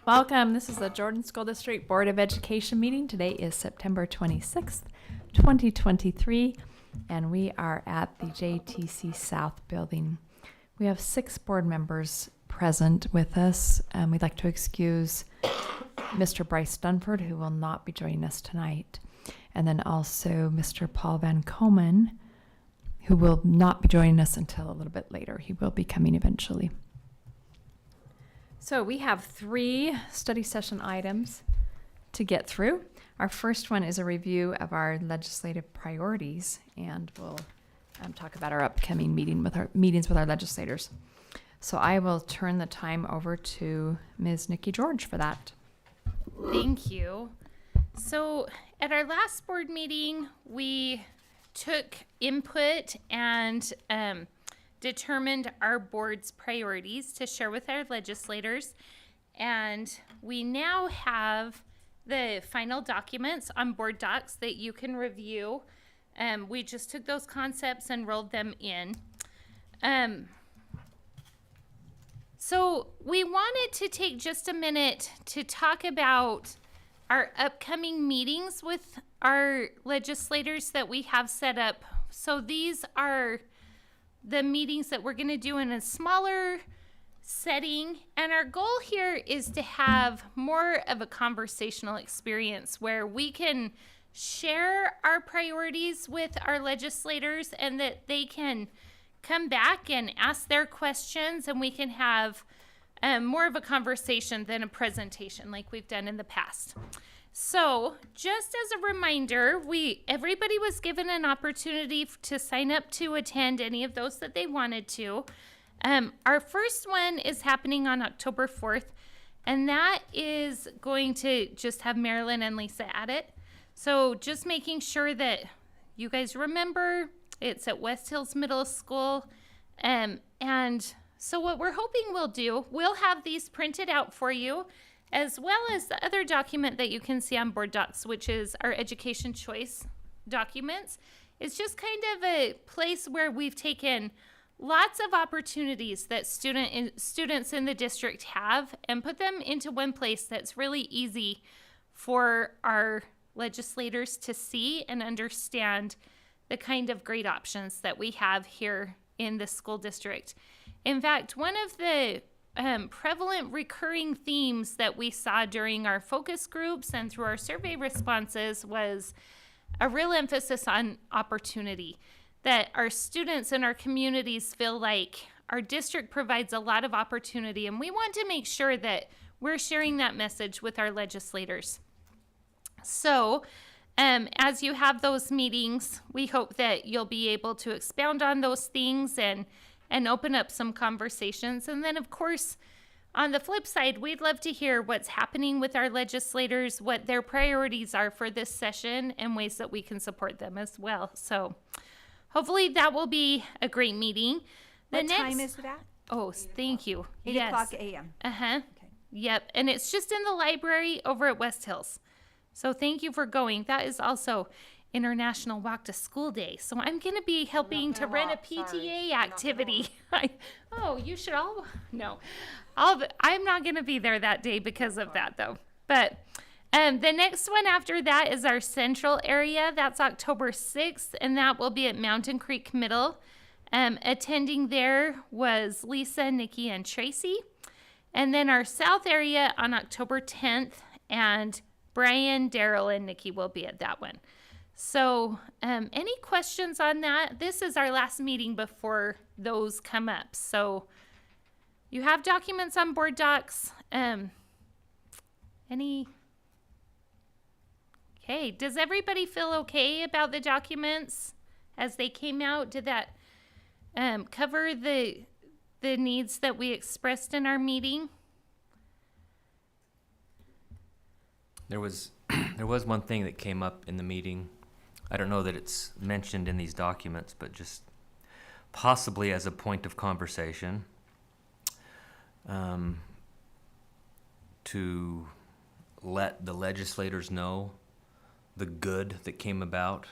Welcome. This is the Jordan School District Board of Education meeting. Today is September 26th, 2023, and we are at the JTC South building. We have 6 board members present with us, and we'd like to excuse Mr. Bryce Dunford, who will not be joining us tonight, and then also Mr. Paul Van Komen, who will not be joining us until a little bit later. He will be coming eventually. So we have 3 study session items to get through. Our first one is a review of our legislative priorities, and we'll talk about our upcoming meetings with our legislators. So I will turn the time over to Ms. Nikki George for that. Thank you. So at our last board meeting, we took input and determined our board's priorities to share with our legislators. And we now have the final documents on board docs that you can review. We just took those concepts and rolled them in. So we wanted to take just a minute to talk about our upcoming meetings with our legislators that we have set up. So these are the meetings that we're going to do in a smaller setting. And our goal here is to have more of a conversational experience where we can share our priorities with our legislators and that they can come back and ask their questions, and we can have more of a conversation than a presentation like we've done in the past. So just as a reminder, everybody was given an opportunity to sign up to attend any of those that they wanted to. Our first one is happening on October 4th, and that is going to just have Marilyn and Lisa at it. So just making sure that you guys remember, it's at West Hills Middle School. And so what we're hoping we'll do, we'll have these printed out for you, as well as the other document that you can see on board docs, which is our education choice documents. It's just kind of a place where we've taken lots of opportunities that students in the district have and put them into one place that's really easy for our legislators to see and understand the kind of great options that we have here in the school district. In fact, one of the prevalent recurring themes that we saw during our focus groups and through our survey responses was a real emphasis on opportunity, that our students and our communities feel like our district provides a lot of opportunity, and we want to make sure that we're sharing that message with our legislators. So as you have those meetings, we hope that you'll be able to expound on those things and open up some conversations. And then, of course, on the flip side, we'd love to hear what's happening with our legislators, what their priorities are for this session, and ways that we can support them as well. So hopefully that will be a great meeting. What time is it at? Oh, thank you. 8 Yes. o'clock a.m. Uh-huh. Okay. Yep. And it's just in the library over at West Hills. So thank you for going. That is also International Walk to School Day. So I'm going to be helping to run a PTA activity. You should all no. I'm not going to be there that day because of that though. But the next one after that is our central area. That's October 6th, and that will be at Mountain Creek Middle. Attending there was Lisa, Nikki, and Tracy. And then our south area on October 10th, and Brian, Daryl, and Nikki will be at that one. So any questions on that? This is our last meeting before those come up. So you have documents on board docs. Okay, does everybody feel okay about the documents as they came out? Did that cover the needs that we expressed in our meeting? There was one thing that came up in the meeting. I don't know that it's mentioned in these documents, but just possibly as a point of conversation, to let the legislators know the good that came about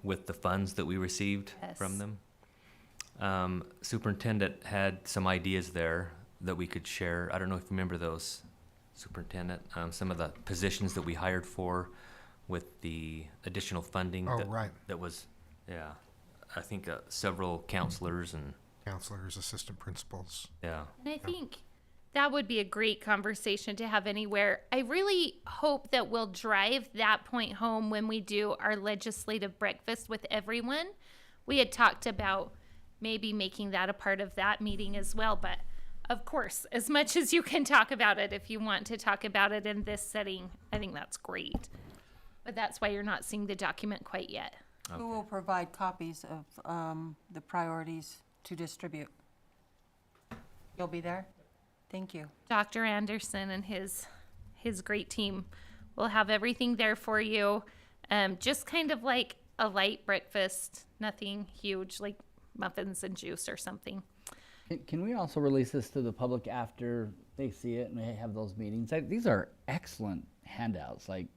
with the funds that we received Yes. from them. Superintendent had some ideas there that we could share. I don't know if you remember those, Superintendent, some of the positions that we hired for with the additional funding. Oh, right. That was, yeah, I think several counselors and, Counselors, assistant principals. yeah. And I think that would be a great conversation to have anywhere. I really hope that we'll drive that point home when we do our legislative breakfast with everyone. We had talked about maybe making that a part of that meeting as well, but of course, as much as you can talk about it, if you want to talk about it in this setting, I think that's great. But that's why you're not seeing the document quite yet. Who will provide copies of the priorities to distribute? You'll be there? Thank you. Dr. Anderson and his great team will have everything there for you. Just kind of like a light breakfast, nothing huge, like muffins and juice or something. Can we also release this to the public after they see it and they have those meetings? These are excellent handouts. Like,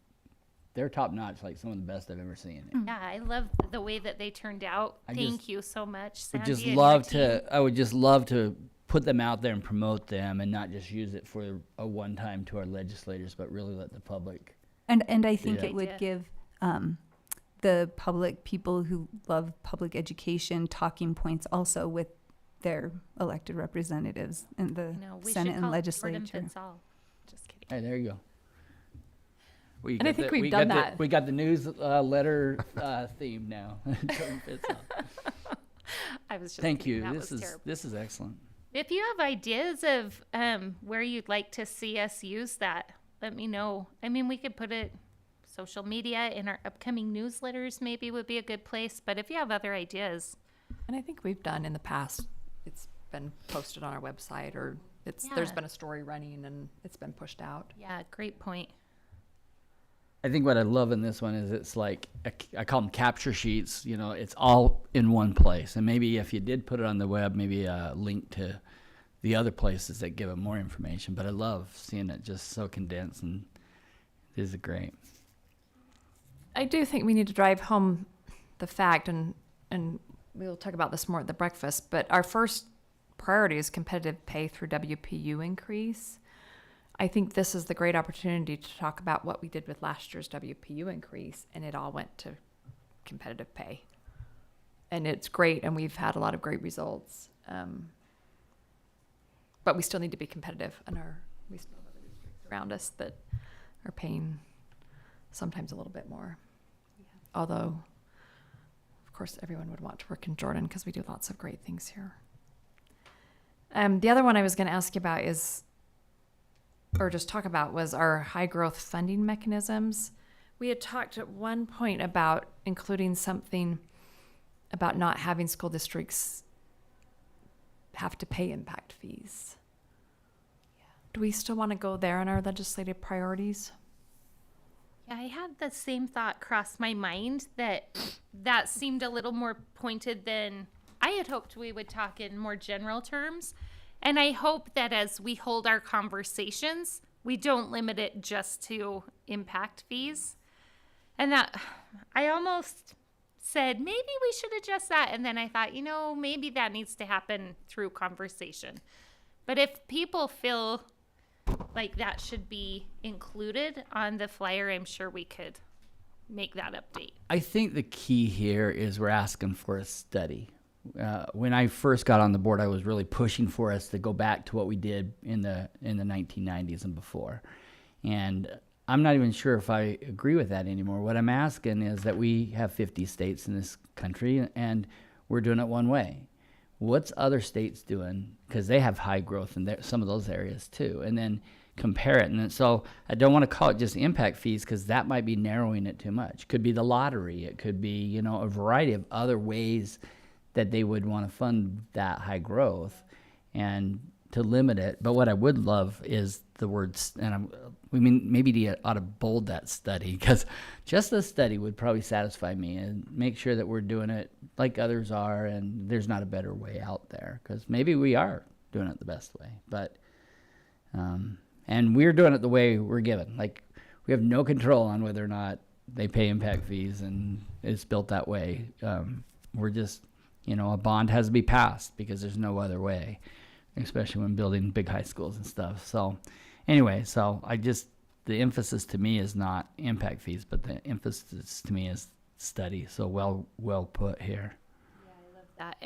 they're top notch, like some of the best I've ever seen. Yeah, I love the way that they turned out. Thank you so much, Sandy. I would just love to put them out there and promote them and not just use it for a one time to our legislators, but really let the public. And I think Yeah. it would give the public, people who love public education, talking points also with their elected representatives in the We Senate should and call it Jordan legislature. Fits All. Just kidding. Hey, there you go. And I think we've done that. We got the news letter theme now. Jordan fits all. I was just Thank kidding. you. That This was is terrible. this is excellent. If you have ideas of where you'd like to see us use that, let me know. I mean, we could put it social media in our upcoming newsletters, maybe would be a good place. But if you have other ideas, And I think we've done in the past, it's been posted on our website, or there's Yeah. been a story running and it's been pushed out. yeah, great point. I think what I love in this one is it's like, I call them capture sheets, you know, it's all in one place. And maybe if you did put it on the web, maybe a link to the other places that give it more information. But I love seeing it just so condensed, and it is great. I do think we need to drive home the fact, and we'll talk about this more at the breakfast, but our first priority is competitive pay through WPU increase. I think this is the great opportunity to talk about what we did with last year's WPU increase, and it all went to competitive pay. And it's great, and we've had a lot of great results. But we still need to be competitive, and we still have other districts around us that are paying sometimes a little bit more. Although, of course, everyone would want to work in Jordan because we do lots of great things here. The other one I was going to ask you about was our high growth funding mechanisms. We had talked at one point about including something about not having school districts have to pay impact fees. Do we still want to go there on our legislative priorities? Yeah, I had the same thought cross my mind that seemed a little more pointed than I had hoped we would talk in more general terms. And I hope that as we hold our conversations, we don't limit it just to impact fees. And that I almost said, maybe we should adjust that. And then I thought, maybe that needs to happen through conversation. But if people feel like that should be included on the flyer, I'm sure we could make that update. I think the key here is we're asking for a study. When I first got on the board, I was really pushing for us to go back to what we did in the 1990s and before. And I'm not even sure if I agree with that anymore. What I'm asking is that we have 50 states in this country, and we're doing it one way. What's other states doing? Because they have high growth in some of those areas too. And then compare it. And then, so I don't want to call it just impact fees, because that might be narrowing it too much. Could be the lottery. It could be, a variety of other ways that they would want to fund that high growth and to limit it. But what I would love is the words, and maybe you ought to bold that study, because just the study would probably satisfy me, and make sure that we're doing it like others are, and there's not a better way out there, because maybe we are doing it the best way. But and we're doing it the way we're given. Like, we have no control on whether or not they pay impact fees, and it's built that way. We're just, a bond has to be passed because there's no other way. especially when building big high schools and stuff. So anyway, the emphasis to me is not impact fees, but the emphasis to me is study. So well put here. That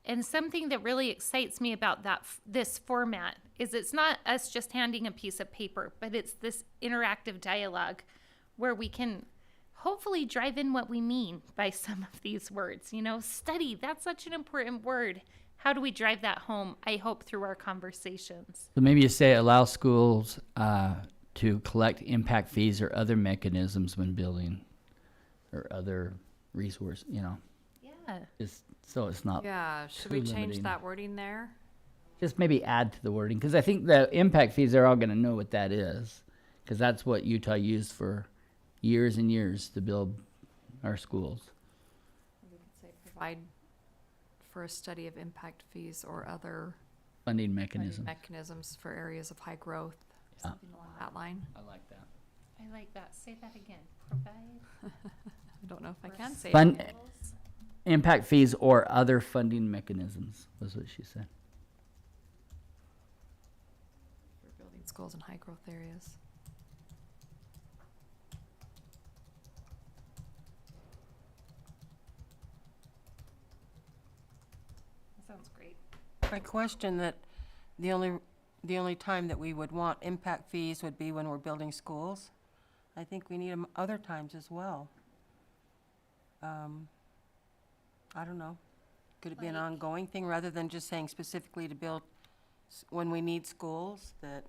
and something that really excites me about this format is it's not us just handing a piece of paper, but it's this interactive dialogue where we can hopefully drive in what we mean by some of these words. You know, study, that's such an important word. How do we drive that home? I hope through our conversations. So maybe you say allow schools to collect impact fees or other mechanisms when building, or other resource, Yeah. so it's not. Yeah, should too we change limiting. that wording there? Just maybe add to the wording, because I think the impact fees, they're all going to know what that is, because that's what Utah used for years and years to build our schools. We could say provide for a study of impact fees or other Funding mechanism. mechanisms for areas of high growth, Yeah. something along that line. I like that. I like that. Say that again. Provide. I don't know if I can say Fund, it. impact fees or other funding mechanisms was what she said. For building schools in high growth areas. Sounds great. I question that the only time that we would want impact fees would be when we're building schools. I think we need them other times as well. I don't know. Could it be an Like- ongoing thing rather than just saying specifically to build when we need schools that?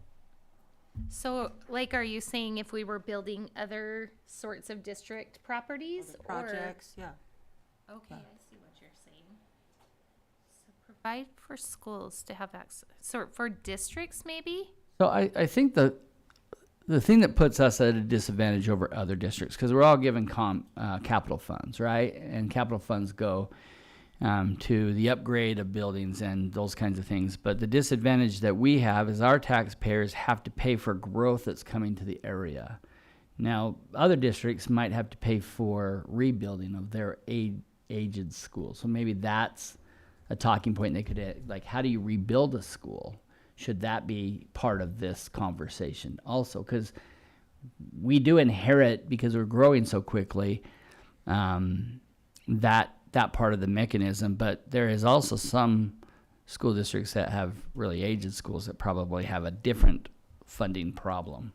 So, like, are you saying if we were building other sorts of district properties Projects, yeah. or? Okay, I see what you're saying. So provide for schools to have access, so for districts maybe? So I think the thing that puts us at a disadvantage over other districts, because we're all given capital funds, right? And capital funds go to the upgrade of buildings and those kinds of things. But the disadvantage that we have is our taxpayers have to pay for growth that's coming to the area. Now, other districts might have to pay for rebuilding of their aged schools. So maybe that's a talking point they could, like, how do you rebuild a school? Should that be part of this conversation also? Because we do inherit, because we're growing so quickly, that part of the mechanism. But there is also some school districts that have really aged schools that probably have a different funding problem.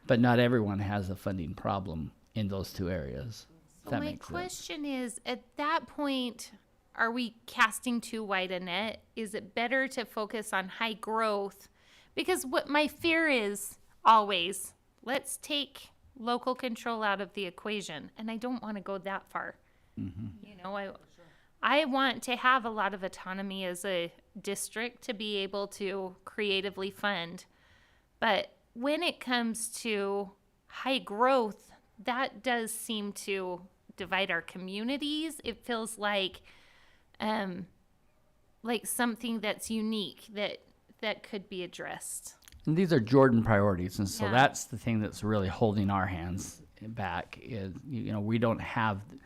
But not everyone has a funding problem in those two areas. If that My makes sense. question is, at that point, are we casting too wide a net? Is it better to focus on high growth? Because what my fear is always, let's take local control out of the equation. And I don't want to go that far. You know, I want to have a lot of autonomy as a district to be able to creatively fund. But when it comes to high growth, that does seem to divide our communities. It feels like something that's unique that could be addressed. And these are Jordan priorities, and so Yeah. that's the thing that's really holding our hands back. Is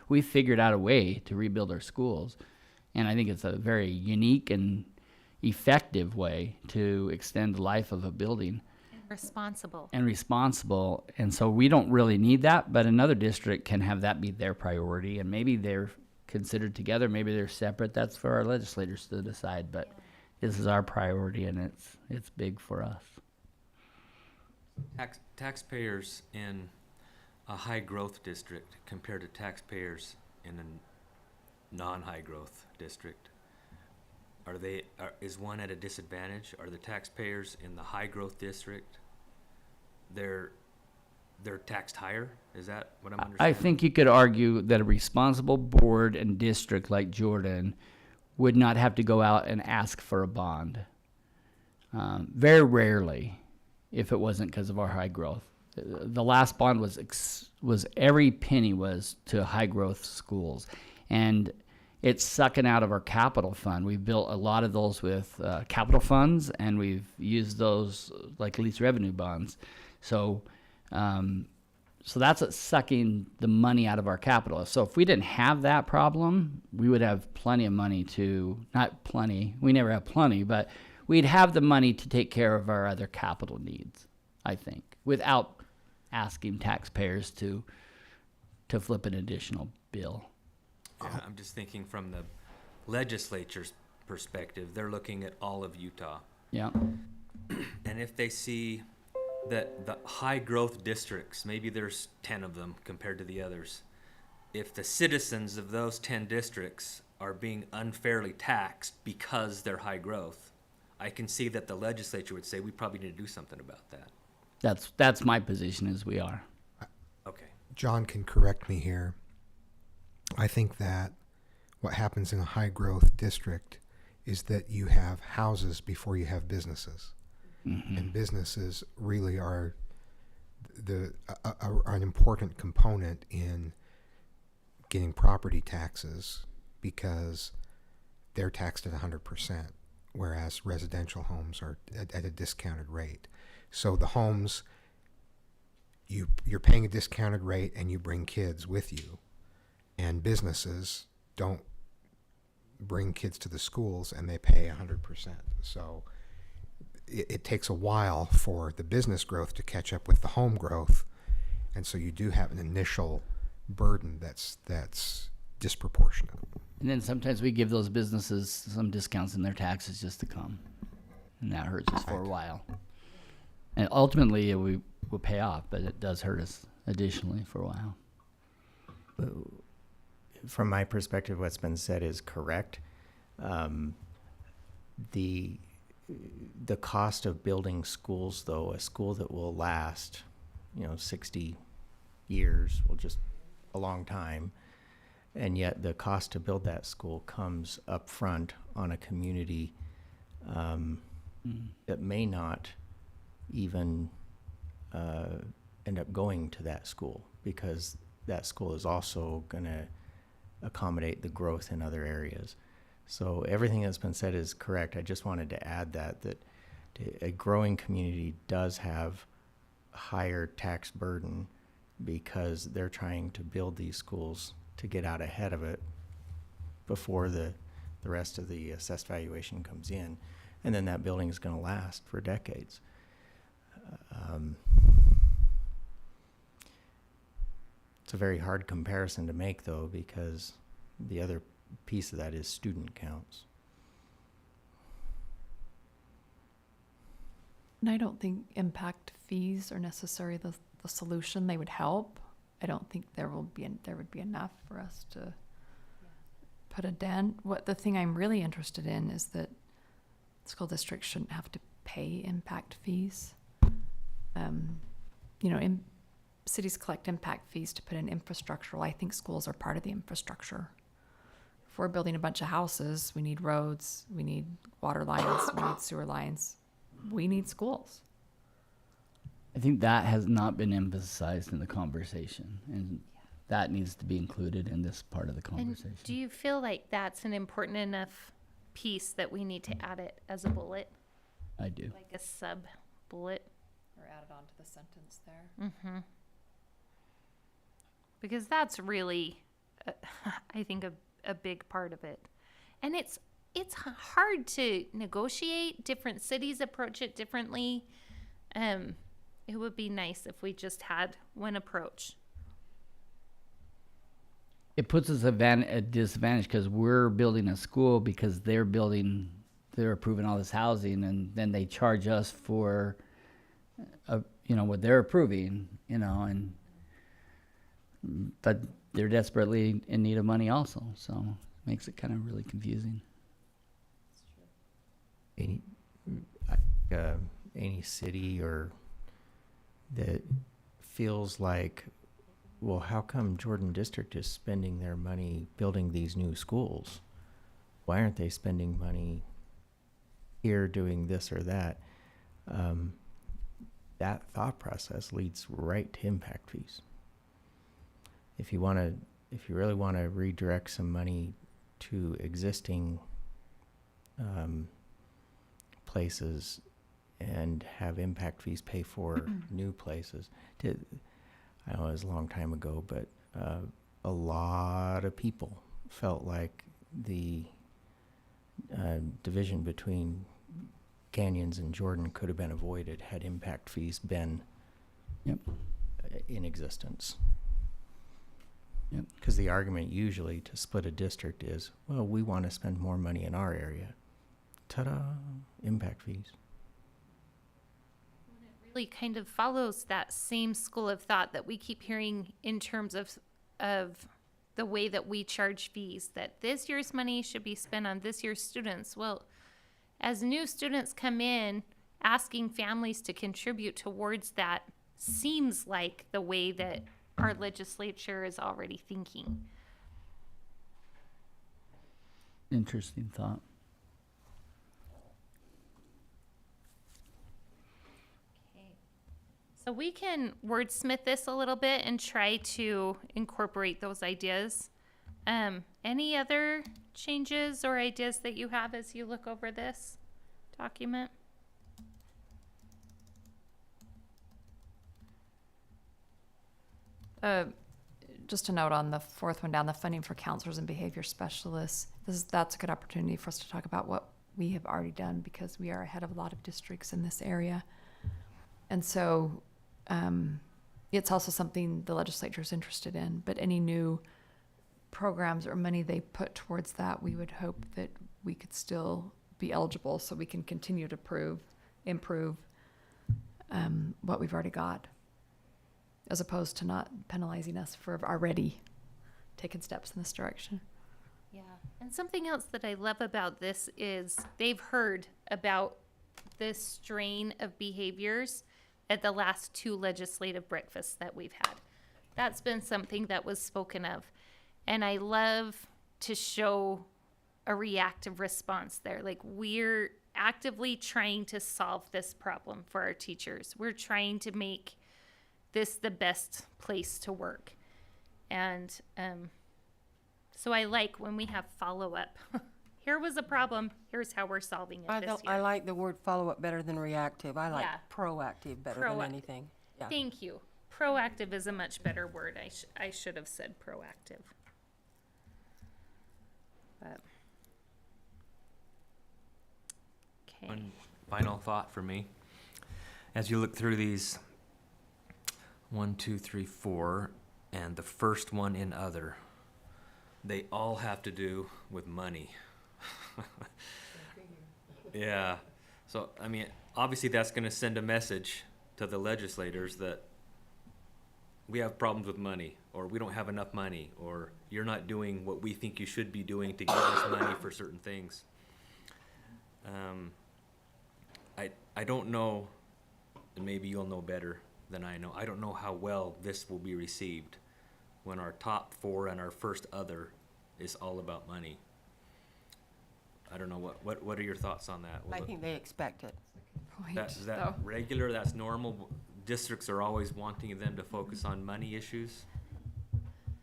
we figured out a way to rebuild our schools, and I think it's a very unique and effective way to extend the life of a building Responsible. and responsible. And so we don't really need that, but another district can have that be their priority, and maybe they're considered together, maybe they're separate. That's for our legislators to decide, but this is our priority, and it's big for us. Taxpayers in a high growth district compared to taxpayers in a non-high growth district, is one at a disadvantage? Are the taxpayers in the high growth district, they're taxed higher? Is that what I'm I understanding? think you could argue that a responsible board and district like Jordan would not have to go out and ask for a bond. Very rarely, if it wasn't because of our high growth. The last bond was every penny was to high growth schools, and it's sucking out of our capital fund. We've built a lot of those with capital funds, and we've used those like lease revenue bonds. So that's what's sucking the money out of our capital. So if we didn't have that problem, we would have plenty of money not plenty, we never have plenty, but we'd have the money to take care of our other capital needs, I think, without asking taxpayers to flip an additional bill. Yeah, I'm just thinking from the legislature's perspective, they're looking at all of Utah. Yeah. And if they see that the high growth districts, maybe there's 10 of them compared to the others, if the citizens of those 10 districts are being unfairly taxed because they're high growth, I can see that the legislature would say we probably need to do something about that. That's my position as we are. Okay. John can correct me here. I think that what happens in a high growth district is that you have houses before you have businesses. And businesses really are an important component in getting property taxes because they're taxed at 100%, whereas residential homes are at a discounted rate. So the homes, you're paying a discounted rate and you bring kids with you. And businesses don't bring kids to the schools and they pay 100%. So it takes a while for the business growth to catch up with the home growth. And so you do have an initial burden that's disproportionate. And then sometimes we give those businesses some discounts in their taxes just to come. And that hurts us for a while. And ultimately it will pay off, but it does hurt us additionally for a while. From my perspective, what's been said is correct. The cost of building schools, though, a school that will last, 60 years, will just a long time, and yet the cost to build that school comes up front on a community that may not even end up going to that school, because that school is also going to accommodate the growth in other areas. So everything that's been said is correct. I just wanted to add that a growing community does have a higher tax burden because they're trying to build these schools to get out ahead of it before the rest of the assessed valuation comes in. And then that building is going to last for decades. It's a very hard comparison to make, though, because the other piece of that is student counts. And I don't think impact fees are necessarily the solution. They would help. I don't think there would be enough for us to put a dent. What the thing I'm really interested in is that school districts shouldn't have to pay impact fees. Cities collect impact fees to put in infrastructure. Well, I think schools are part of the infrastructure. If we're building a bunch of houses, we need roads, we need water lines, we need sewer lines, we need schools. I think that has not been emphasized in the conversation, and that needs to be included in this part of the conversation. And do you feel like that's an important enough piece that we need to add it as a bullet, I do. like a sub bullet? Or add it onto the sentence there. Mm-hmm. Because that's really, I think, a big part of it. And it's hard to negotiate. Different cities approach it differently. It would be nice if we just had one approach. It puts us at a disadvantage because we're building a school because they're approving all this housing, and then they charge us for what they're approving, but they're desperately in need of money also, so it makes it kind of really confusing. Any city or that feels like, well, how come Jordan District is spending their money building these new schools? Why aren't they spending money here doing this or that? That thought process leads right to impact fees. If you really want to redirect some money to existing places and have impact fees pay for new places, I know it was a long time ago, but a lot of people felt like the division between Canyons and Jordan could have been avoided had impact fees been Yep. in existence. Yep. Because the argument usually to split a district is, well, we want to spend more money in our area. Ta-da, impact fees. Really kind of follows that same school of thought that we keep hearing in terms of the way that we charge fees, that this year's money should be spent on this year's students. Well, as new students come in, asking families to contribute towards that seems like the way that our legislature is already thinking. Interesting thought. So we can wordsmith this a little bit and try to incorporate those ideas. Any other changes or ideas that you have as you look over this document? Just a note on the fourth one down, the funding for counselors and behavior specialists. That's a good opportunity for us to talk about what we have already done, because we are ahead of a lot of districts in this area. And so it's also something the legislature is interested in, but any new programs or money they put towards that, we would hope that we could still be eligible so we can continue to improve what we've already got, as opposed to not penalizing us for already taking steps in this direction. Yeah. And something else that I love about this is they've heard about this strain of behaviors at the last 2 legislative breakfasts that we've had. That's been something that was spoken of. And I love to show a reactive response there. Like, we're actively trying to solve this problem for our teachers. We're trying to make this the best place to work. And so I like when we have follow-up. Here was a problem, here's how we're solving it this I year. like the word follow-up better than reactive. I like Yeah. proactive better than anything. Yeah. Thank you. Proactive is a much better word. I should have said proactive. But. Okay. One final thought for me. As you look through these 1, 2, 3, 4, and the first one in other, they all have to do with money. Yeah. So, I mean, obviously that's going to send a message to the legislators that we have problems with money, or we don't have enough money, or you're not doing what we think you should be doing to give us money for certain things. I don't know, and maybe you'll know better than I know. I don't know how well this will be received when our top 4 and our first other is all about money. I don't know, what are your thoughts on that? I think they expect it. Point, Is that though. regular, that's normal? Districts are always wanting them to focus on money issues?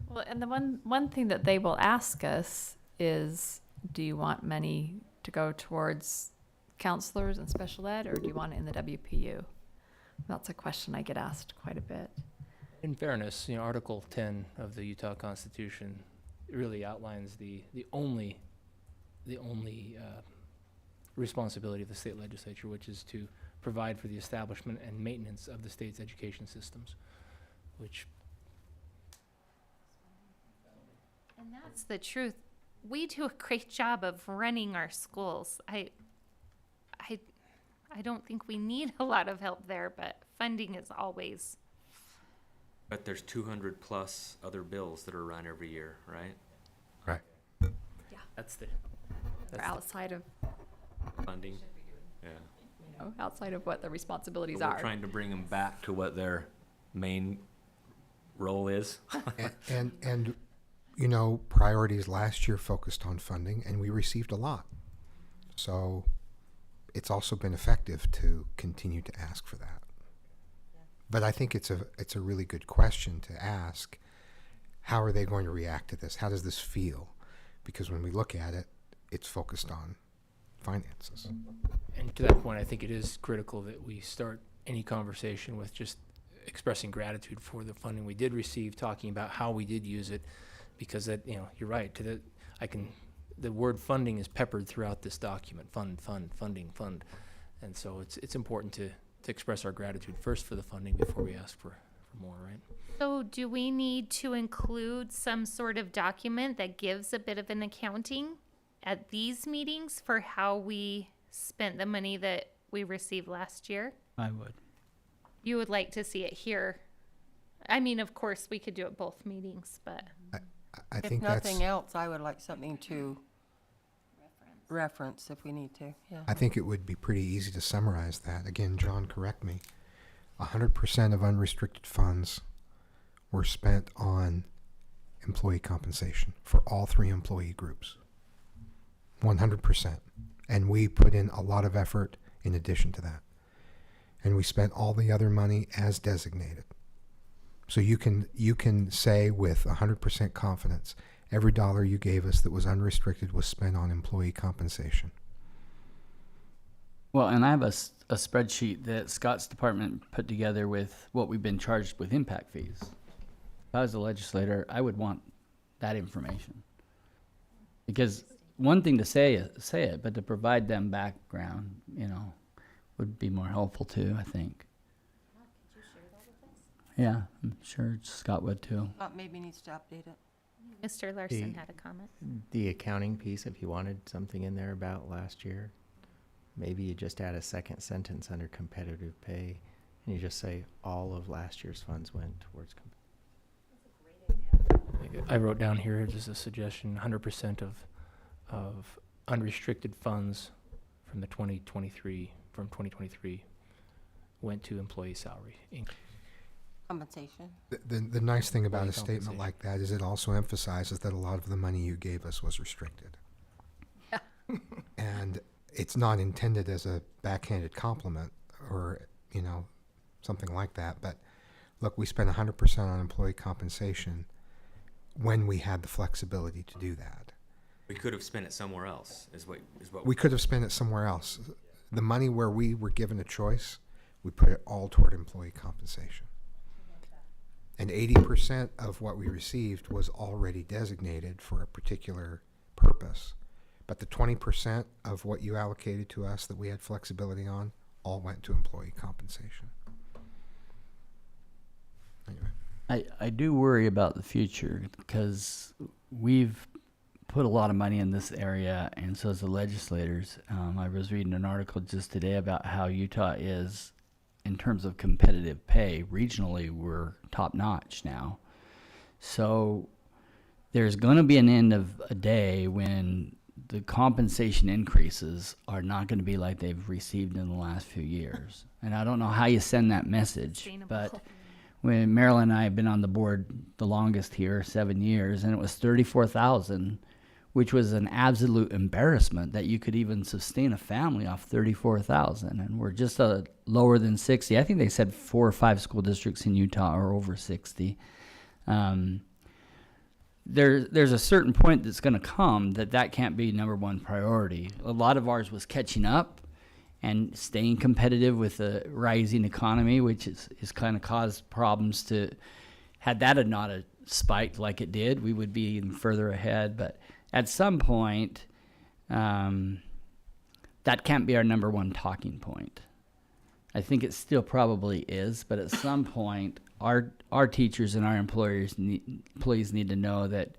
Well, and the one thing that they will ask us is, do you want money to go towards counselors and special ed, or do you want it in the WPU? That's a question I get asked quite a bit. In fairness, Article 10 of the Utah Constitution really outlines the only responsibility of the state legislature, which is to provide for the establishment and maintenance of the state's education systems, which. And that's the truth. We do a great job of running our schools. I don't think we need a lot of help there, but funding is always. But there's 200 plus other bills that are run every year, right? Right. That's the. Or outside of, Funding. Yeah. outside of what the responsibilities But we're are. trying to bring them back to what their main role is. And priorities last year focused on funding, and we received a lot. So it's also been effective to continue to ask for that. But I think it's a really good question to ask. How are they going to react to this? How does this feel? Because when we look at it, it's focused on finances. And to that point, I think it is critical that we start any conversation with just expressing gratitude for the funding we did receive, talking about how we did use it, because that, you're right. The word funding is peppered throughout this document. Funding. And so it's important to express our gratitude first for the funding before we ask for more, right? So do we need to include some sort of document that gives a bit of an accounting at these meetings for how we spent the money that we received last year? I would. You would like to see it here? I mean, of course, we could do it both meetings, but I If think that's, nothing else, I would like something to reference if we need to, yeah. I think it would be pretty easy to summarize that. Again, John, correct me. 100% of unrestricted funds were spent on employee compensation for all three employee groups. 100%. And we put in a lot of effort in addition to that. And we spent all the other money as designated. So you can say with 100% confidence, every dollar you gave us that was unrestricted was spent on employee compensation. Well, and I have a spreadsheet that Scott's department put together with what we've been charged with impact fees. If I was a legislator, I would want that information. Because one thing to say it, but to provide them background, would be more helpful too, I think. Yeah, I'm sure Scott would too. Maybe needs to update it. Mr. Larson had a comment. The accounting piece, if you wanted something in there about last year, maybe you just add a second sentence under competitive pay, and you just say all of last year's funds went towards I wrote down here just a suggestion: 100% of unrestricted funds from 2023 went to employee salary. Compensation. The nice thing about a Employee statement compensation. like that is it also emphasizes that a lot of the money you gave us was restricted. And it's not intended as a backhanded compliment or, something like that. But look, we spent 100% on employee compensation when we had the flexibility to do that. We could have spent it somewhere else, is what We could have spent it somewhere else. The money where we were given a choice, we put it all toward employee compensation. And 80% of what we received was already designated for a particular purpose. But the 20% of what you allocated to us that we had flexibility on all went to employee compensation. Anyway. I do worry about the future because we've put a lot of money in this area, and so as the legislators. I was reading an article just today about how Utah is, in terms of competitive pay, regionally we're top notch now. So there's going to be an end of a day when the compensation increases are not going to be like they've received in the last few years. And I don't know how you send that message, Sustainable. but when Marilyn and I have been on the board the longest here, 7 years, and it was $34,000, which was an absolute embarrassment that you could even sustain a family off $34,000. And we're just lower than 60. I think they said 4 or 5 school districts in Utah are over 60. There's a certain point that's going to come that can't be number one priority. A lot of ours was catching up and staying competitive with the rising economy, which is kind of caused problems to. Had that not spiked like it did, we would be even further ahead. But at some point, that can't be our number one talking point. I think it still probably is, but at some point, our teachers and our employees need to know that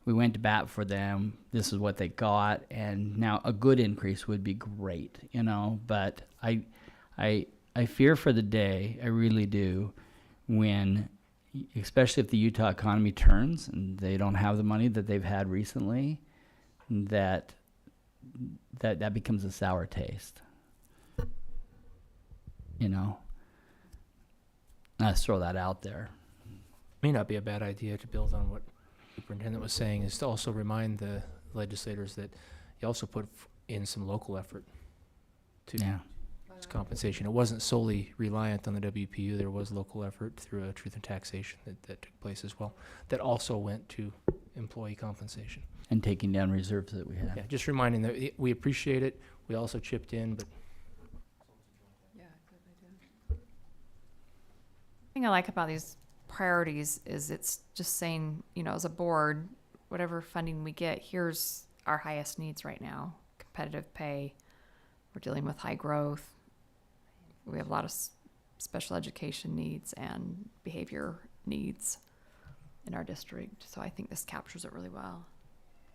we went to bat for them. This is what they got, and now a good increase would be great, But I fear for the day, I really do, when, especially if the Utah economy turns and they don't have the money that they've had recently, that becomes a sour taste. Let's throw that out there. May not be a bad idea to build on what the superintendent was saying, is to also remind the legislators that you also put in some local effort to Yeah. this compensation. It wasn't solely reliant on the WPU. There was local effort through a truth in taxation that took place as well, that also went to employee compensation. And taking down reserves that we have. Yeah, just reminding that we appreciate it. We also chipped in, but thing I like about these priorities is it's just saying, as a board, whatever funding we get, here's our highest needs right now. Competitive pay. We're dealing with high growth. we have a lot of special education needs and behavior needs in our district. So I think this captures it really well.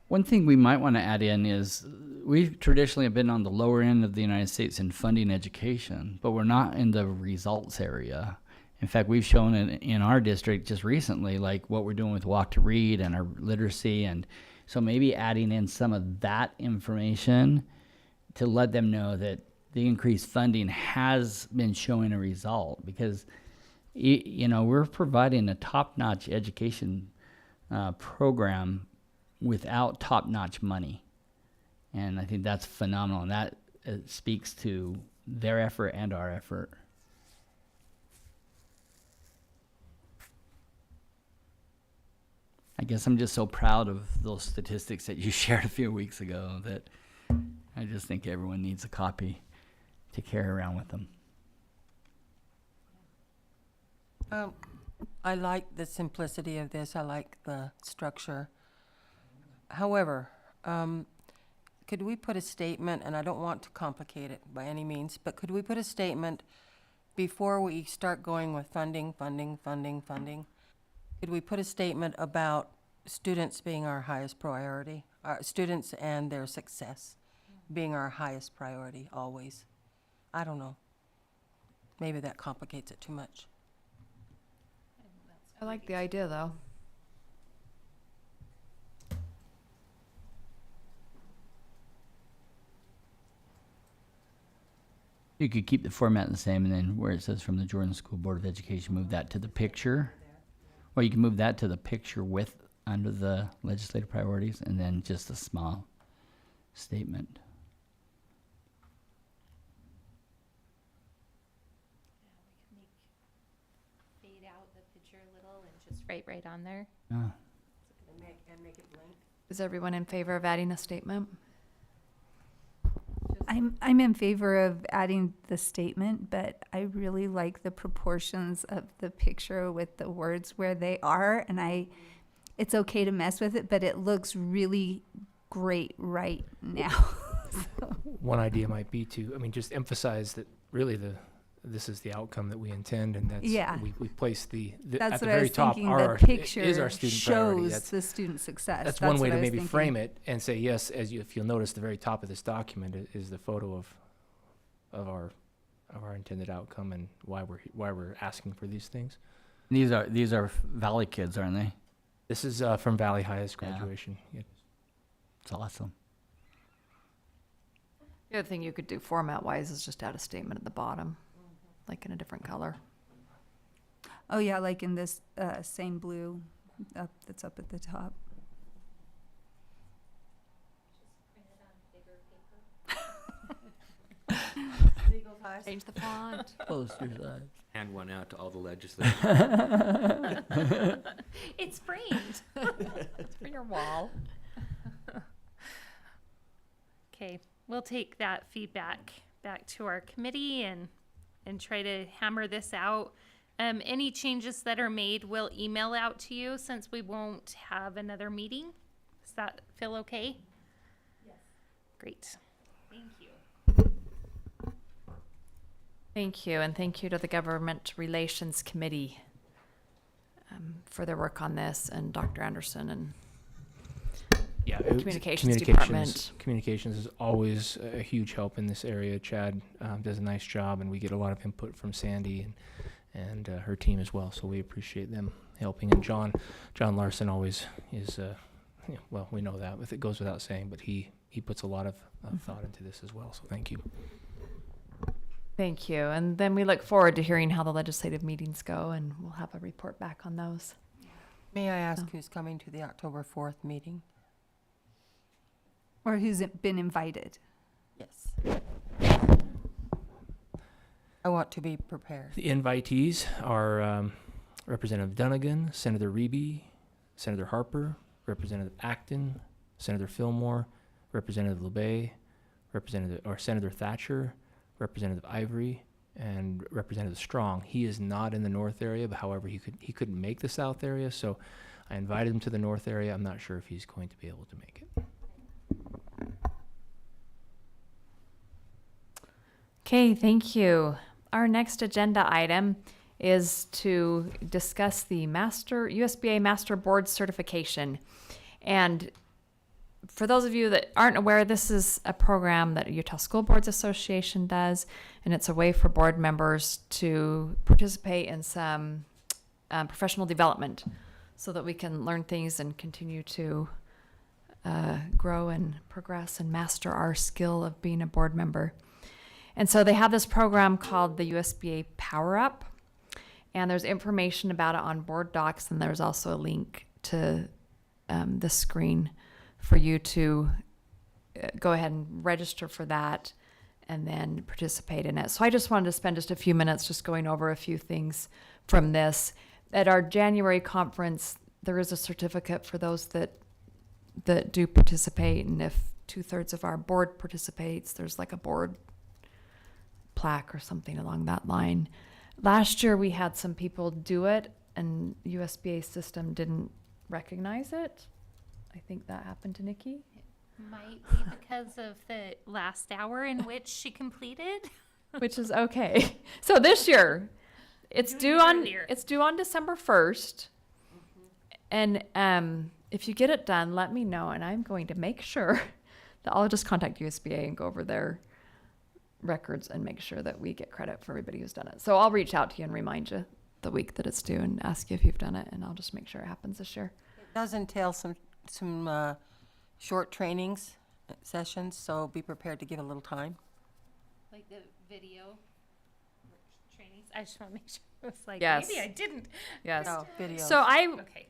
One thing we might want to add in is we traditionally have been on the lower end of the United States in funding education, but we're not in the results area. In fact, we've shown in our district just recently, like what we're doing with Walk to Read and our literacy. And so maybe adding in some of that information to let them know that the increased funding has been showing a result, because you know, we're providing a top-notch education program without top-notch money. And I think that's phenomenal. And that speaks to their effort and our effort. I guess I'm just so proud of those statistics that you shared a few weeks ago that I just think everyone needs a copy to carry around with them. I like the simplicity of this. I like the structure. However, could we put a statement, and I don't want to complicate it by any means, but could we put a statement before we start going with funding? Could we put a statement about students being our highest priority, our students and their success being our highest priority always? I don't know. Maybe that complicates it too much. I like the idea, though. You could keep the format the same, and then where it says from the Jordan School Board of Education, move that to the picture. Or you can move that to the picture with, under the legislative priorities, and then just a small statement. Fade out the picture a little and just write right on there. Ah. And make it blank. Is everyone in favor of adding a statement? I'm in favor of adding the statement, but I really like the proportions of the picture with the words where they are, and it's okay to mess with it, but it looks really great right now. One idea might be to, I mean, just emphasize that really this is the outcome that we intend, and that's, Yeah. we place the That's at the what I very was top thinking. are The is picture our student priority. shows That's, the student success. that's one way what to I was maybe thinking. frame it and say, yes, if you'll notice, the very top of this document is the photo of our intended outcome and why we're asking for these things. These are Valley kids, aren't they? This is from Valley High's Yeah. graduation. Yeah. It's awesome. The other thing you could do format-wise is just add a statement at the bottom, like in a different color. Oh yeah, like in this same blue that's up at the top. Change the font. Poster size. Hand one out to all the legislators. It's framed. It's for your wall. Okay, we'll take that feedback back to our committee and try to hammer this out. Any changes that are made, we'll email out to you since we won't have another meeting. Does that feel okay? Yes. Great. Thank you. Thank you, and thank you to the Government Relations Committee for their work on this, and Dr. Anderson and Yeah, Communications Department. Communications is always a huge help in this area. Chad does a nice job, and we get a lot of input from Sandy and her team as well. So we appreciate them helping. And John Larson always is. Well, we know that, it goes without saying, but he puts a lot of thought into this as well. So thank you. Thank you, and then we look forward to hearing how the legislative meetings go, and we'll have a report back on those. May I ask who's coming to the October 4th meeting? Or who's been invited. Yes. I want to be prepared. The invitees are Representative Dunnigan, Senator Reeby, Senator Harper, Representative Acton, Senator Fillmore, Representative LeBay, Senator Thatcher, Representative Ivory, and Representative Strong. He is not in the north area, but however, he couldn't make the south area, so I invited him to the north area. I'm not sure if he's going to be able to make it. Okay, thank you. our next agenda item is to discuss the USBA Master Board Certification. And for those of you that aren't aware, this is a program that Utah School Boards Association does, and it's a way for board members to participate in some professional development so that we can learn things and continue to grow and progress and master our skill of being a board member. And so they have this program called the USBA Power Up, and there's information about it on board docs, and there's also a link to the screen for you to go ahead and register for that and then participate in it. So I just wanted to spend just a few minutes just going over a few things from this. At our January conference, there is a certificate for those that do participate, and if 2/3 of our board participates, there's like a board plaque or something along that line. Last year we had some people do it, and USBA system didn't recognize it. I think that happened to Nikki. Might be because of the last hour in which she completed. Which is okay. So this year, it's Doing due it on earlier. it's due on December 1st. And if you get it done, let me know, and I'm going to make sure that I'll just contact USBA and go over their records and make sure that we get credit for everybody who's done it. So I'll reach out to you and remind you the week that it's due and ask you if you've done it, and I'll just make sure it happens this year. It does entail some short trainings sessions, so be prepared to give a little time. Like the video trainings. I just want to make sure. It was like, Yes. maybe I didn't. Yes. No, videos. Okay.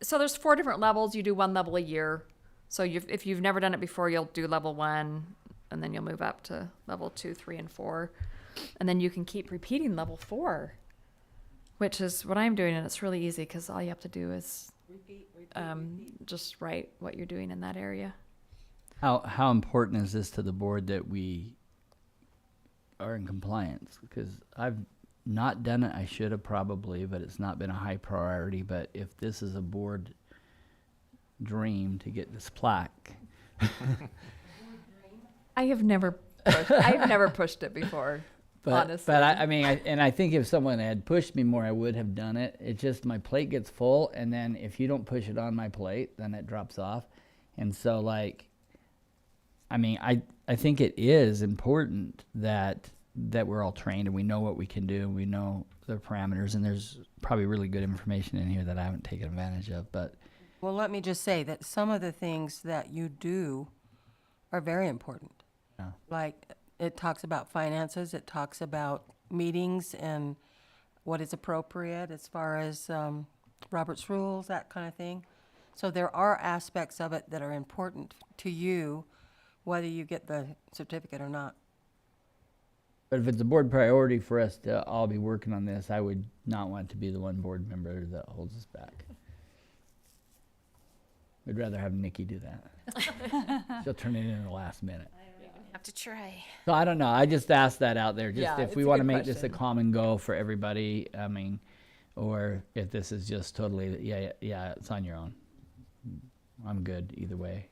So there's 4 different levels. You do 1 level a year. So if you've never done it before, you'll do level 1, and then you'll move up to level 2, 3, and 4. And then you can keep repeating level 4, which is what I'm doing. And it's really easy because all you have to do is just write what you're doing in that area. How important is this to the board that we are in compliance? Because I've not done it. I should have probably, but it's not been a high priority. But if this is a board dream to get this plaque, I've never pushed it before. Honestly. But I mean, I think if someone had pushed me more, I would have done it. It's just my plate gets full, and then if you don't push it on my plate, then it drops off. And so, like, I mean, I think it is important that we're all trained and we know what we can do, and we know the parameters, and there's probably really good information in here that I haven't taken advantage of. But Well, let me just say that some of the things that you do are very important. Yeah. Like, it talks about finances, it talks about meetings and what is appropriate as far as Robert's rules, that kind of thing. So there are aspects of it that are important to you, whether you get the certificate or not. But if it's a board priority for us to all be working on this, I would not want to be the one board member that holds us back. We'd rather have Nikki do that. She'll turn it in the last minute. Have to try. So I don't know. I just asked that out there. Just Yeah, if it's we a want to good make this a question. common goal for everybody, I mean, or if this is just totally, yeah, it's on your own. I'm good either way.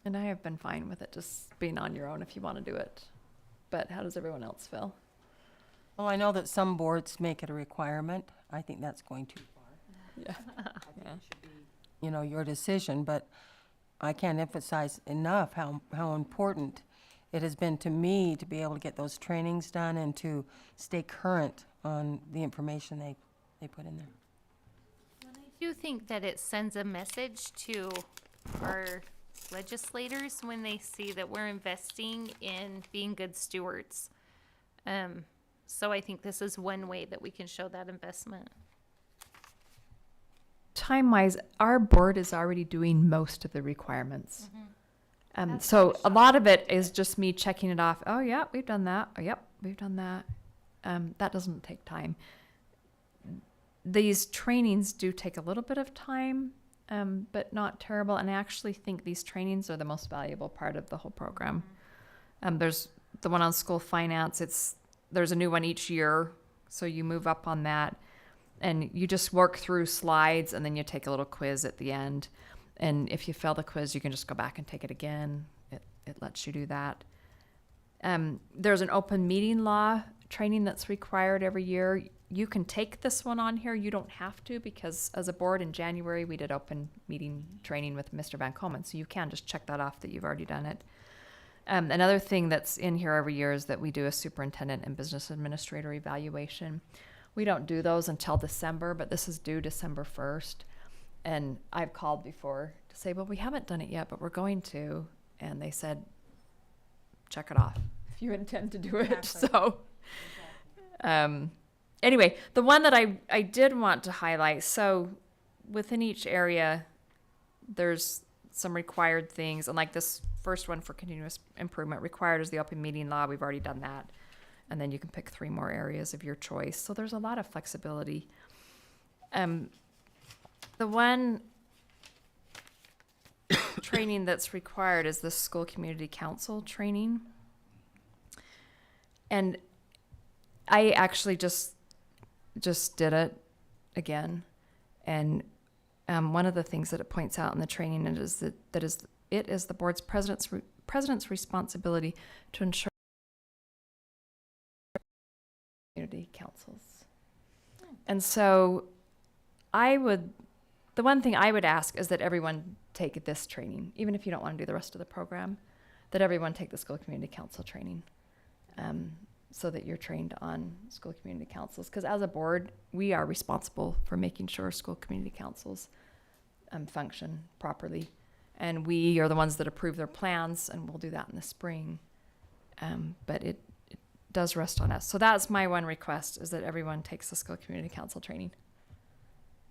And I have been fine with it just being on your own if you want to do it. But how does everyone else feel? Well, I know that some boards make it a requirement. I think that's going too far. Yeah. You know, your decision, but I can't emphasize enough how important it has been to me to be able to get those trainings done and to stay current on the information they put in there. I do think that it sends a message to our legislators when they see that we're investing in being good stewards. So I think this is one way that we can show that investment. Time-wise, our board is already doing most of the requirements. So a lot of it is just me checking it off. Oh, yeah, we've done that. Oh, yep, we've done that. That doesn't take time. These trainings do take a little bit of time, but not terrible. And I actually think these trainings are the most valuable part of the whole program. There's the one on school finance. There's a new one each year, so you move up on that. And you just work through slides, and then you take a little quiz at the end. And if you fail the quiz, you can just go back and take it again. It lets you do that. There's an open meeting law training that's required every year. You can take this one on here. You don't have to, because as a board in January, we did open meeting training with Mr. Van Coleman. So you can just check that off that you've already done it. Another thing that's in here every year is that we do a superintendent and business administrator evaluation. We don't do those until December, but this is due December 1st. And I've called before to say, well, we haven't done it yet, but we're going to. And they said, check it off if you intend to do it. Exactly. So, anyway, the one that I did want to highlight, so within each area, there's some required things. And like this first one for continuous improvement, required is the open meeting law. We've already done that. And then you can pick 3 more areas of your choice. So there's a lot of flexibility. The one training that's required is the school community council training. And I actually just did it again. And one of the things that it points out in the training is that it is the board's president's responsibility to ensure community councils. And so the one thing I would ask is that everyone take this training, even if you don't want to do the rest of the program, that everyone take the school community council training, so that you're trained on school community councils. Because as a board, we are responsible for making sure school community councils function properly. And we are the ones that approve their plans, and we'll do that in the spring. But it does rest on us. So that's my one request, is that everyone takes the school community council training.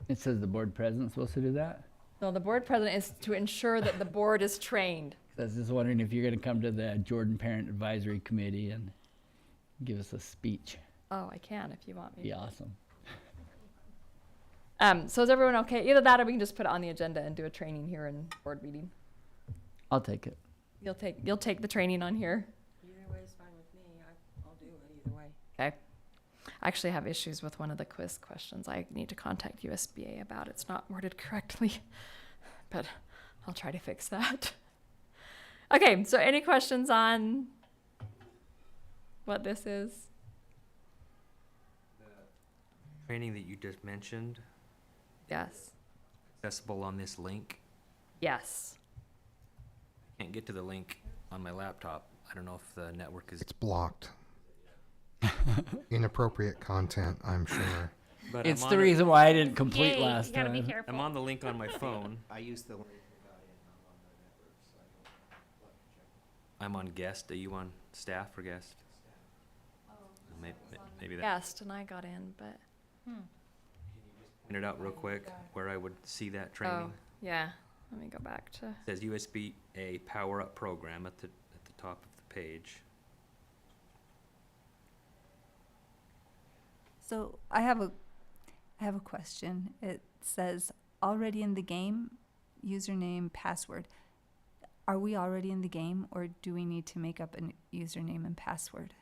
It says the board president's supposed to do that? So the board president is to ensure that the board is trained. I was just wondering if you're gonna come to the Jordan Parent Advisory Committee and give us a speech. Oh, I can if you want me. Be awesome. So is everyone okay? Either that or we can just put it on the agenda and do a training here in board meeting. I'll take it. You'll take the training on here. Either way is fine with me. I'll do it either way. Okay. I actually have issues with one of the quiz questions. I need to contact USBA about. It's not worded correctly, but I'll try to fix that. Okay, so any questions on what this is? Training that you just mentioned, Yes. accessible on this link. Yes. Can't get to the link on my laptop. I don't know if the network is. It's blocked. Inappropriate content, I'm sure. But It's I'm the on it- reason why I didn't complete Yay, last you gotta be time. careful. I'm on the link on my phone. I use the link. I'm on guest. Are you on staff or guest? Maybe that. Guest, and I got in, but. Print it out real quick where I would see that Oh, training. yeah. Let me go back to. It says USBA Power Up Program at the top of the page. So I have a question. It says already in the game, username, password. Are we already in the game, or do we need to make up a username and password?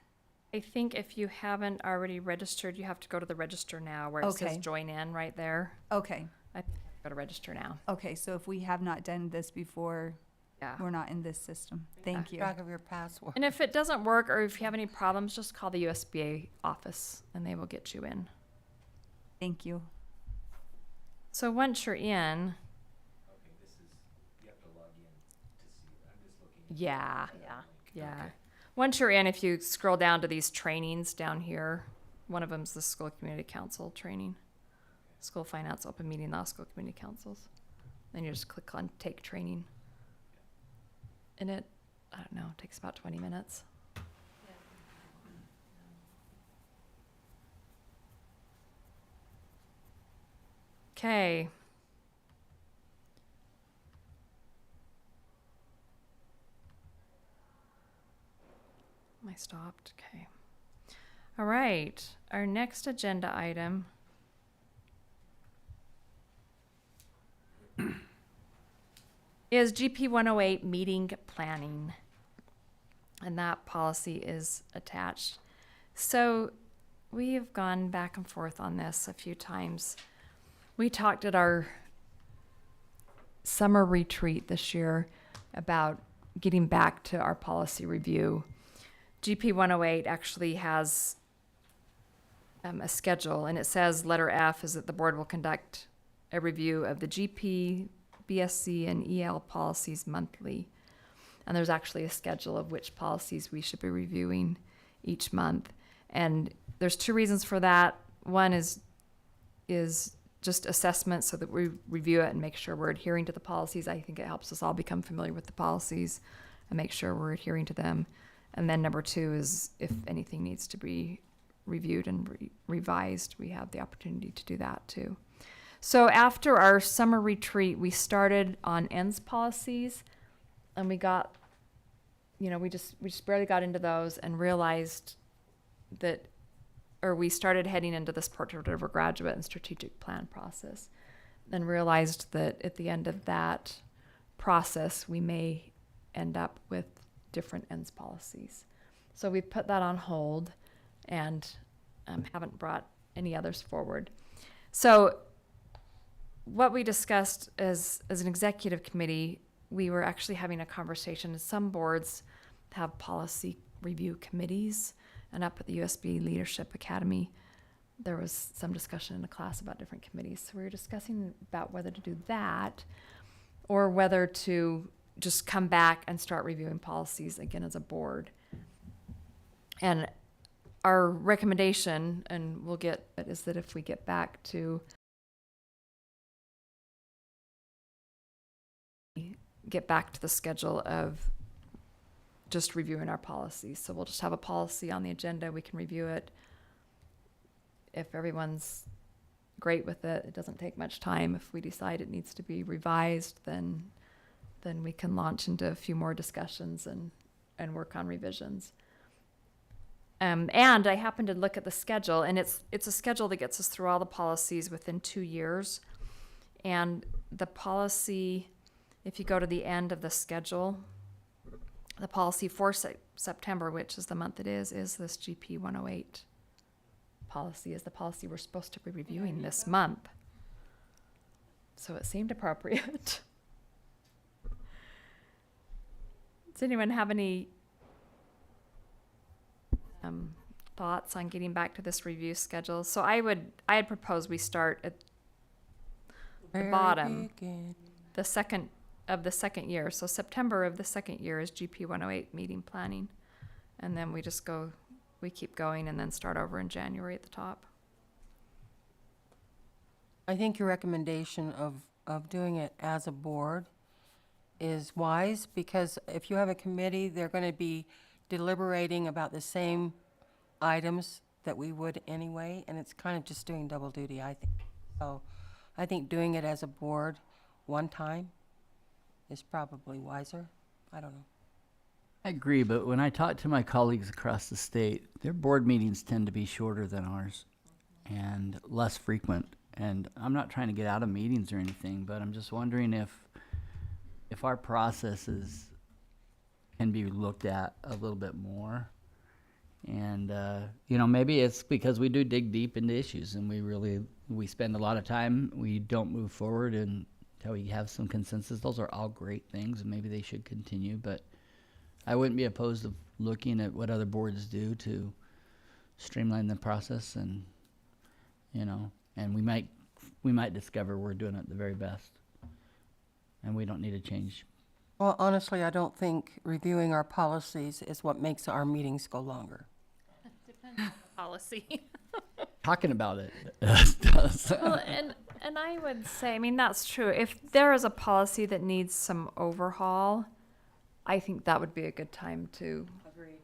I think if you haven't already registered, you have to go to the register now where it says Okay. join in right there. Okay. Go to register now. Okay, so if we have not done this before, Yeah. we're not in this system. Thank you. Track of your password. And if it doesn't work or if you have any problems, just call the USBA office and they will get you in. Thank you. So once you're in. Yeah, yeah. Once you're in, if you scroll down to these trainings down here, one of them's the school community council training. School finance, open meeting law, school community councils. Then you just click on take training. And it, I don't know, takes about 20 minutes. Okay. Am I stopped? Okay. All right. Our next agenda item is GP 108 meeting planning. And that policy is attached. So we have gone back and forth on this a few times. We talked at our summer retreat this year about getting back to our policy review. GP 108 actually has a schedule, and it says letter F is that the board will conduct a review of the GP, BSC, and EL policies monthly. And there's actually a schedule of which policies we should be reviewing each month. And there's two reasons for that. One is just assessment so that we review it and make sure we're adhering to the policies. I think it helps us all become familiar with the policies and make sure we're adhering to them. And then number two is if anything needs to be reviewed and revised, we have the opportunity to do that too. So after our summer retreat, we started on ends policies, and we got, we just barely got into those and realized that, or we started heading into this portrait of a graduate and strategic plan process, and realized that at the end of that process, we may end up with different ends policies. So we put that on hold and haven't brought any others forward. So what we discussed as an executive committee, we were actually having a conversation. Some boards have policy review committees, and up at the USB Leadership Academy, there was some discussion in the class about different committees. So we were discussing about whether to do that or whether to just come back and start reviewing policies again as a board. And our recommendation, and we'll get it, is that if we get back to the schedule of just reviewing our policies. So we'll just have a policy on the agenda. We can review it. If everyone's great with it, it doesn't take much time. If we decide it needs to be revised, then we can launch into a few more discussions and work on revisions. And I happened to look at the schedule, and it's a schedule that gets us through all the policies within 2 years. And the policy, if you go to the end of the schedule, the policy for September, which is the month it is this GP 108 policy, is the policy we're supposed to be reviewing this month. So it seemed appropriate. Does anyone have any thoughts on getting back to this review schedule? So I had proposed we start at the bottom, the second year. So September of the second year is GP 108 meeting planning. And then we keep going and then start over in January at the top. I think your recommendation of doing it as a board is wise, because if you have a committee, they're going to be deliberating about the same items that we would anyway, and it's kind of just doing double duty, I think. So I think doing it as a board one time is probably wiser. I don't know. I agree, but when I talk to my colleagues across the state, their board meetings tend to be shorter than ours and less frequent. And I'm not trying to get out of meetings or anything, but I'm just wondering if our processes can be looked at a little bit more. And, maybe it's because we do dig deep into issues and we spend a lot of time, we don't move forward until we have some consensus. Those are all great things and maybe they should continue, but I wouldn't be opposed to looking at what other boards do to streamline the process, and and we might discover we're doing it the very best and we don't need to change. Well, honestly, I don't think reviewing our policies is what makes our meetings go longer. Depends on the policy. Talking about it does. Well, and I would say, that's true. If there is a policy that needs some overhaul, I think that would be a good time to. Agreed.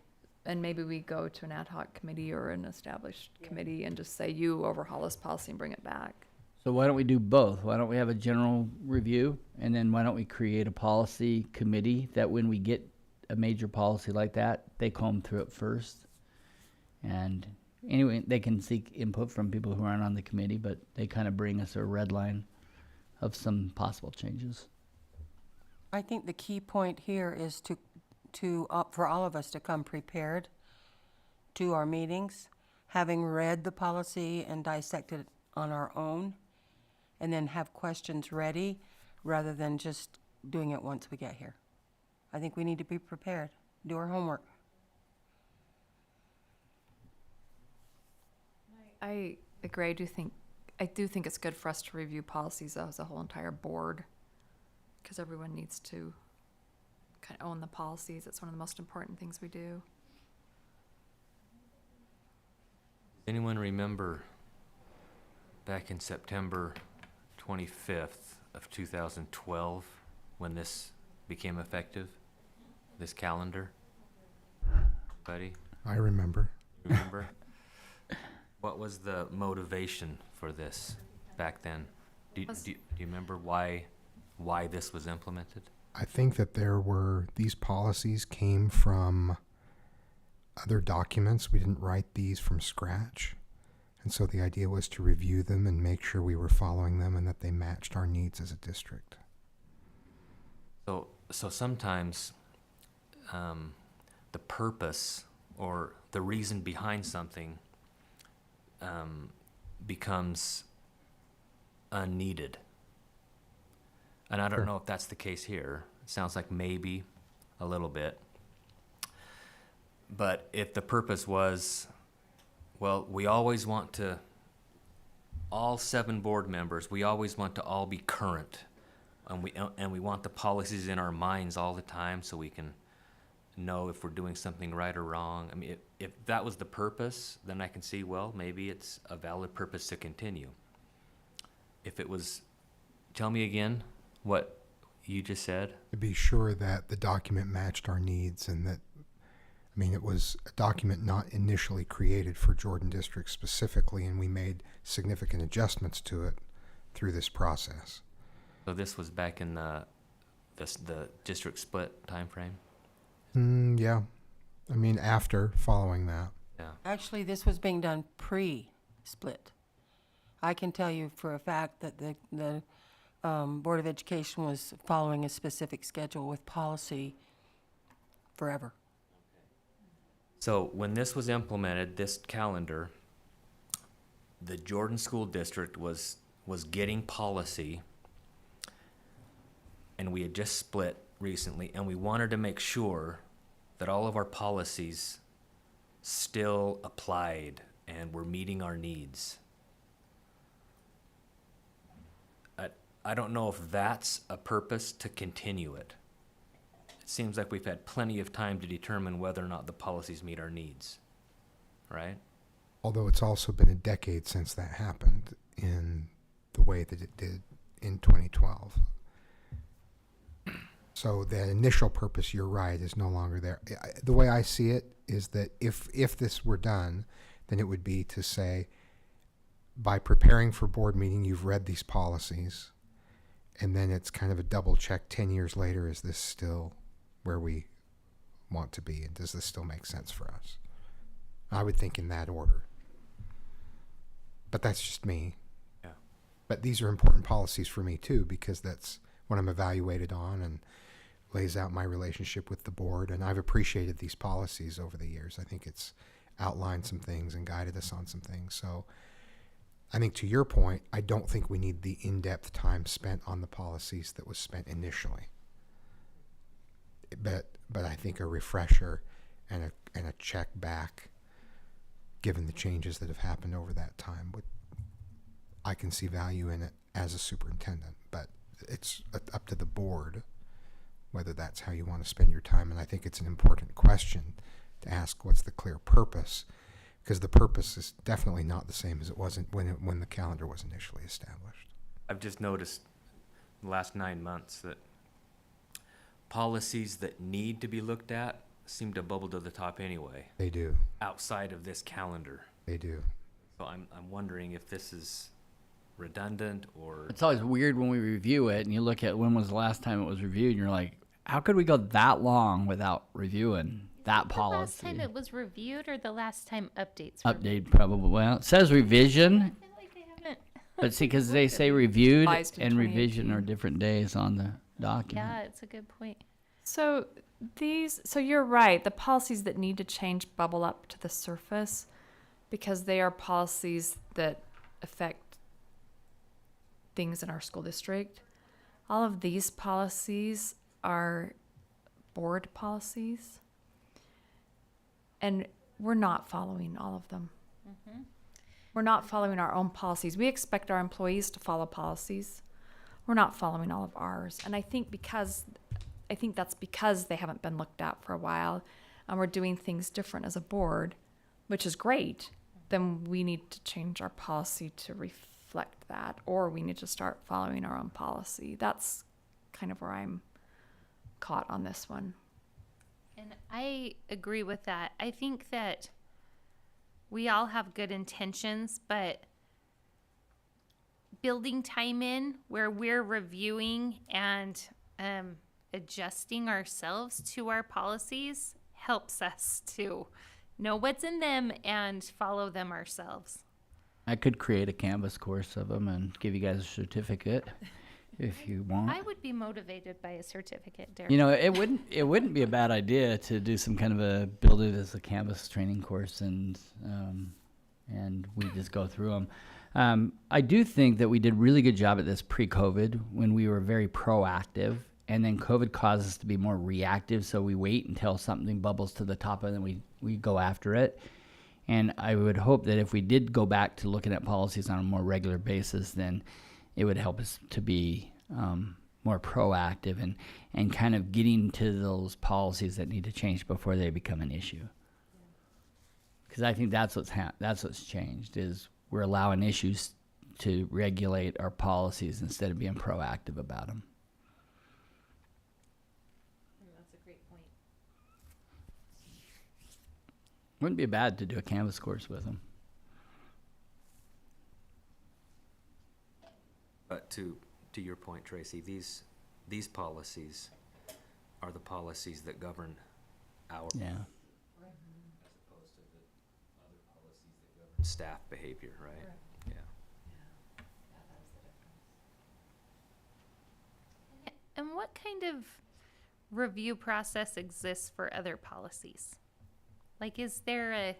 And maybe we go to an ad hoc committee or an established committee and just say, you overhaul this policy and bring it back. So why don't we do both? Why don't we have a general review, and then why don't we create a policy committee that when we get a major policy like that, they comb through it first. And anyway, they can seek input from people who aren't on the committee, but they kind of bring us a red line of some possible changes. I think the key point here is for all of us to come prepared to our meetings, having read the policy and dissected it on our own, and then have questions ready rather than just doing it once we get here. I think we need to be prepared, do our homework. I agree. I do think it's good for us to review policies as a whole entire board, because everyone needs to kind of own the policies. It's one of the most important things we do. Anyone remember back in September 25th of 2012 when this became effective? This calendar? Buddy, I remember. remember? What was the motivation for this back then? Do you remember why this was implemented? I think that these policies came from other documents. We didn't write these from scratch. And so the idea was to review them and make sure we were following them and that they matched our needs as a district. So sometimes the purpose or the reason behind something becomes unneeded. And I don't Sure. know if that's the case here. It sounds like maybe a little bit. But if the purpose was, well, we always want to, all 7 board members, we always want to all be current. And we want the policies in our minds all the time so we can know if we're doing something right or wrong. I mean, if that was the purpose, then I can see, well, maybe it's a valid purpose to continue. If it was, tell me again what you just said. To be sure that the document matched our needs and that, I mean, it was a document not initially created for Jordan District specifically, and we made significant adjustments to it through this process. So this was back in the district split timeframe? Yeah. I mean, after following that. Yeah. Actually, this was being done pre-split. I can tell you for a fact that the Board of Education was following a specific schedule with policy forever. So when this was implemented, this calendar, the Jordan School District was getting policy, and we had just split recently, and we wanted to make sure that all of our policies still applied and were meeting our needs. I don't know if that's a purpose to continue it. It seems like we've had plenty of time to determine whether or not the policies meet our needs, right? Although it's also been a decade since that happened in the way that it did in 2012. So the initial purpose, you're right, is no longer there. The way I see it is that if this were done, then it would be to say, by preparing for board meeting, you've read these policies, and then it's kind of a double check 10 years later, is this still where we want to be, and does this still make sense for us? I would think in that order. But that's just me. Yeah. But these are important policies for me too, because that's what I'm evaluated on and lays out my relationship with the board. And I've appreciated these policies over the years. I think it's outlined some things and guided us on some things. So I think to your point, I don't think we need the in-depth time spent on the policies that was spent initially. But I think a refresher and a check back, given the changes that have happened over that time, I can see value in it as a superintendent. But it's up to the board whether that's how you want to spend your time. And I think it's an important question to ask, what's the clear purpose? Because the purpose is definitely not the same as it wasn't when the calendar was initially established. I've just noticed the last 9 months that policies that need to be looked at seem to bubble to the top anyway, They do. outside of this calendar. They do. So I'm wondering if this is redundant or It's always weird when we review it and you look at when was the last time it was reviewed and you're like, how could we go that long without reviewing that The last policy? time it was reviewed or the last time updates were Update probably. Well, it says revision, I feel like I haven't. but see, because they say reviewed Revised in and revision 2018. are different days on the document. Yeah, it's a good point. So you're right. The policies that need to change bubble up to the surface because they are policies that affect things in our school district. All of these policies are board policies, and we're not following all of them. we're not following our own policies. We expect our employees to follow policies. We're not following all of ours. And I think that's because they haven't been looked at for a while and we're doing things different as a board, which is great. Then we need to change our policy to reflect that, or we need to start following our own policy. That's kind of where I'm caught on this one. And I agree with that. I think that we all have good intentions, but building time in where we're reviewing and adjusting ourselves to our policies helps us to know what's in them and follow them ourselves. I could create a Canvas course of them and give you guys a certificate if you want. I would be motivated by a certificate, Derek. You know, it wouldn't be a bad idea to do some kind of a build it as a Canvas training course, and we just go through them. I do think that we did a really good job at this pre-COVID when we were very proactive, and then COVID caused us to be more reactive. So we wait until something bubbles to the top, and then we go after it. And I would hope that if we did go back to looking at policies on a more regular basis, then it would help us to be more proactive and kind of getting to those policies that need to change before they become an issue. Because I think that's what's changed, is we're allowing issues to regulate our policies instead of being proactive about them. That's a great point. Wouldn't be bad to do a Canvas course with them. But to your point, Tracy, these policies are the policies that govern our Yeah. as opposed to the other policies that govern staff behavior, right? Yeah. And what kind of review process exists for other policies? Like, is there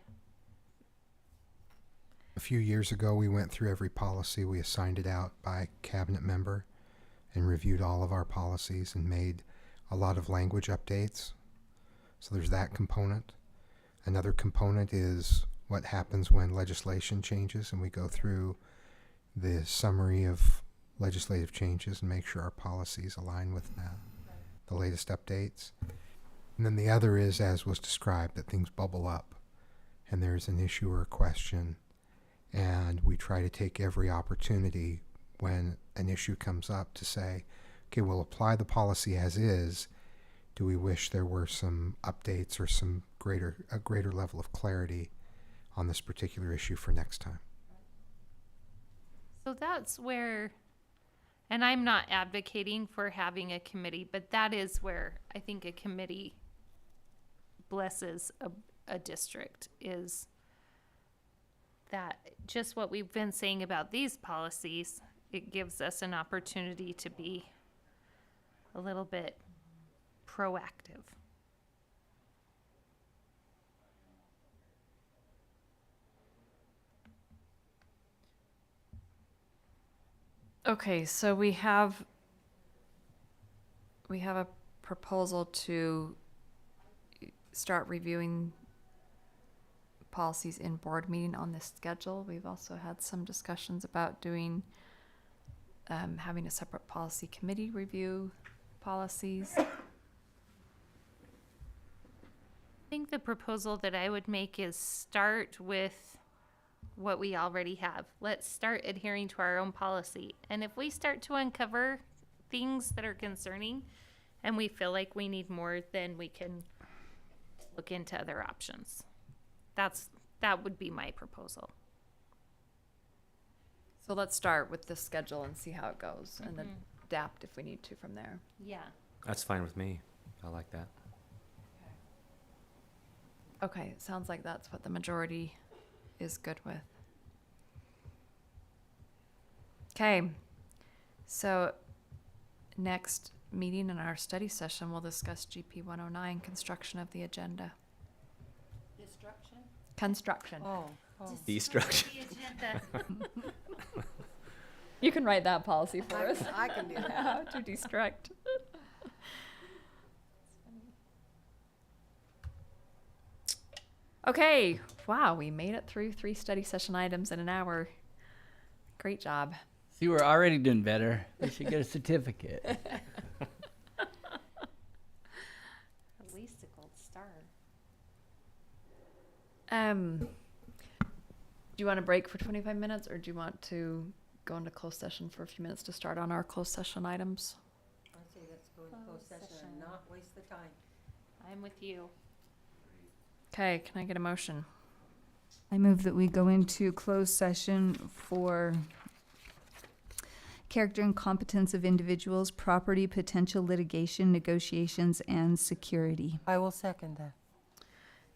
A few years ago, we went through every policy. We assigned it out by cabinet member and reviewed all of our policies and made a lot of language updates. So there's that component. Another component is what happens when legislation changes, and we go through the summary of legislative changes and make sure our policies align with that, the latest updates. And then the other is, as was described, that things bubble up and there's an issue or a question, and we try to take every opportunity when an issue comes up to say, okay, we'll apply the policy as is. Do we wish there were some updates or a greater level of clarity on this particular issue for next time? So that's where, and I'm not advocating for having a committee, but that is where I think a committee blesses a district, is that just what we've been saying about these policies, it gives us an opportunity to be a little bit proactive. Okay, so we have a proposal to start reviewing policies in board meeting on this schedule. We've also had some discussions about doing having a separate policy committee review policies. I think the proposal that I would make is start with what we already have. Let's start adhering to our own policy. And if we start to uncover things that are concerning and we feel like we need more, then we can look into other options. That would be my proposal. So let's start with the schedule and see how it goes, and then adapt if we need to from there. Yeah. That's fine with me. I like that. Okay, it sounds like that's what the majority is good with. Okay, so next meeting in our study session, we'll discuss GP 109, construction of the agenda. Destruction? Construction. Oh. Destruction. The agenda. You can write that policy for us. I can do that. How to destruct. Okay, Wow, we made it through 3 study session items in an hour. Great job. See, we're already doing better. We should get a certificate. At least a gold star. Do you want to break for 25 minutes, or do you want to go into closed session for a few minutes to start on our closed session items? I say let's go into closed session and not waste the time. I'm with you. Okay, can I get a motion? I move that we go into closed session for character and competence of individuals, property, potential litigation, negotiations, and security. I will second that.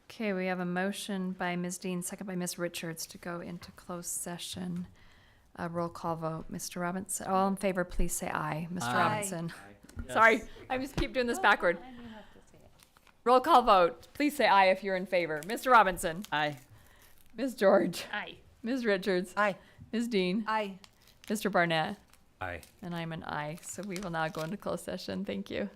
Okay, we have a motion by Ms. Dean, second by Ms. Richards to go into closed session. A roll call vote. Mr. Robinson, all in favor, please say aye. Mr. Aye. Robinson. Sorry, I just keep doing this backward. Roll call vote. Please say aye if you're in favor. Mr. Robinson. Aye. Ms. George. Aye. Ms. Richards. Aye. Ms. Dean. Aye. Mr. Barnett. Aye. And I'm an aye. So we will now go into closed session. Thank you.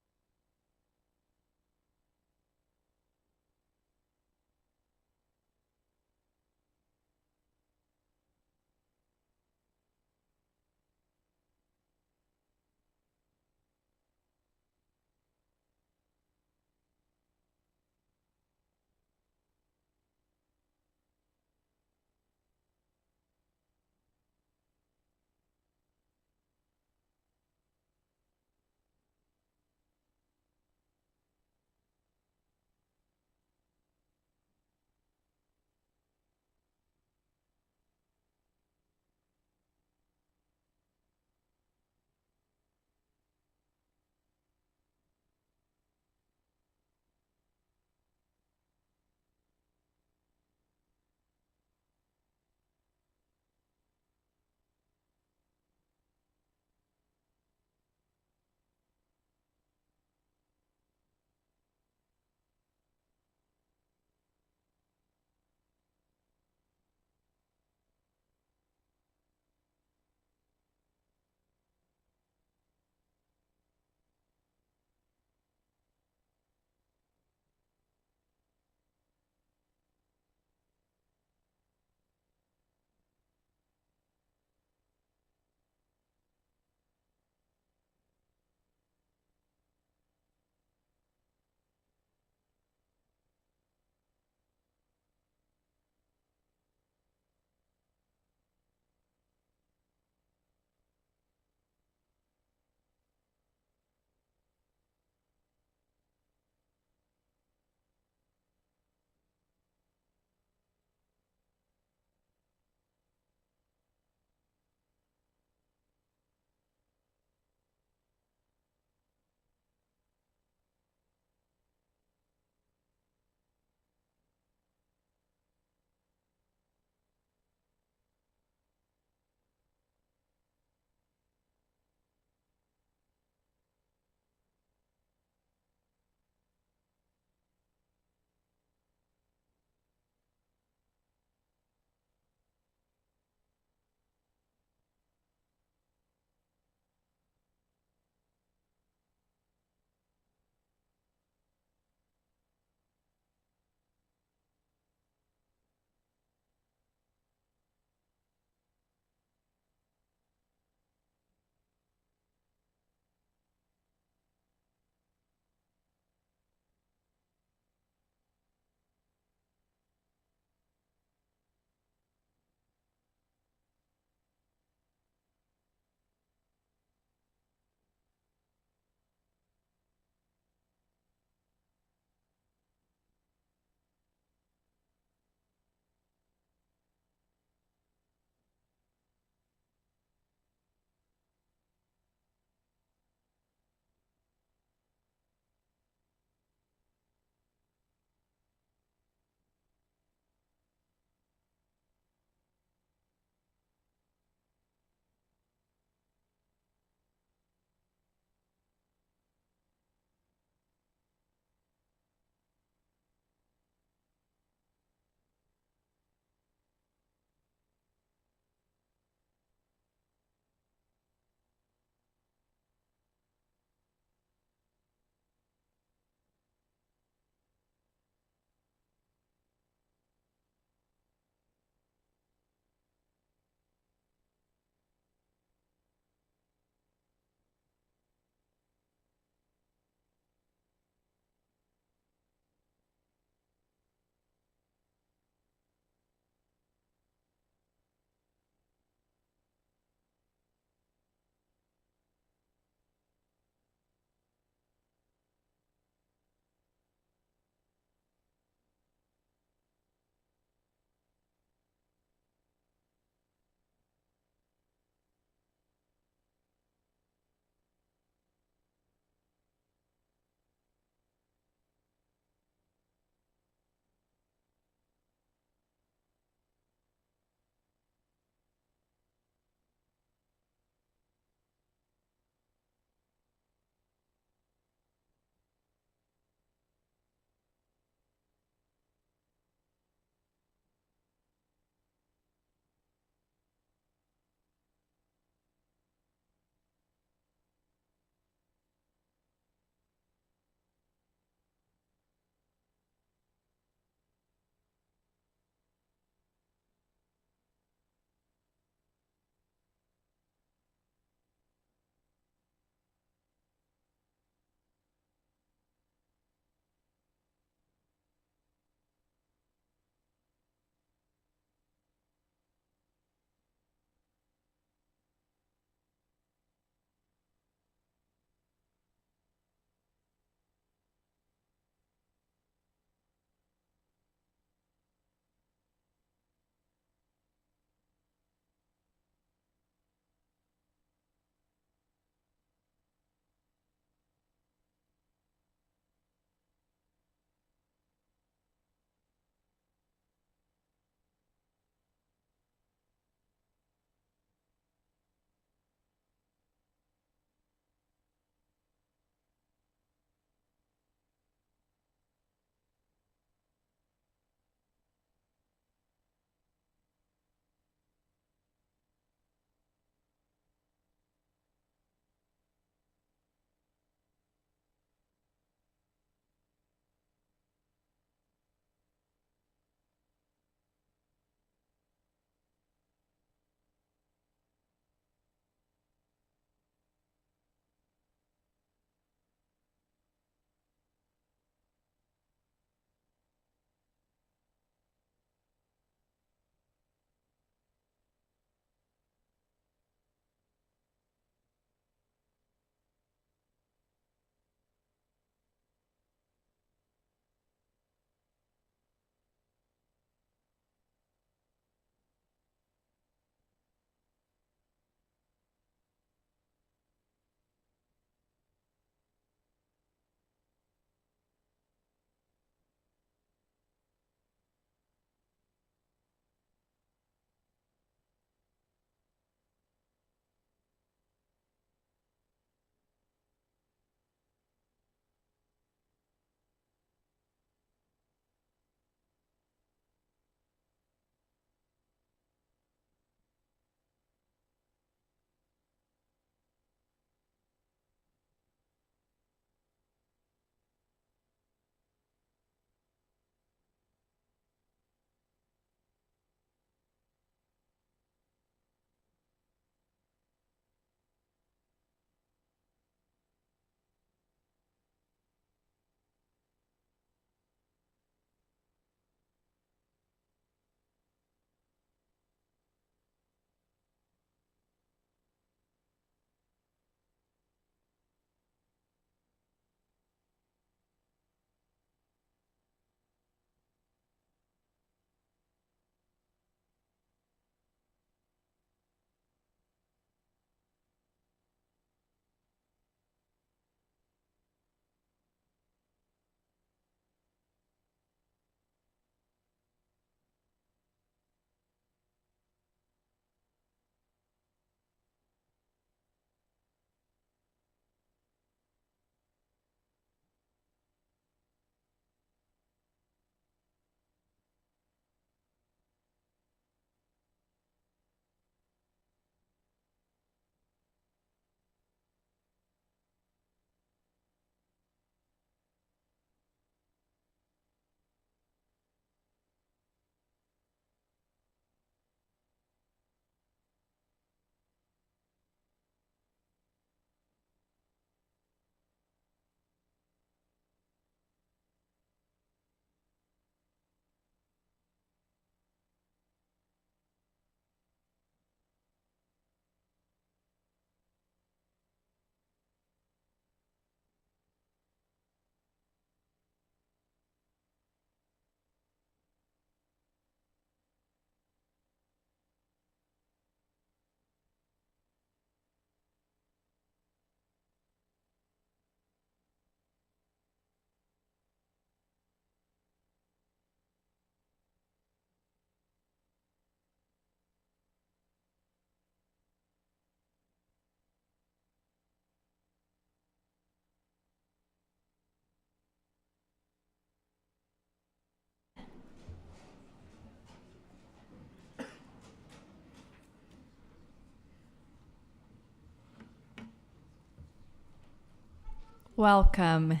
Welcome.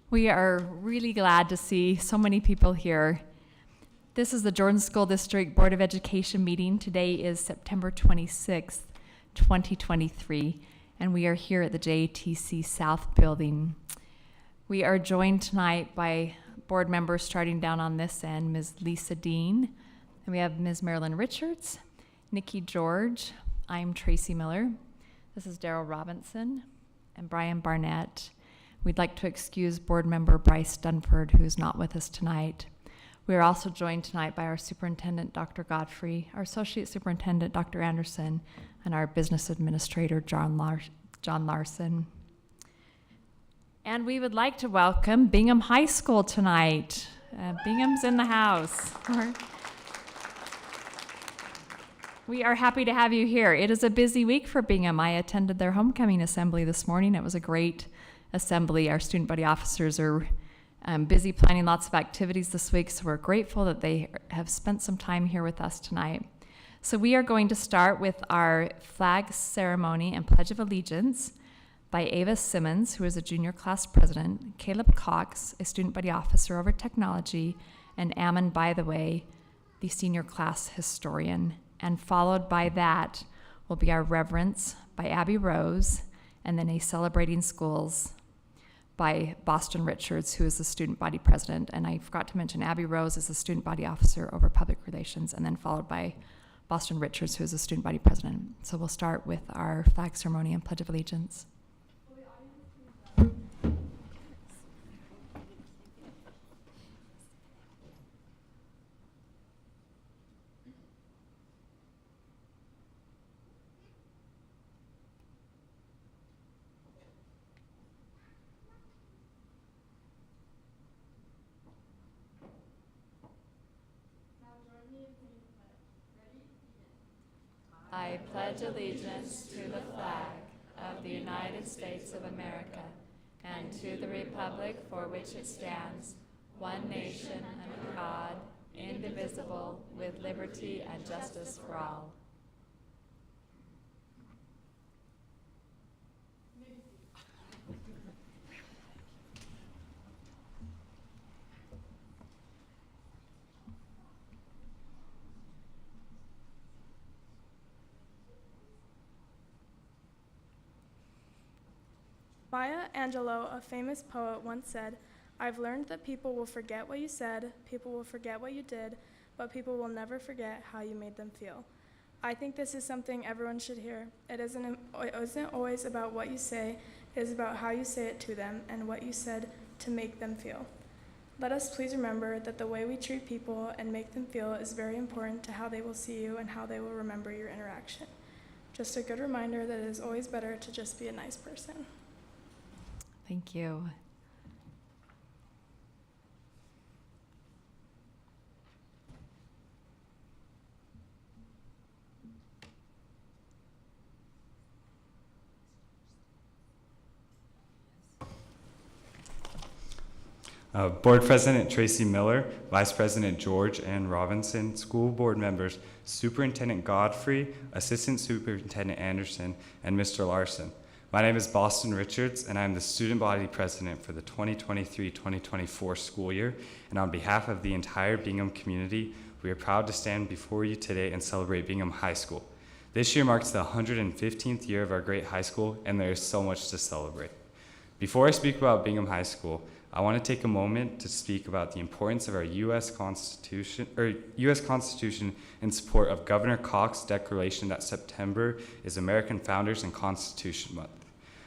We are really glad to see so many people here. This is the Jordan School District Board of Education meeting. Today is September 26th, 2023, and we are here at the JTC South Building. We are joined tonight by board members starting down on this end, Ms. Lisa Dean, and we have Ms. Marilyn Richards, Nikki George, I'm Tracy Miller, this is Daryl Robinson, and Brian Barnett. We'd like to excuse board member Bryce Dunford, who is not with us tonight. We are also joined tonight by our superintendent, Dr. Godfrey, our associate superintendent, Dr. Anderson, and our business administrator, John Larson. And we would like to welcome Bingham High School tonight. Bingham's in the house. We are happy to have you here. It is a busy week for Bingham. I attended their homecoming assembly this morning. It was a great assembly. Our student body officers are busy planning lots of activities this week, so we're grateful that they have spent some time here with us tonight. So we are going to start with our flag ceremony and Pledge of Allegiance by Ava Simmons, who is a junior class president, Caleb Cox, a student body officer over technology, and Ammon, by the way, the senior class historian. And followed by that will be our reverence by Abby Rose, and then a celebrating schools by Boston Richards, who is the student body president. And I forgot to mention Abby Rose is the student body officer over public relations, and then followed by Boston Richards, who is the student body president. So we'll start with our flag ceremony and Pledge of Allegiance. I pledge allegiance to the flag of the United States of America and to the republic for which it stands, one nation under God, indivisible, with liberty and justice for all. Maya Angelou, a famous poet, once said, "I've learned that people will forget what you said, people will forget what you did, but people will never forget how you made them feel." I think this is something everyone should hear. It isn't always about what you say, it is about how you say it to them and what you said to make them feel. Let us please remember that the way we treat people and make them feel is very important to how they will see you and how they will remember your interaction. Just a good reminder that it is always better to just be a nice person. Thank you. Board President Tracy Miller, Vice President George and Robinson, school board members, Superintendent Godfrey, Assistant Superintendent Anderson, and Mr. Larson. My name is Boston Richards, and I'm the student body president for the 2023-2024 school year. And on behalf of the entire Bingham community, we are proud to stand before you today and celebrate Bingham High School. This year marks the 115th year of our great high school, and there is so much to celebrate. Before I speak about Bingham High School, I want to take a moment to speak about the importance of our U.S. Constitution in support of Governor Cox's declaration that September is American Founders and Constitution Month.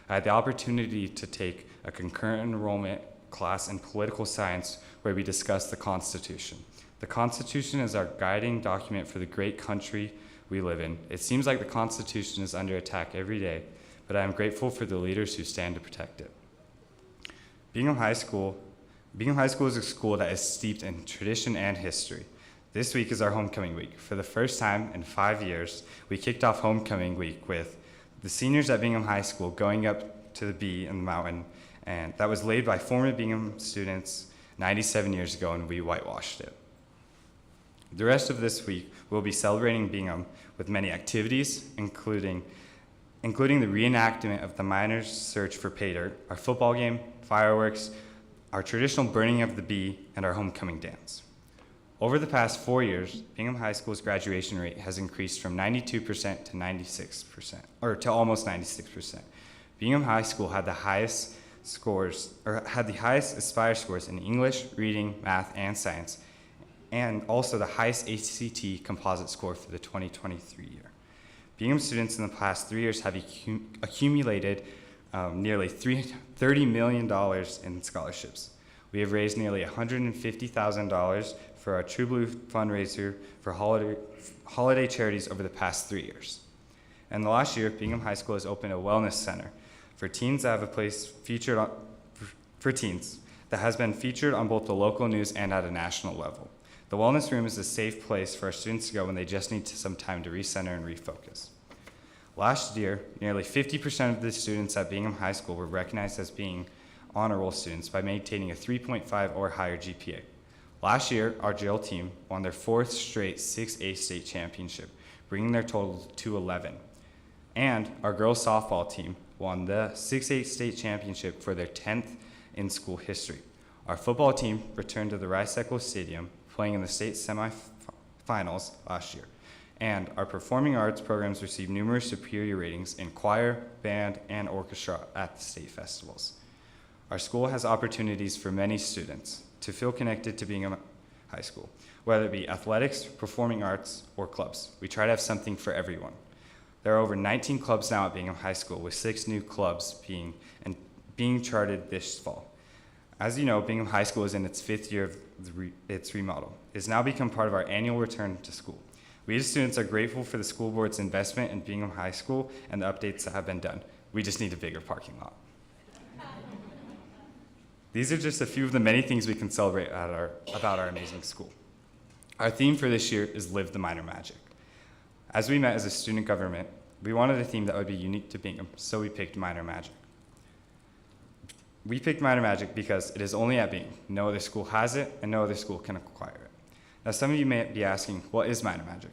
I had the opportunity to take a concurrent enrollment class in political science where we discussed the Constitution. The Constitution is our guiding document for the great country we live in. It seems like the Constitution is under attack every day, but I am grateful for the leaders who stand to protect it. Bingham High School is a school that is steeped in tradition and history. This week is our homecoming week. For the first time in 5 years, we kicked off homecoming week with the seniors at Bingham High School going up to the B in the mountain, and that was laid by former Bingham students 97 years ago, and we whitewashed it. The rest of this week, we'll be celebrating Bingham with many activities, including including the reenactment of the miners' search for pay dirt, our football game, fireworks, our traditional burning of the bee, and our homecoming dance. Over the past 4 years, Bingham High School's graduation rate has increased from 92% to 96%, or to almost 96%. Bingham High School had the highest Aspire scores in English, reading, math, and science, and also the highest ACT composite score for the 2023 year. Bingham students in the past 3 years have accumulated nearly $30 million in scholarships. We have raised nearly $150,000 for our True Blue fundraiser for holiday charities over the past 3 years. And the last year, Bingham High School has opened a wellness center for teens that have a place featured on, for teens that has been featured on both the local news and at a national level. The wellness room is a safe place for our students to go when they just need some time to recenter and refocus. Last year, nearly 50% of the students at Bingham High School were recognized as being honor roll students by maintaining a 3.5 or higher GPA. Last year, our jail team won their 4th straight 6A state championship, bringing their total to 11. And our girls softball team won the 6A state championship for their 10th in school history. Our football team returned to the Rice Eccles Stadium, playing in the state semifinals last year. And our performing arts programs received numerous superior ratings in choir, band, and orchestra at the state festivals. Our school has opportunities for many students to feel connected to Bingham High School, whether it be athletics, performing arts, or clubs. We try to have something for everyone. There are over 19 clubs now at Bingham High School, with 6 new clubs being charted this fall. As you know, Bingham High School is in its 5th year of its remodel. It has now become part of our annual return to school. We as students are grateful for the school board's investment in Bingham High School and the updates that have been done. We just need a bigger parking lot. These are just a few of the many things we can celebrate about our amazing school. Our theme for this year is Live the Miner Magic. As we met as a student government, we wanted a theme that would be unique to Bingham, so we picked Miner Magic. We picked Miner Magic because it is only at Bingham. No other school has it, and no other school can acquire it. Now, some of you may be asking, what is Miner Magic?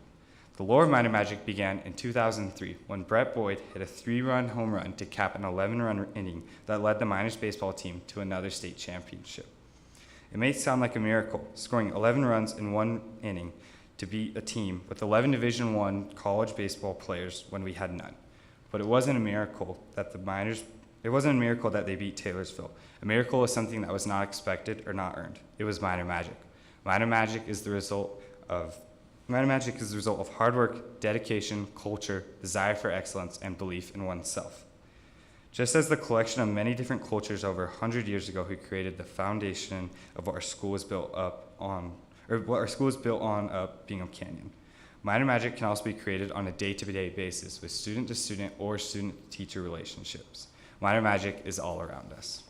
The lore of Miner Magic began in 2003 when Brett Boyd hit a 3-run home run to cap an 11-run inning that led the Miners baseball team to another state championship. It may sound like a miracle, scoring 11 runs in 1 inning to beat a team with 11 Division I college baseball players when we had none. But it wasn't a miracle that they beat Taylorsville. A miracle is something that was not expected or not earned. It was Miner Magic. Miner Magic is the result of hard work, dedication, culture, desire for excellence, and belief in oneself. Just as the collection of many different cultures over 100 years ago who created the foundation of what our school is built on Bingham Canyon. Miner Magic can also be created on a day-to-day basis with student-to-student or student-to-teacher relationships. Miner Magic is all around us.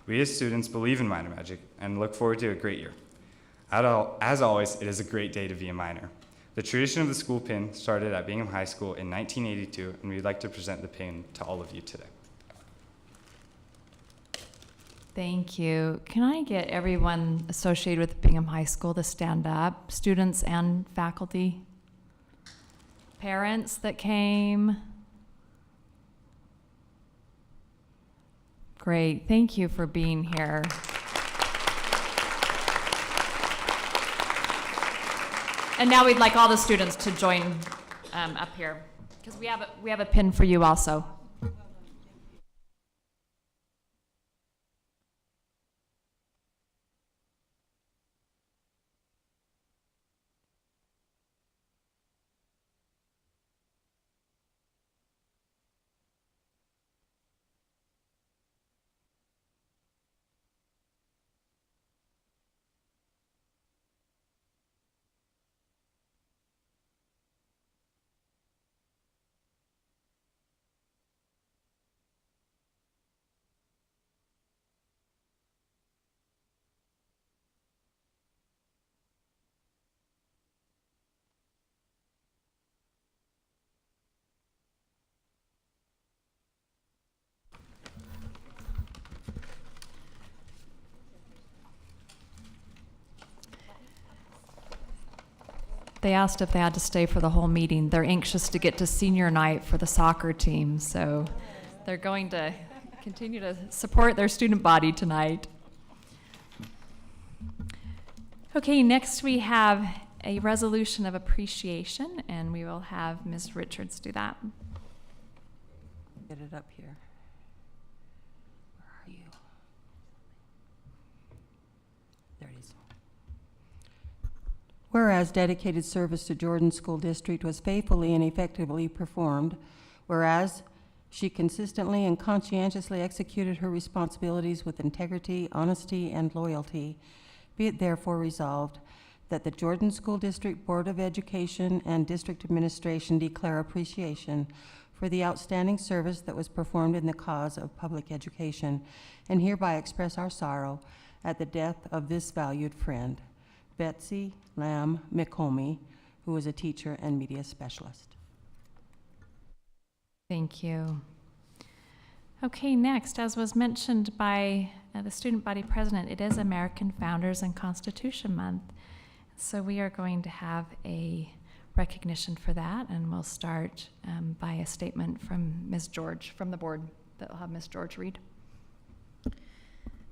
We as students believe in Miner Magic and look forward to a great year. As always, it is a great day to be a Miner. The tradition of the school pin started at Bingham High School in 1982, and we'd like to present the pin to all of you today. Thank you. Can I get everyone associated with Bingham High School to stand up? Students and faculty? Parents that came? Great. Thank you for being here. And now we'd like all the students to join up here because we have a pin for you also. They asked if they had to stay for the whole meeting. They're anxious to get to senior night for the soccer team, so they're going to continue to support their student body tonight. Okay, next we have a resolution of appreciation, and we will have Ms. Richards do that. Get it up here. Where are you? There it is. Whereas dedicated service to Jordan School District was faithfully and effectively performed, whereas she consistently and conscientiously executed her responsibilities with integrity, honesty, and loyalty, be it therefore resolved that the Jordan School District Board of Education and District Administration declare appreciation for the outstanding service that was performed in the cause of public education, and hereby express our sorrow at the death of this valued friend, Betsy Lamb McComey, who was a teacher and media specialist. Thank you. Okay, next, as was mentioned by the student body president, it is American Founders and Constitution Month. So we are going to have a recognition for that, and we'll start by a statement from Ms. George from the board that will have Ms. George read.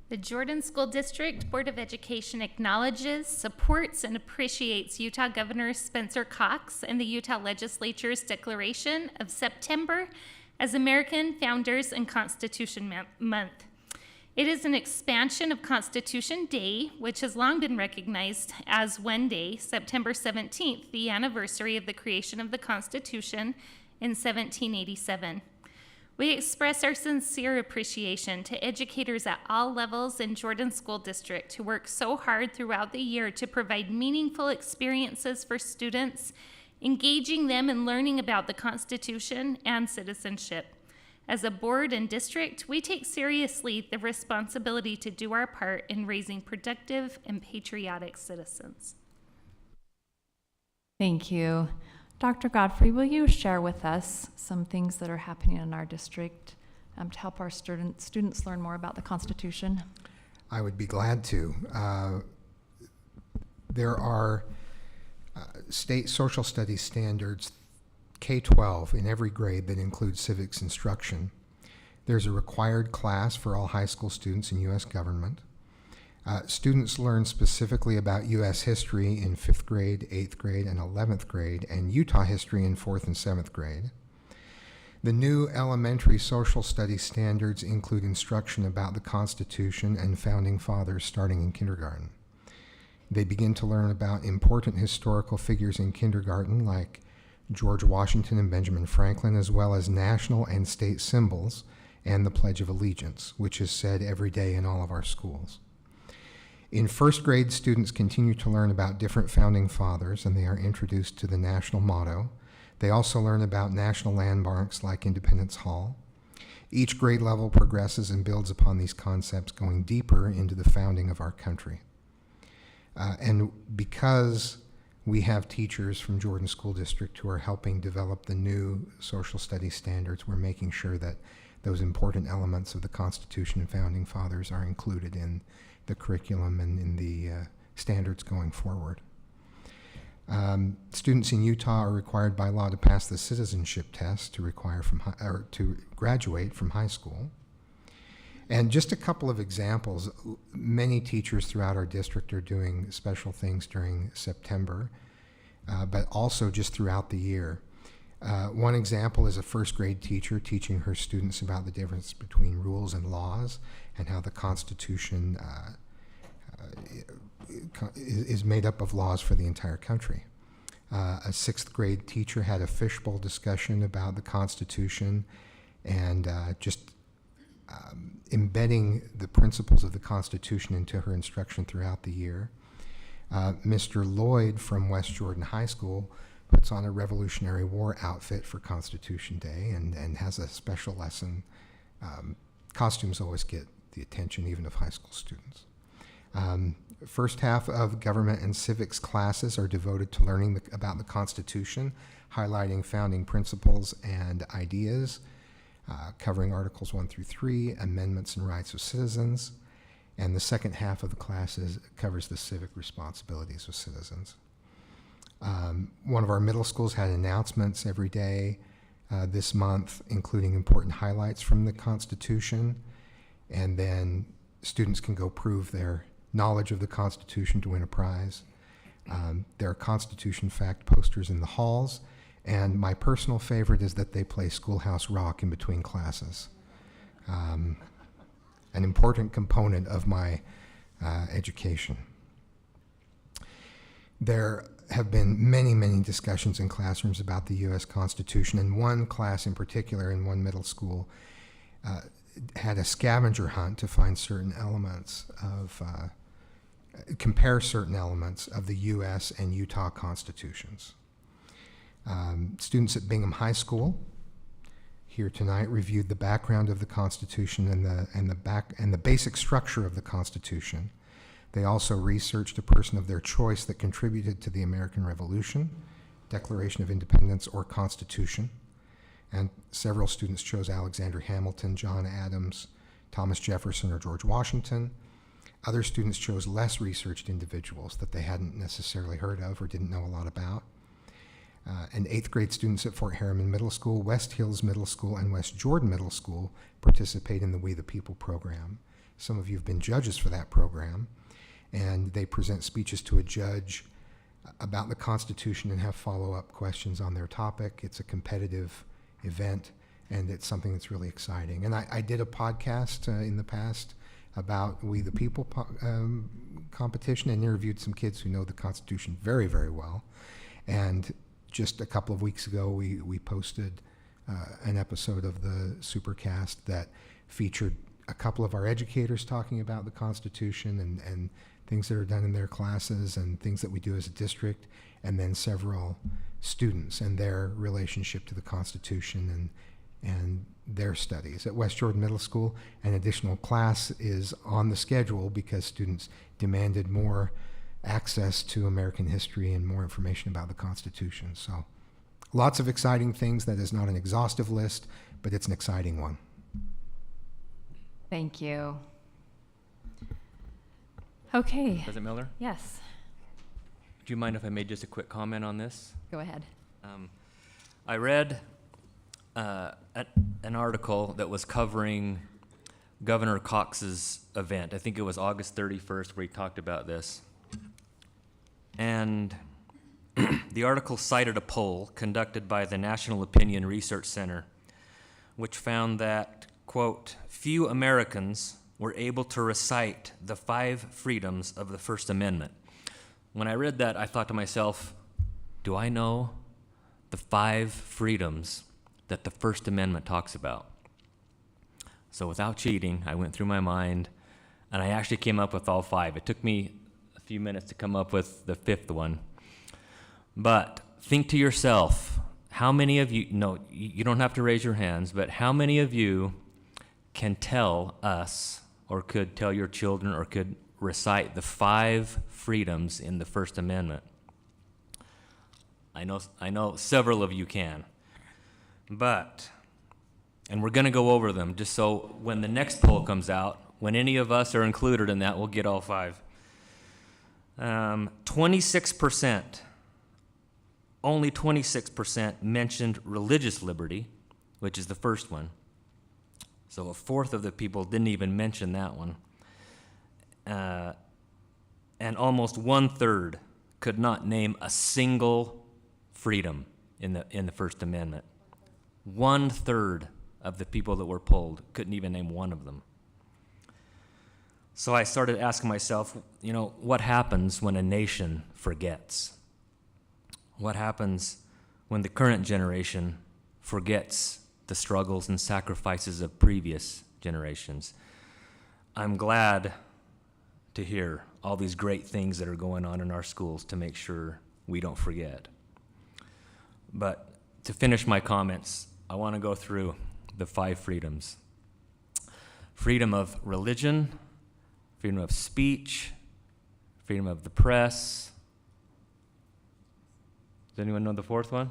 The Jordan School District Board of Education acknowledges, supports, and appreciates Utah Governor Spencer Cox and the Utah Legislature's declaration of September as American Founders and Constitution Month. It is an expansion of Constitution Day, which has long been recognized as Wednesday, September 17th, the anniversary of the creation of the Constitution in 1787. We express our sincere appreciation to educators at all levels in Jordan School District who work so hard throughout the year to provide meaningful experiences for students, engaging them in learning about the Constitution and citizenship. As a board and district, we take seriously the responsibility to do our part in raising productive and patriotic citizens. Thank you. Dr. Godfrey, will you share with us some things that are happening in our district to help our students learn more about the Constitution? I would be glad to. There are state social studies standards K-12 in every grade that includes civics instruction. There's a required class for all high school students in U.S. government. Students learn specifically about U.S. history in 5th grade, 8th grade, and 11th grade, and Utah history in 4th and 7th grade. The new elementary social studies standards include instruction about the Constitution and Founding Fathers starting in kindergarten. They begin to learn about important historical figures in kindergarten like George Washington and Benjamin Franklin, as well as national and state symbols and the Pledge of Allegiance, which is said every day in all of our schools. In 1st grade, students continue to learn about different founding fathers, and they are introduced to the national motto. They also learn about national landmarks like Independence Hall. Each grade level progresses and builds upon these concepts, going deeper into the founding of our country. And because we have teachers from Jordan School District who are helping develop the new social studies standards, we're making sure that those important elements of the Constitution and Founding Fathers are included in the curriculum and in the standards going forward. Students in Utah are required by law to pass the citizenship test to graduate from high school. And just a couple of examples, many teachers throughout our district are doing special things during September, but also just throughout the year. One example is a 1st grade teacher teaching her students about the difference between rules and laws and how the Constitution is made up of laws for the entire country. A 6th grade teacher had a fishbowl discussion about the Constitution and embedding the principles of the Constitution into her instruction throughout the year. Mr. Lloyd from West Jordan High School puts on a Revolutionary War outfit for Constitution Day and has a special lesson. Costumes always get the attention even of high school students. First half of government and civics classes are devoted to learning about the Constitution, highlighting founding principles and ideas, covering Articles 1 through 3, amendments and rights of citizens, and the second half of the classes covers the civic responsibilities of citizens. One of our middle schools had announcements every day this month, including important highlights from the Constitution, and then students can go prove their knowledge of the Constitution to win a prize. There are Constitution fact posters in the halls, and my personal favorite is that they play Schoolhouse Rock in between classes. An important component of my education. There have been many, many discussions in classrooms about the U.S. Constitution, and one class in particular in one middle school had a scavenger hunt to find certain elements of, compare certain elements of the U.S. and Utah constitutions. Students at Bingham High School here tonight reviewed the background of the Constitution and the basic structure of the Constitution. They also researched a person of their choice that contributed to the American Revolution, Declaration of Independence, or Constitution. And several students chose Alexander Hamilton, John Adams, Thomas Jefferson, or George Washington. Other students chose less researched individuals that they hadn't necessarily heard of or didn't know a lot about. And 8th grade students at Fort Harriman Middle School, West Hills Middle School, and West Jordan Middle School participate in the We the People program. Some of you have been judges for that program, and they present speeches to a judge about the Constitution and have follow-up questions on their topic. It's a competitive event, and it's something that's really exciting. And I did a podcast in the past about We the People competition and interviewed some kids who know the Constitution very, very well. And just a couple of weeks ago, we posted an episode of the Supercast that featured a couple of our educators talking about the Constitution and things that are done in their classes and things that we do as a district, and then several students and their relationship to the Constitution and their studies. At West Jordan Middle School, an additional class is on the schedule because students demanded more access to American history and more information about the Constitution. So lots of exciting things. That is not an exhaustive list, but it's an exciting one. Thank you. Okay. President Miller, Yes, do you mind if I made just a quick comment on this? go ahead. I read an article that was covering Governor Cox's event. I think it was August 31st where he talked about this. And the article cited a poll conducted by the National Opinion Research Center, which found that, quote, few Americans were able to recite the 5 freedoms of the First Amendment. When I read that, I thought to myself, do I know the 5 freedoms that the First Amendment talks about? So without cheating, I went through my mind, and I actually came up with all 5. It took me a few minutes to come up with the 5th one. But think to yourself, how many of you, no, you don't have to raise your hands, but how many of you can tell us, or could tell your children, or could recite the 5 freedoms in the First Amendment? I know several of you can. But, and we're going to go over them just so when the next poll comes out, when any of us are included in that, we'll get all 5. 26%, only 26% mentioned religious liberty, which is the first one. So a fourth of the people didn't even mention that one. And almost 1/3 could not name a single freedom in the First Amendment. 1/3 of the people that were polled couldn't even name one of them. So I started asking myself, what happens when a nation forgets? What happens when the current generation forgets the struggles and sacrifices of previous generations? I'm glad to hear all these great things that are going on in our schools to make sure we don't forget. But to finish my comments, I want to go through the 5 freedoms. Freedom of religion, freedom of speech, freedom of the press. Does anyone know the 4th one?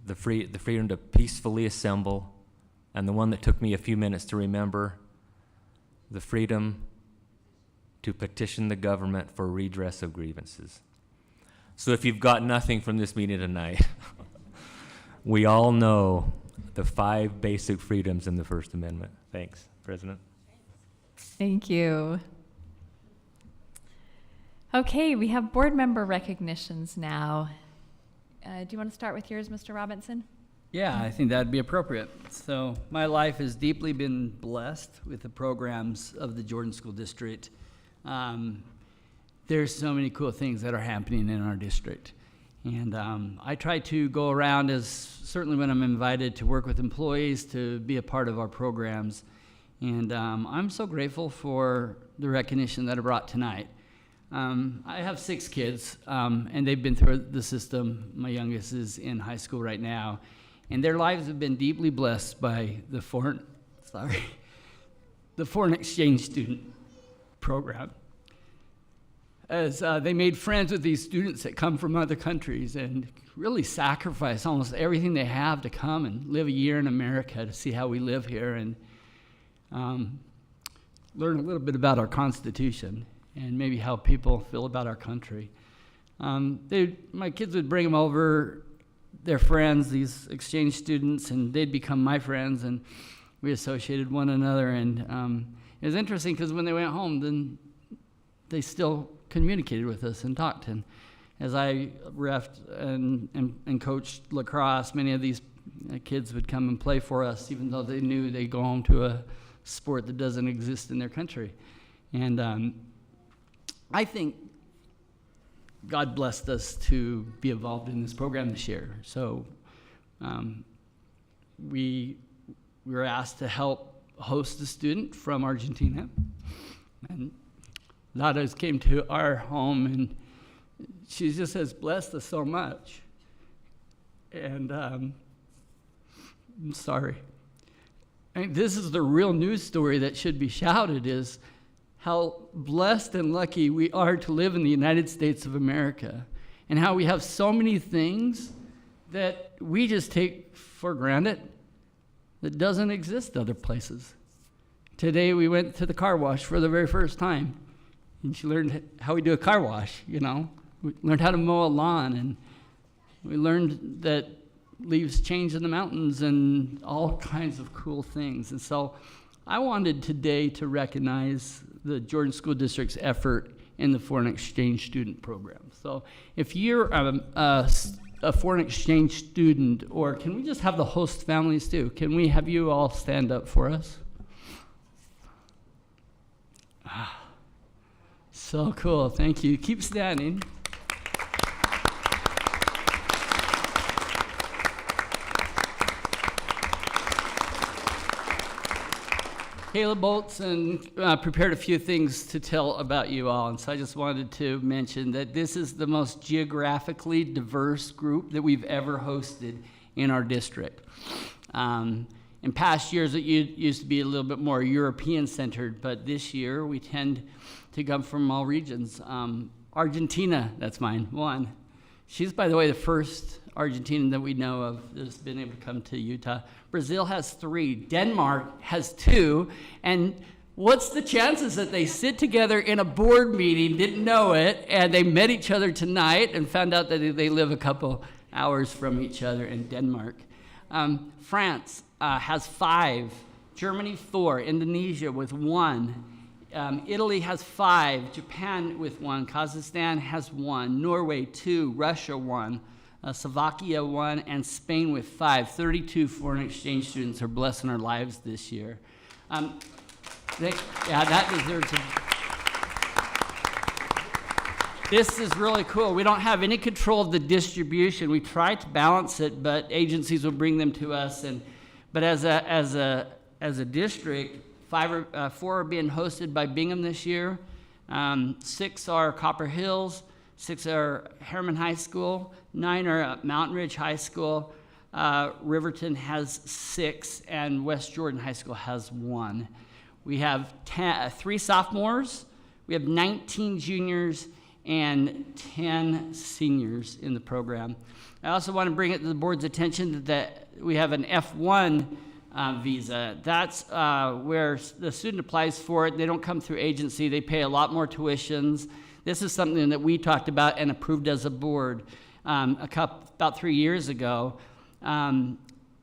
The freedom to peacefully assemble, and the one that took me a few minutes to remember, the freedom to petition the government for redress of grievances. So if you've got nothing from this meeting tonight, we all know the 5 basic freedoms in the First Amendment. Thanks, President. Thank you. Okay, we have board member recognitions now. Do you want to start with yours, Mr. Robinson? Yeah, I think that'd be appropriate. So my life has deeply been blessed with the programs of the Jordan School District. There's so many cool things that are happening in our district. And I try to go around, as certainly when I'm invited to work with employees, to be a part of our programs. And I'm so grateful for the recognition that I brought tonight. I have 6 kids, and they've been through the system. My youngest is in high school right now. And their lives have been deeply blessed by the foreign exchange student program. As they made friends with these students that come from other countries and really sacrifice almost everything they have to come and live a year in America to see how we live here and learn a little bit about our Constitution and maybe how people feel about our country. My kids would bring them over, their friends, these exchange students, and they'd become my friends, and we associated one another. And it was interesting because when they went home, then they still communicated with us and talked. And as I reffed and coached lacrosse, many of these kids would come and play for us, even though they knew they'd go home to a sport that doesn't exist in their country. And I think God blessed us to be involved in this program this year. So we were asked to help host a student from Argentina. And Ladas came to our home, and she just has blessed us so much. And I'm sorry. I mean, this is the real news story that should be shouted, is how blessed and lucky we are to live in the United States of America, and how we have so many things that we just take for granted that doesn't exist other places. Today we went to the car wash for the very first time, and she learned how we do a car wash, you know. We learned how to mow a lawn, and we learned that leaves change in the mountains and all kinds of cool things. And so I wanted today to recognize the Jordan School District's effort in the foreign exchange student program. So if you're a foreign exchange student, or can we just have the host families too? Can we have you all stand up for us? So cool, thank you. Keep standing. Caleb Bolton prepared a few things to tell about you all, and so I just wanted to mention that this is the most geographically diverse group that we've ever hosted in our district. In past years, it used to be a little bit more European-centered, but this year we tend to come from all regions. Argentina, that's mine, 1. She's, by the way, the first Argentinian that we know of that's been able to come to Utah. Brazil has 3. Denmark has 2. And what's the chances that they sit together in a board meeting, didn't know it, and they met each other tonight and found out that they live a couple hours from each other in Denmark. France has 5. Germany 4. Indonesia with 1. Italy has 5. Japan with 1. Kazakhstan has 1. Norway 2. Russia 1. Slovakia 1, and Spain with 5. 32 foreign exchange students are blessing our lives this year. That deserves This is really cool. We don't have any control of the distribution. We try to balance it, but agencies will bring them to us. But as a district, 4 are being hosted by Bingham this year. 6 are Copper Hills. 6 are Harriman High School, 9 are at Mountain Ridge High School, Riverton has 6, and West Jordan High School has 1. We have 3 sophomores, we have 19 juniors, and 10 seniors in the program. I also want to bring it to the board's attention that we have an F1 visa. That's where the student applies for it. They don't come through agency. They pay a lot more tuitions. This is something that we talked about and approved as a board about 3 years ago. And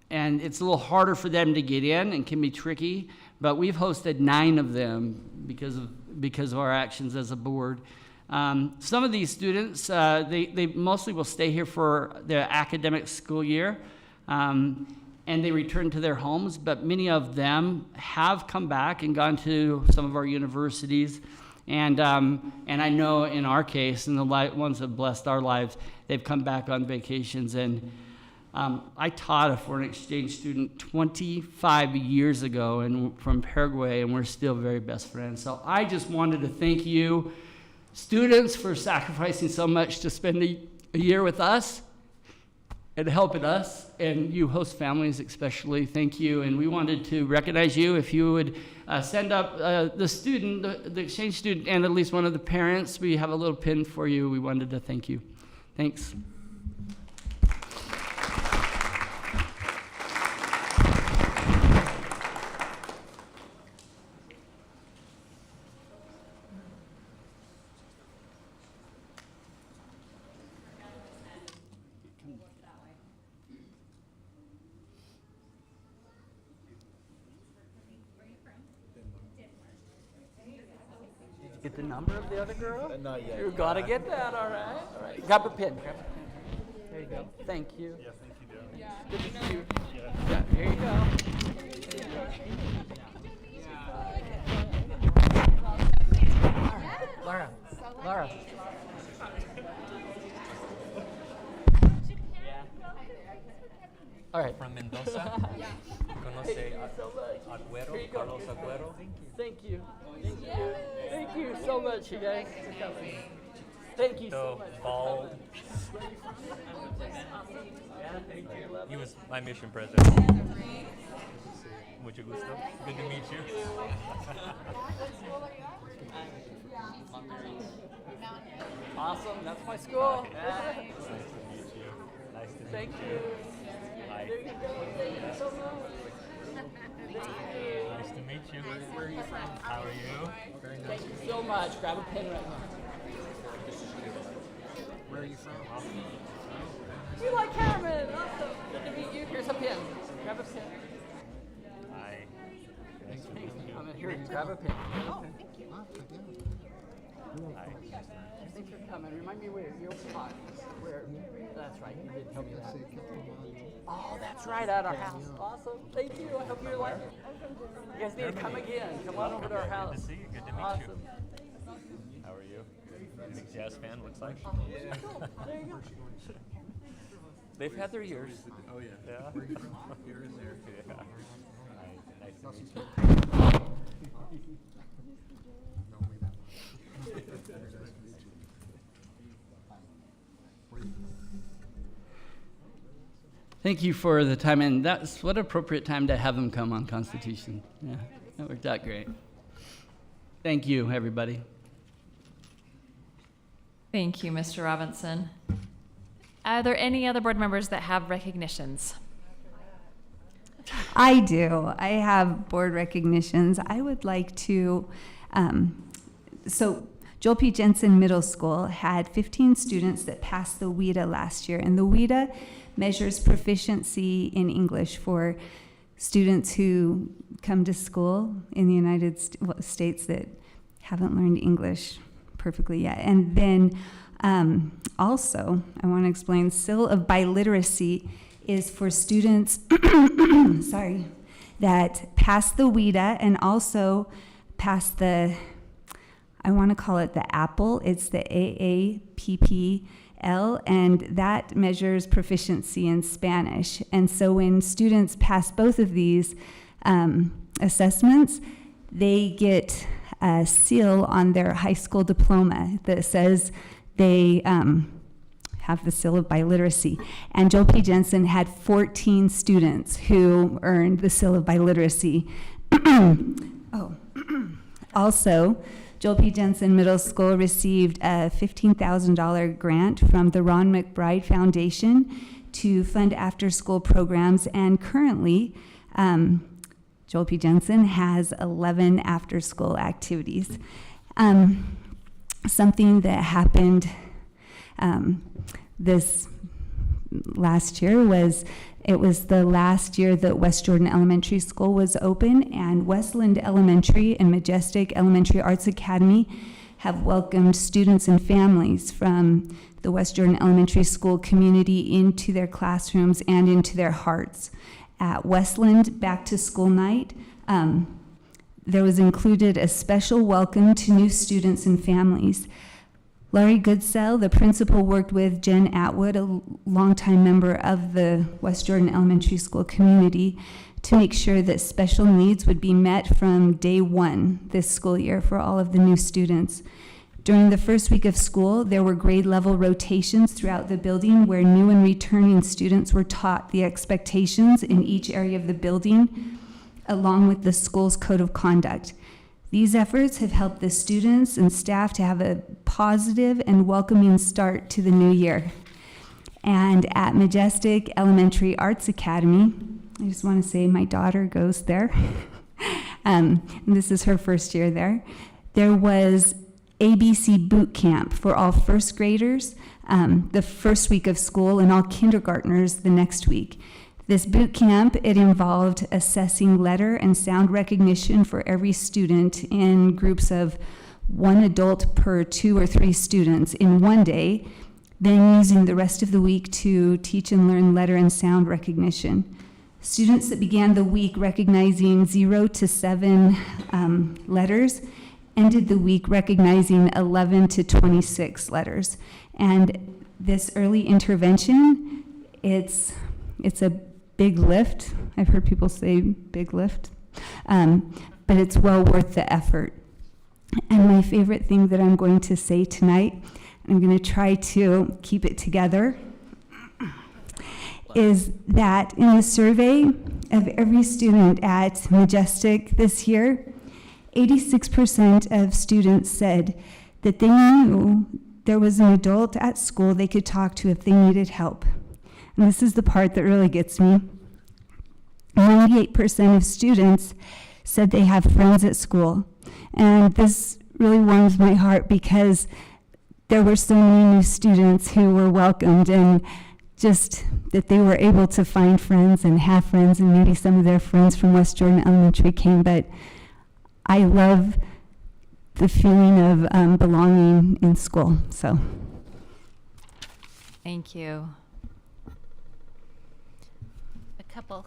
it's a little harder for them to get in and can be tricky, but we've hosted 9 of them because of our actions as a board. Some of these students, they mostly will stay here for their academic school year, and they return to their homes, but many of them have come back and gone to some of our universities. And I know in our case, and the ones that have blessed our lives, they've come back on vacations. And I taught a foreign exchange student 25 years ago from Paraguay, and we're still very best friends. So I just wanted to thank you, students, for sacrificing so much to spend a year with us and helping us, and you host families especially, thank you. And we wanted to recognize you. If you would send up the student, the exchange student, and at least one of the parents, we have a little pin for you. We wanted to thank you. Thanks. Get the number of the other girl? Not yet. You gotta get that, all right? All right. Grab a pen. There you go. Thank you. Yeah, thank you, Darren. Yeah. Good to see you. Yeah, here you go. Laura. All right. From Mendoza. Conoce Agüero, Carlos Agüero. Thank you. Thank you. Thank you so much, you guys. Thank you so much. Bald. Thank He was my mission president. Mucho gusto. Good to meet you. Awesome. That's my school. Nice to meet you. Nice to meet Thank you. you. Hi. There you go. Thank you so much. Nice to meet you. Where are you from? How are you? Thank you so much. Grab a pen right now. Where are you from? You like Carmen. Awesome. Good to meet you. Here's a pen. Grab a pen. Hi. Thanks. I'm in here. Grab a pen. Oh, thank you. Hi. Thanks for coming. Remind me where you're from. Where? That's right. You did tell me that. Oh, that's right. At our house. Awesome. Thank you. I hope you like it. You guys need to come again. Come on over to our house. Good to see you. Good to meet Awesome. you. How are you? Big jazz fan, looks like. Yeah. There you go. They've had their years. Oh, yeah. Yeah. Where are you from? Here and there. Yeah. Nice to meet you. Thank you for the time, and that's what appropriate time to have them come on Constitution. Yeah, that worked out great. Thank you, everybody. Thank you, Mr. Robinson. Are there any other board members that have recognitions? I do. I have board recognitions. I would like to, so Joel P. Jensen Middle School had 15 students that passed the WIDA last year, and the WIDA measures proficiency in English for students who come to school in the United States that haven't learned English perfectly yet. And then also, I want to explain, SIL of biliteracy is for students sorry, that pass the WIDA and also pass the, I want to call it the APPL. It's the AAPPL, and that measures proficiency in Spanish. And so when students pass both of these assessments, they get a seal on their high school diploma that says they have the seal of biliteracy. And Joel P. Jensen had 14 students who earned the seal of biliteracy. Also, Joel P. Jensen Middle School received a $15,000 grant from the Ron McBride Foundation to fund after-school programs, and currently Joel P. Jensen, has 11 after-school activities. Something that happened this last year was it was the last year that West Jordan Elementary School was open, and Westland Elementary and Majestic Elementary Arts Academy have welcomed students and families from the West Jordan Elementary School community into their classrooms and into their hearts. At Westland Back to School Night, there was included a special welcome to new students and families. Laurie Goodsell, the principal, worked with Jen Atwood, a longtime member of the West Jordan Elementary School community, to make sure that special needs would be met from day one this school year for all of the new students. During the first week of school, there were grade level rotations throughout the building where new and returning students were taught the expectations in each area of the building, along with the school's code of conduct. These efforts have helped the students and staff to have a positive and welcoming start to the new year. And at Majestic Elementary Arts Academy, I just want to say my daughter goes there. And this is her first year there. There was ABC boot camp for all first graders the first week of school and all kindergartners the next week. This boot camp, it involved assessing letter and sound recognition for every student in groups of 1 adult per 2 or 3 students in one day, then using the rest of the week to teach and learn letter and sound recognition. Students that began the week recognizing 0 to 7 letters ended the week recognizing 11 to 26 letters. And this early intervention, it's a big lift. I've heard people say big lift, but it's well worth the effort. And my favorite thing that I'm going to say tonight, I'm going to try to keep it together, is that in the survey of every student at Majestic this year, 86% of students said that they knew there was an adult at school they could talk to if they needed help. And this is the part that really gets me. 98% of students said they have friends at school. And this really warms my heart because there were so many new students who were welcomed, and just that they were able to find friends and have friends, and maybe some of their friends from West Jordan Elementary came. But I love the feeling of belonging in school. So Thank you. A couple.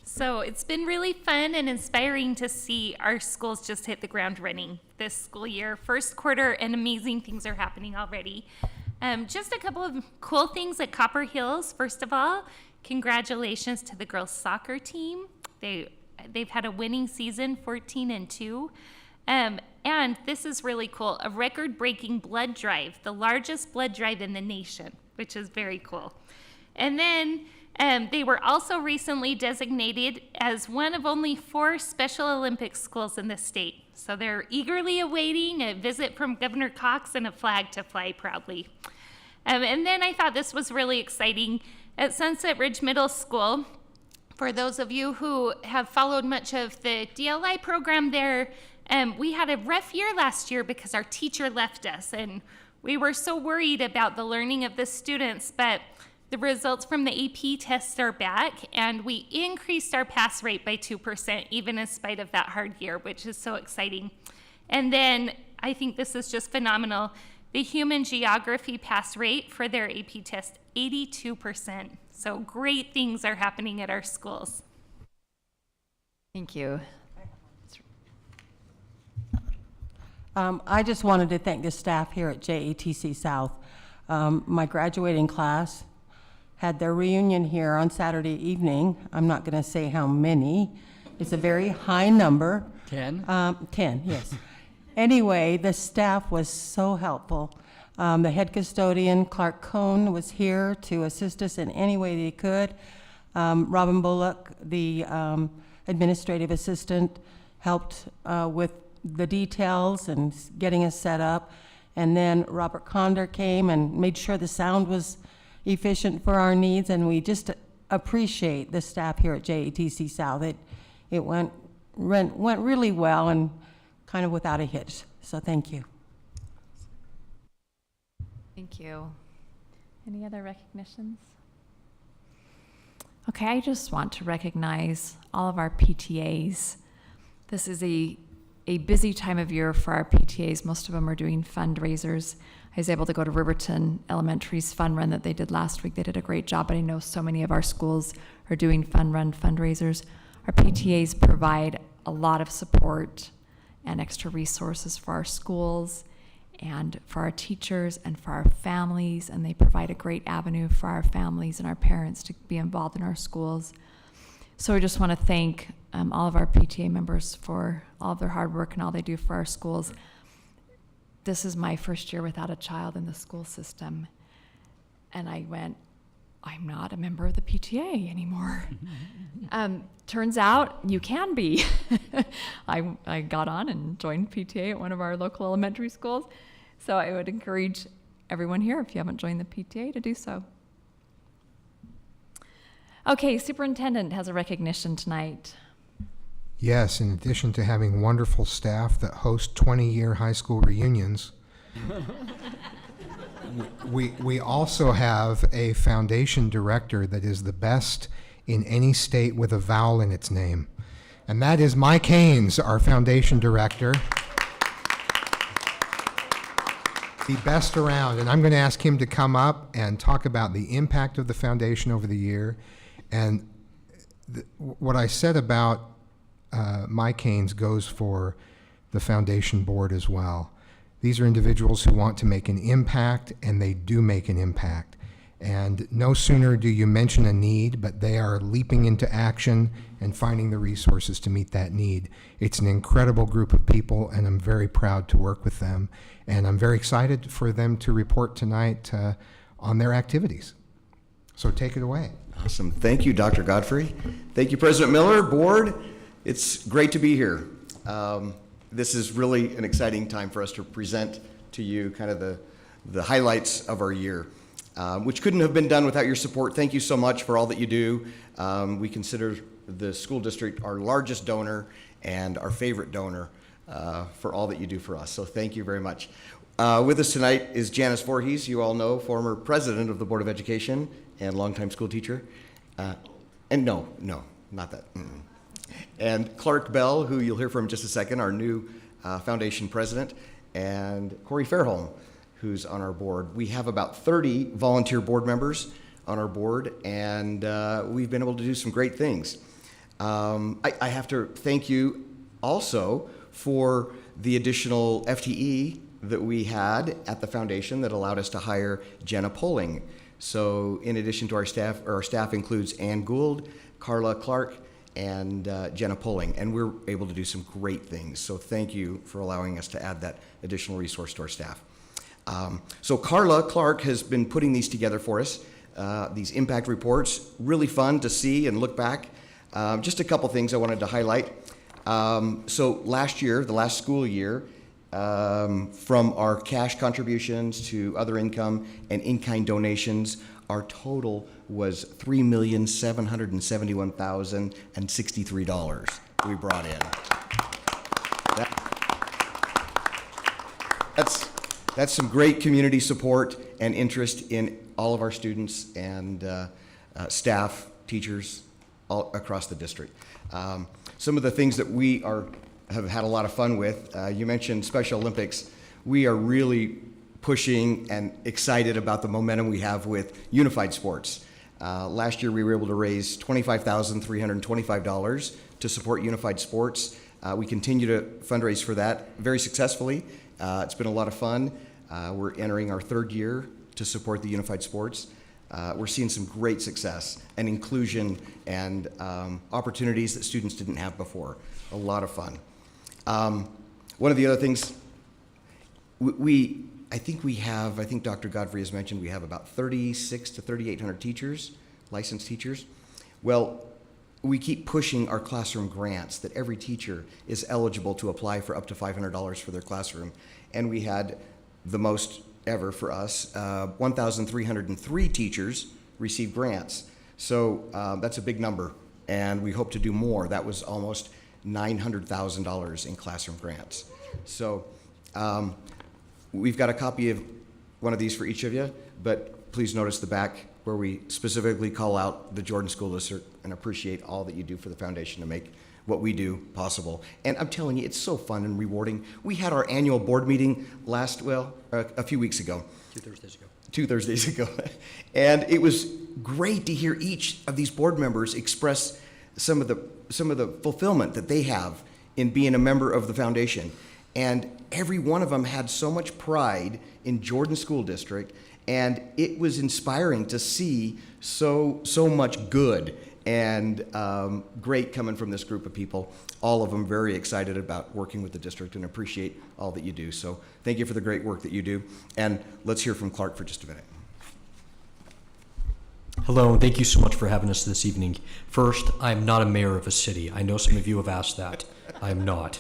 So it's been really fun and inspiring to see our schools just hit the ground running this school year. First quarter, and amazing things are happening already. Just a couple of cool things at Copper Hills. First of all, congratulations to the girls soccer team. They've had a winning season, 14-2. And this is really cool, a record-breaking blood drive, the largest blood drive in the nation, which is very cool. And then they were also recently designated as one of only 4 Special Olympics schools in the state. So they're eagerly awaiting a visit from Governor Cox and a flag to fly proudly. And then I thought this was really exciting. At Sunset Ridge Middle School, for those of you who have followed much of the DLI program there, we had a rough year last year because our teacher left us, and we were so worried about the learning of the students, but the results from the AP tests are back, and we increased our pass rate by 2%, even in spite of that hard year, which is so exciting. And then I think this is just phenomenal. The human geography pass rate for their AP test, 82%. So great things are happening at our schools. Thank you. I just wanted to thank the staff here at JATC South. My graduating class had their reunion here on Saturday evening. I'm not going to say how many. It's a very high number. 10? 10, yes. Anyway, the staff was so helpful. The head custodian, Clark Cohn, was here to assist us in any way that he could. Robin Bullock, the administrative assistant, helped with the details and getting us set up. And then Robert Conder came and made sure the sound was efficient for our needs, and we just appreciate the staff here at JATC South. It it went really well and kind of without a hitch. So thank you. Thank you. Any other recognitions? Okay, I just want to recognize all of our PTAs. This is a busy time of year for our PTAs. Most of them are doing fundraisers. I was able to go to Riverton Elementary's fun run that they did last week. They did a great job, but I know so many of our schools are doing fun run fundraisers. Our PTAs provide a lot of support and extra resources for our schools and for our teachers and for our families, and they provide a great avenue for our families and our parents to be involved in our schools. So I just want to thank all of our PTA members for all of their hard work and all they do for our schools. This is my first year without a child in the school system, and I went, I'm not a member of the PTA anymore. Turns out you can be. I got on and joined PTA at one of our local elementary schools. So I would encourage everyone here, if you haven't joined the PTA, to do so. Okay, superintendent has a recognition tonight. Yes, in addition to having wonderful staff that host 20-year high school reunions, we also have a foundation director that is the best in any state with a vowel in its name. And that is Mike Haynes, our foundation director. The best around. And I'm going to ask him to come up and talk about the impact of the foundation over the year. And what I said about Mike Haynes goes for the foundation board as well. These are individuals who want to make an impact, and they do make an impact. And no sooner do you mention a need, but they are leaping into action and finding the resources to meet that need. It's an incredible group of people, and I'm very proud to work with them. And I'm very excited for them to report tonight on their activities. So take it away. Awesome. Thank you, Dr. Godfrey. Thank you, President Miller, board. It's great to be here. This is really an exciting time for us to present to you kind of the highlights of our year, which couldn't have been done without your support. Thank you so much for all that you do. We consider the school district our largest donor and our favorite donor for all that you do for us. So thank you very much. With us tonight is Janice Voorhees, you all know, former president of the Board of Education and longtime school teacher. And no, not that. And Clark Bell, who you'll hear from in just a second, our new foundation president, and Corey Fairholm, who's on our board. We have about 30 volunteer board members on our board, and we've been able to do some great things. I have to thank you also for the additional FTE that we had at the foundation that allowed us to hire Jenna Poling. So in addition to our staff includes Ann Gould, Carla Clark, and Jenna Poling, and we're able to do some great things. So thank you for allowing us to add that additional resource to our staff. So Carla Clark has been putting these together for us, these impact reports, really fun to see and look back. Just a couple things I wanted to highlight. So last year, the last school year, from our cash contributions to other income and in-kind donations, our total was $3,771,063 we brought in. That's some great community support and interest in all of our students and staff, teachers, all across the district. Some of the things that we have had a lot of fun with, you mentioned Special Olympics. We are really pushing and excited about the momentum we have with unified sports. Last year we were able to raise $25,325 to support unified sports. We continue to fundraise for that very successfully. It's been a lot of fun. We're entering our third year to support the unified sports. We're seeing some great success and inclusion and opportunities that students didn't have before. A lot of fun. One of the other things, I think Dr. Godfrey has mentioned we have about 3,600 to 3,800 teachers, licensed teachers. Well, we keep pushing our classroom grants that every teacher is eligible to apply for up to $500 for their classroom. And we had the most ever for us, 1,303 teachers receive grants. So that's a big number and we hope to do more. That was almost $900,000 in classroom grants. So we've got a copy of one of these for each of you, but please notice the back where we specifically call out the Jordan School District and appreciate all that you do for the foundation to make what we do possible. And I'm telling you, it's so fun and rewarding. We had our annual board meeting a few weeks ago. 2 Thursdays ago. And it was great to hear each of these board members express some of the fulfillment that they have in being a member of the foundation. And every one of them had so much pride in Jordan School District, and it was inspiring to see so much good and great coming from this group of people. All of them very excited about working with the district and appreciate all that you do. So thank you for the great work that you do. And let's hear from Clark for just a minute. Hello, and thank you so much for having us this evening. First, I'm not a mayor of a city. I know some of you have asked that. I am not.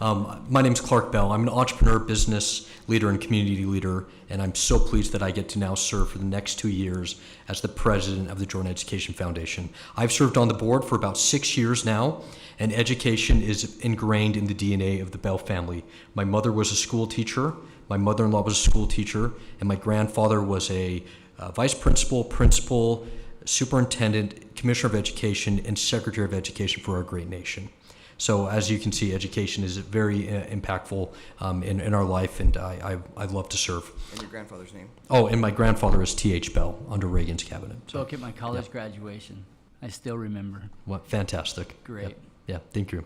My name's Clark Bell. I'm an entrepreneur, business leader, and community leader, and I'm so pleased that I get to now serve for the next 2 years as the president of the Jordan Education Foundation. I've served on the board for about 6 years now, and education is ingrained in the DNA of the Bell family. My mother was a school teacher, my mother-in-law was a school teacher, and my grandfather was a vice principal, superintendent, commissioner of education, and secretary of education for our great nation. So as you can see, education is very impactful in our life, and I love to serve. And your grandfather's name? Oh, and my grandfather is T.H. Bell under Reagan's cabinet. So at my college graduation, I still remember. What fantastic! Great. Yeah, thank you.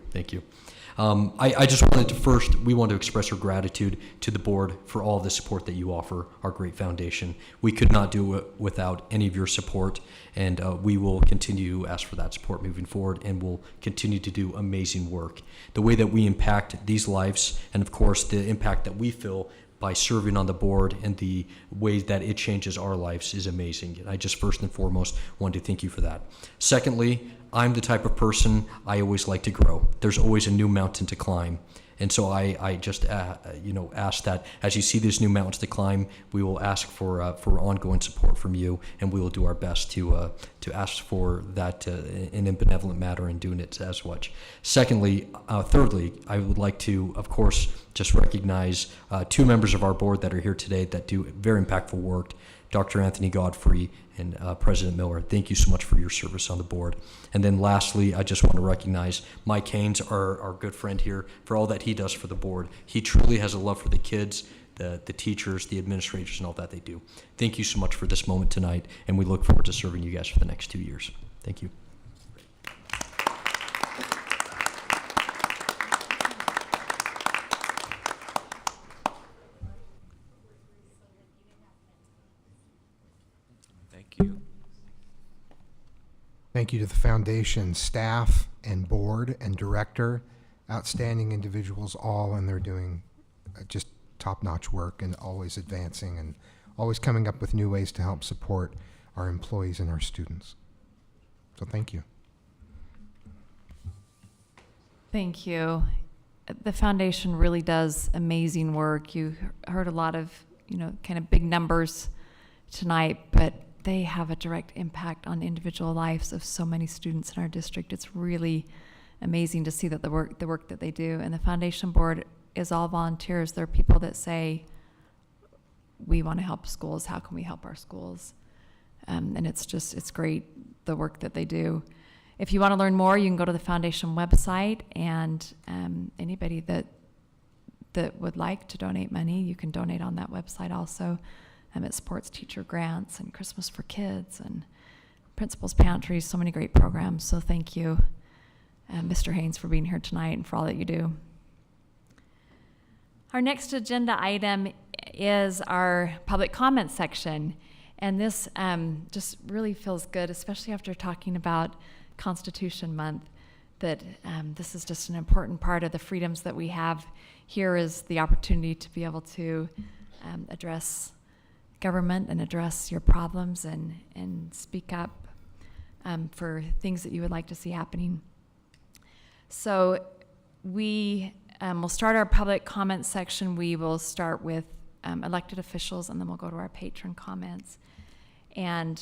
I just wanted to we want to express our gratitude to the board for all the support that you offer our great foundation. We could not do it without any of your support, and we will continue to ask for that support moving forward, and we'll continue to do amazing work. The way that we impact these lives, and of course the impact that we feel by serving on the board and the ways that it changes our lives is amazing. And I just first and foremost want to thank you for that. Secondly, I'm the type of person, I always like to grow. There's always a new mountain to climb. And so I just ask that as you see these new mountains to climb, we will ask for ongoing support from you, and we will do our best to ask for that in a benevolent manner and doing it as much. Thirdly, I would like to, of course, just recognize 2 members of our board that are here today that do very impactful work. Dr. Anthony Godfrey and President Miller, thank you so much for your service on the board. And then lastly, I just want to recognize Mike Haynes, our good friend here, for all that he does for the board. He truly has a love for the kids, the teachers, the administrators, and all that they do. Thank you so much for this moment tonight, and we look forward to serving you guys for the next 2 years. Thank you. Thank you. Thank you to the foundation staff and board and director, outstanding individuals all, and they're doing just top-notch work and always advancing and always coming up with new ways to help support our employees and our students. So thank you. Thank you. The foundation really does amazing work. You heard a lot of, kind of big numbers tonight, but they have a direct impact on individual lives of so many students in our district. It's really amazing to see that the work that they do. And the foundation board is all volunteers. They're people that say, we want to help schools. How can we help our schools? And it's great, the work that they do. If you want to learn more, you can go to the foundation website, and anybody that would like to donate money, you can donate on that website also. It supports teacher grants and Christmas for Kids and Principal's Pantries, so many great programs. So thank you, Mr. Haynes, for being here tonight and for all that you do. Our next agenda item is our public comment section. And this just really feels good, especially after talking about Constitution Month, that this is just an important part of the freedoms that we have. Here is the opportunity to be able to address government and address your problems and speak up for things that you would like to see happening. So we will start our public comment section. We will start with elected officials, and then we'll go to our patron comments. And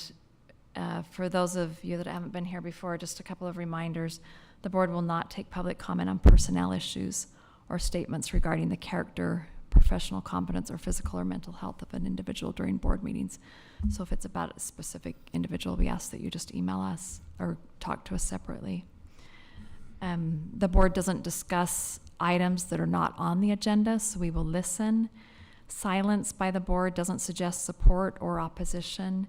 For those of you that haven't been here before, just a couple of reminders. The board will not take public comment on personnel issues or statements regarding the character, professional competence, or physical or mental health of an individual during board meetings. So if it's about a specific individual, we ask that you just email us or talk to us separately. The board doesn't discuss items that are not on the agenda, so we will listen. Silence by the board doesn't suggest support or opposition.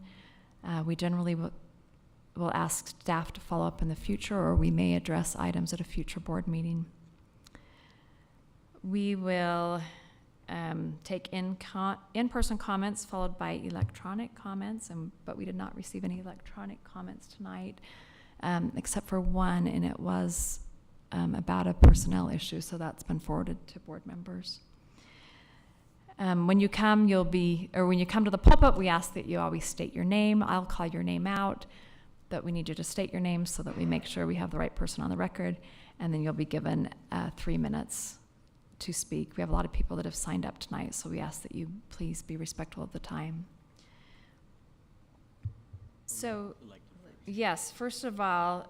We generally will ask staff to follow up in the future, or we may address items at a future board meeting. We will take in-person comments followed by electronic comments, but we did not receive any electronic comments tonight, except for one, and it was about a personnel issue, so that's been forwarded to board members. When you come to the pulpit, we ask that you always state your name. I'll call your name out, but we need you to state your name so that we make sure we have the right person on the record, and then you'll be given 3 minutes to speak. We have a lot of people that have signed up tonight, so we ask that you please be respectful of the time. So, yes, first of all,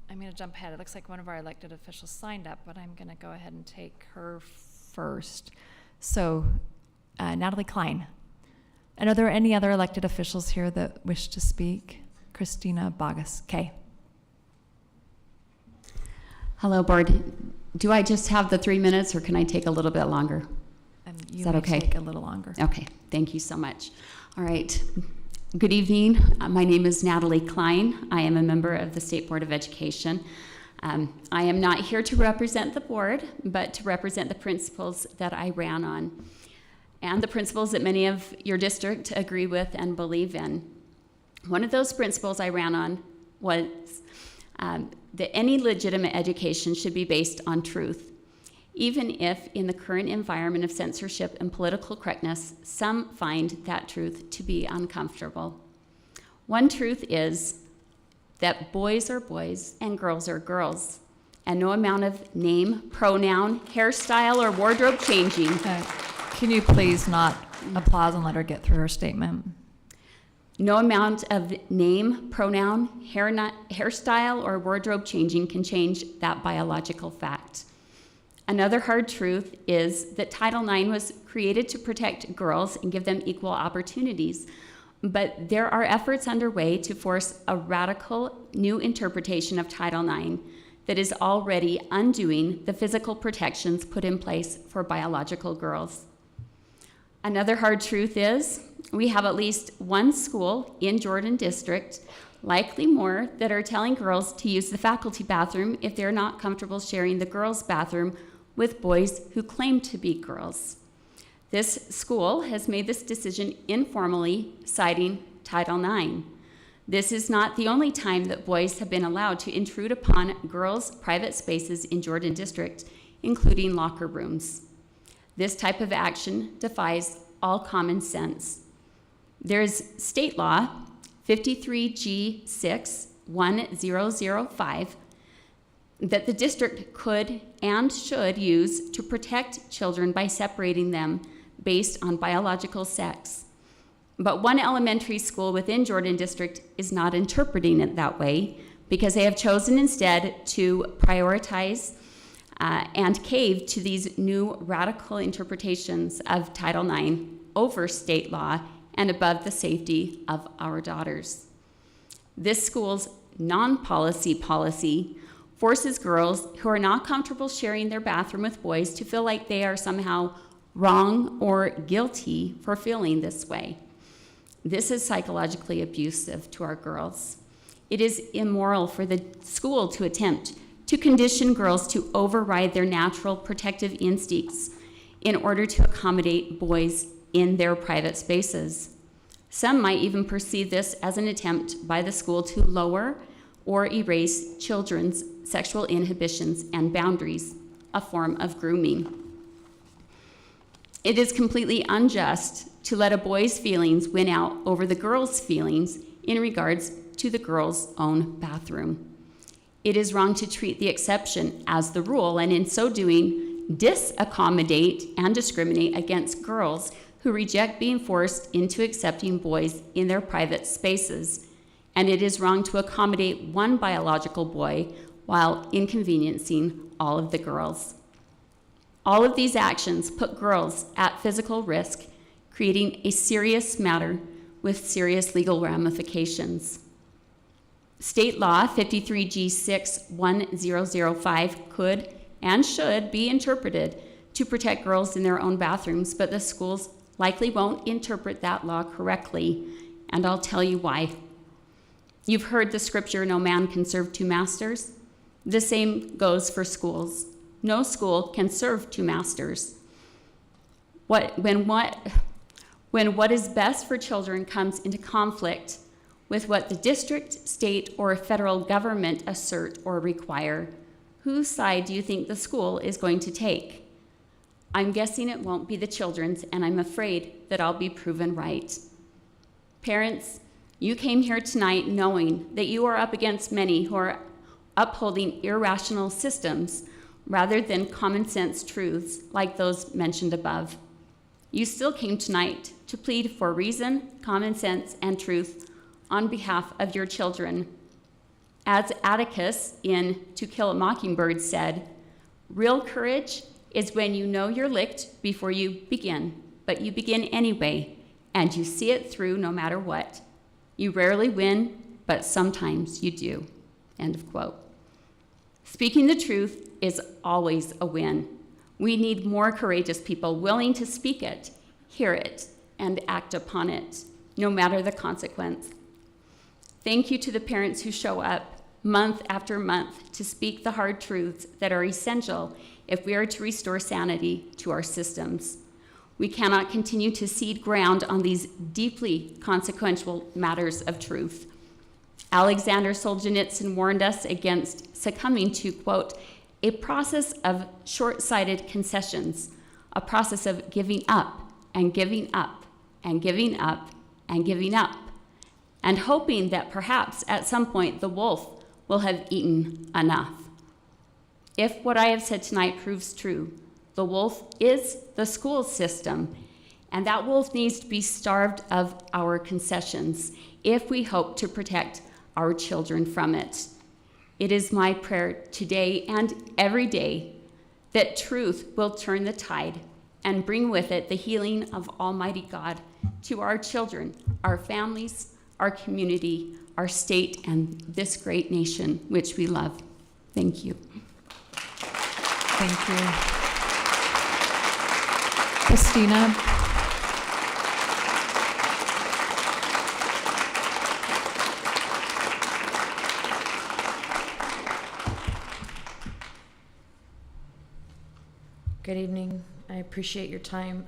I'm going to jump ahead. It looks like one of our elected officials signed up, but I'm going to go ahead and take her first. So, Natalie Klein. And are there any other elected officials here that wish to speak? Christina Bogus. Okay. Hello, board. Do I just have the 3 minutes, or can I take a little bit longer? Is that okay? Take a little longer. Okay. Thank you so much. All right. Good evening. My name is Natalie Klein. I am a member of the State Board of Education. I am not here to represent the board, but to represent the principles that I ran on, and the principles that many of your district agree with and believe in. One of those principles I ran on was that any legitimate education should be based on truth, even if in the current environment of censorship and political correctness, some find that truth to be uncomfortable. One truth is that boys are boys and girls are girls, and no amount of name, pronoun, hairstyle, or wardrobe changing. Can you please not applause and let her get through her statement? No amount of name, pronoun, hairstyle, or wardrobe changing can change that biological fact. Another hard truth is that Title IX was created to protect girls and give them equal opportunities, but there are efforts underway to force a radical new interpretation of Title IX that is already undoing the physical protections put in place for biological girls. Another hard truth is we have at least one school in Jordan District, likely more, that are telling girls to use the faculty bathroom if they're not comfortable sharing the girls' bathroom with boys who claim to be girls. This school has made this decision informally, citing Title IX. This is not the only time that boys have been allowed to intrude upon girls' private spaces in Jordan District, including locker rooms. This type of action defies all common sense. There is state law 53G61005 that the district could and should use to protect children by separating them based on biological sex. But one elementary school within Jordan District is not interpreting it that way because they have chosen instead to prioritize and cave to these new radical interpretations of Title IX over state law and above the safety of our daughters. This school's non-policy policy forces girls who are not comfortable sharing their bathroom with boys to feel like they are somehow wrong or guilty for feeling this way. This is psychologically abusive to our girls. It is immoral for the school to attempt to condition girls to override their natural protective instincts in order to accommodate boys in their private spaces. Some might even perceive this as an attempt by the school to lower or erase children's sexual inhibitions and boundaries, a form of grooming. It is completely unjust to let a boy's feelings win out over the girl's feelings in regards to the girl's own bathroom. It is wrong to treat the exception as the rule, and in so doing, disaccommodate and discriminate against girls who reject being forced into accepting boys in their private spaces. and it is wrong to accommodate one biological boy while inconveniencing all of the girls. All of these actions put girls at physical risk, creating a serious matter with serious legal ramifications. State law 53G61005 could and should be interpreted to protect girls in their own bathrooms, but the schools likely won't interpret that law correctly, and I'll tell you why. You've heard the scripture, no man can serve two masters. The same goes for schools. No school can serve two masters. When what is best for children comes into conflict with what the district, state, or federal government assert or require, whose side do you think the school is going to take? I'm guessing it won't be the children's, and I'm afraid that I'll be proven right. Parents, you came here tonight knowing that you are up against many who are upholding irrational systems rather than common sense truths like those mentioned above. You still came tonight to plead for reason, common sense, and truth on behalf of your children. As Atticus in To Kill a Mockingbird said, real courage is when you know you're licked before you begin, but you begin anyway, and you see it through no matter what. You rarely win, but sometimes you do. End of quote. Speaking the truth is always a win. We need more courageous people willing to speak it, hear it, and act upon it, no matter the consequence. Thank you to the parents who show up month after month to speak the hard truths that are essential if we are to restore sanity to our systems. We cannot continue to cede ground on these deeply consequential matters of truth. Alexander Solzhenitsyn warned us against succumbing to, quote, a process of short-sighted concessions, a process of giving up and giving up and giving up and giving up, and hoping that perhaps at some point the wolf will have eaten enough. If what I have said tonight proves true, the wolf is the school system, and that wolf needs to be starved of our concessions if we hope to protect our children from it. It is my prayer today and every day that truth will turn the tide and bring with it the healing of Almighty God to our children, our families, our community, our state, and this great nation which we love. Thank you. Thank you. Christina. Good evening. I appreciate your time.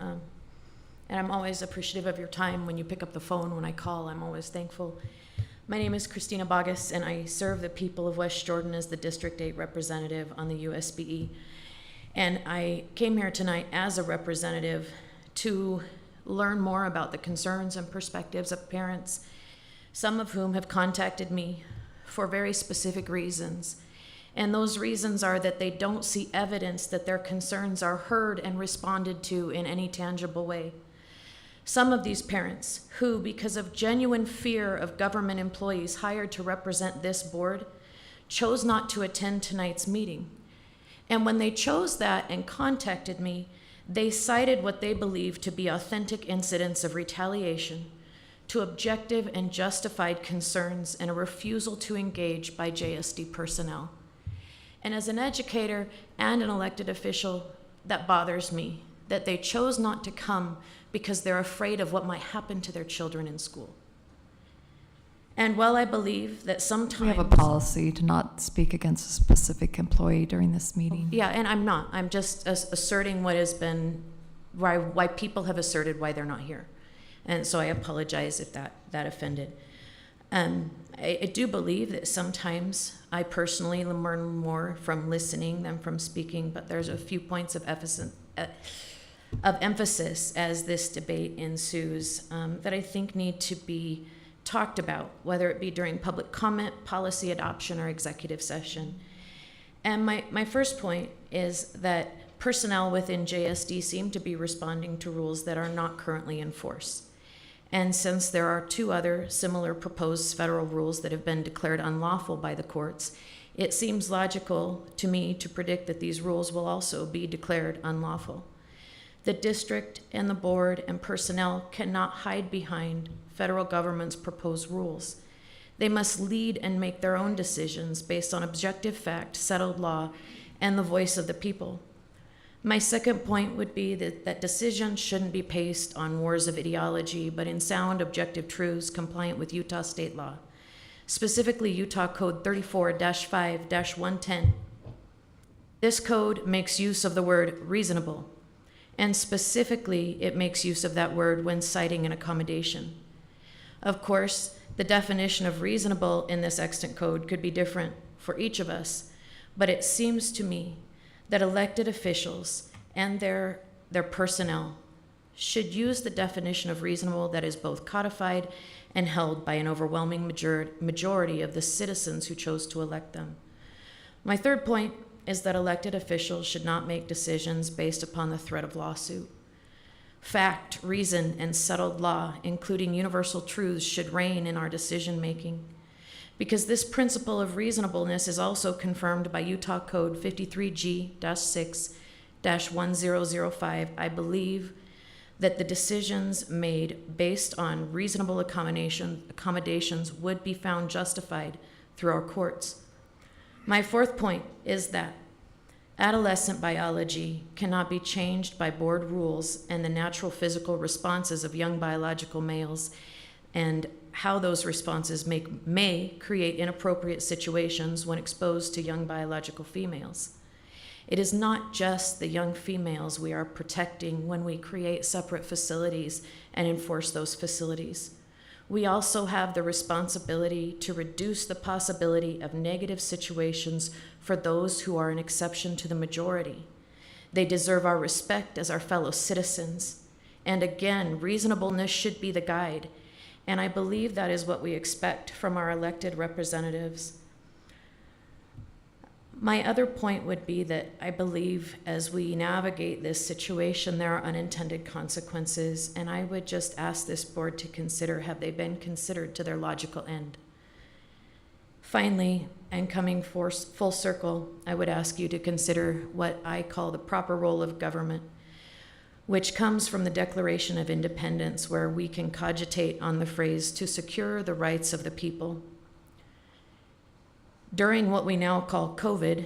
And I'm always appreciative of your time when you pick up the phone when I call. I'm always thankful. My name is Christina Bogus, and I serve the people of West Jordan as the District 8 representative on the USBE. And I came here tonight as a representative to learn more about the concerns and perspectives of parents, some of whom have contacted me for very specific reasons. And those reasons are that they don't see evidence that their concerns are heard and responded to in any tangible way. Some of these parents who, because of genuine fear of government employees hired to represent this board, chose not to attend tonight's meeting. And when they chose that and contacted me, they cited what they believed to be authentic incidents of retaliation to objective and justified concerns and a refusal to engage by JSD personnel. And as an educator and an elected official, that bothers me, that they chose not to come because they're afraid of what might happen to their children in school. And while I believe that sometimes— We have a policy to not speak against a specific employee during this meeting. Yeah, and I'm not. I'm just asserting what has been, why people have asserted why they're not here. And so I apologize if that offended. I do believe that sometimes I personally learn more from listening than from speaking, but there's a few points of emphasis as this debate ensues that I think need to be talked about, whether it be during public comment, policy adoption, or executive session. And my first point is that personnel within JSD seem to be responding to rules that are not currently in force. And since there are 2 other similar proposed federal rules that have been declared unlawful by the courts, it seems logical to me to predict that these rules will also be declared unlawful. The district and the board and personnel cannot hide behind federal government's proposed rules. They must lead and make their own decisions based on objective fact, settled law, and the voice of the people. My second point would be that decisions shouldn't be based on wars of ideology, but in sound, objective truths compliant with Utah state law, specifically Utah Code 34-5-110. This code makes use of the word reasonable, and specifically, it makes use of that word when citing an accommodation. Of course, the definition of reasonable in this extant code could be different for each of us, but it seems to me that elected officials and their personnel should use the definition of reasonable that is both codified and held by an overwhelming majority of the citizens who chose to elect them. My third point is that elected officials should not make decisions based upon the threat of lawsuit. Fact, reason, and settled law, including universal truths, should reign in our decision-making. Because this principle of reasonableness is also confirmed by Utah Code 53G-6-1005, I believe that the decisions made based on reasonable accommodations would be found justified through our courts. My fourth point is that adolescent biology cannot be changed by board rules and the natural physical responses of young biological males and how those responses may create inappropriate situations when exposed to young biological females. It is not just the young females we are protecting when we create separate facilities and enforce those facilities. We also have the responsibility to reduce the possibility of negative situations for those who are an exception to the majority. They deserve our respect as our fellow citizens. And again, reasonableness should be the guide. And I believe that is what we expect from our elected representatives. My other point would be that I believe as we navigate this situation, there are unintended consequences, and I would just ask this board to consider, have they been considered to their logical end? Finally, and coming full circle, I would ask you to consider what I call the proper role of government, which comes from the Declaration of Independence, where we can cogitate on the phrase, to secure the rights of the people. During what we now call COVID,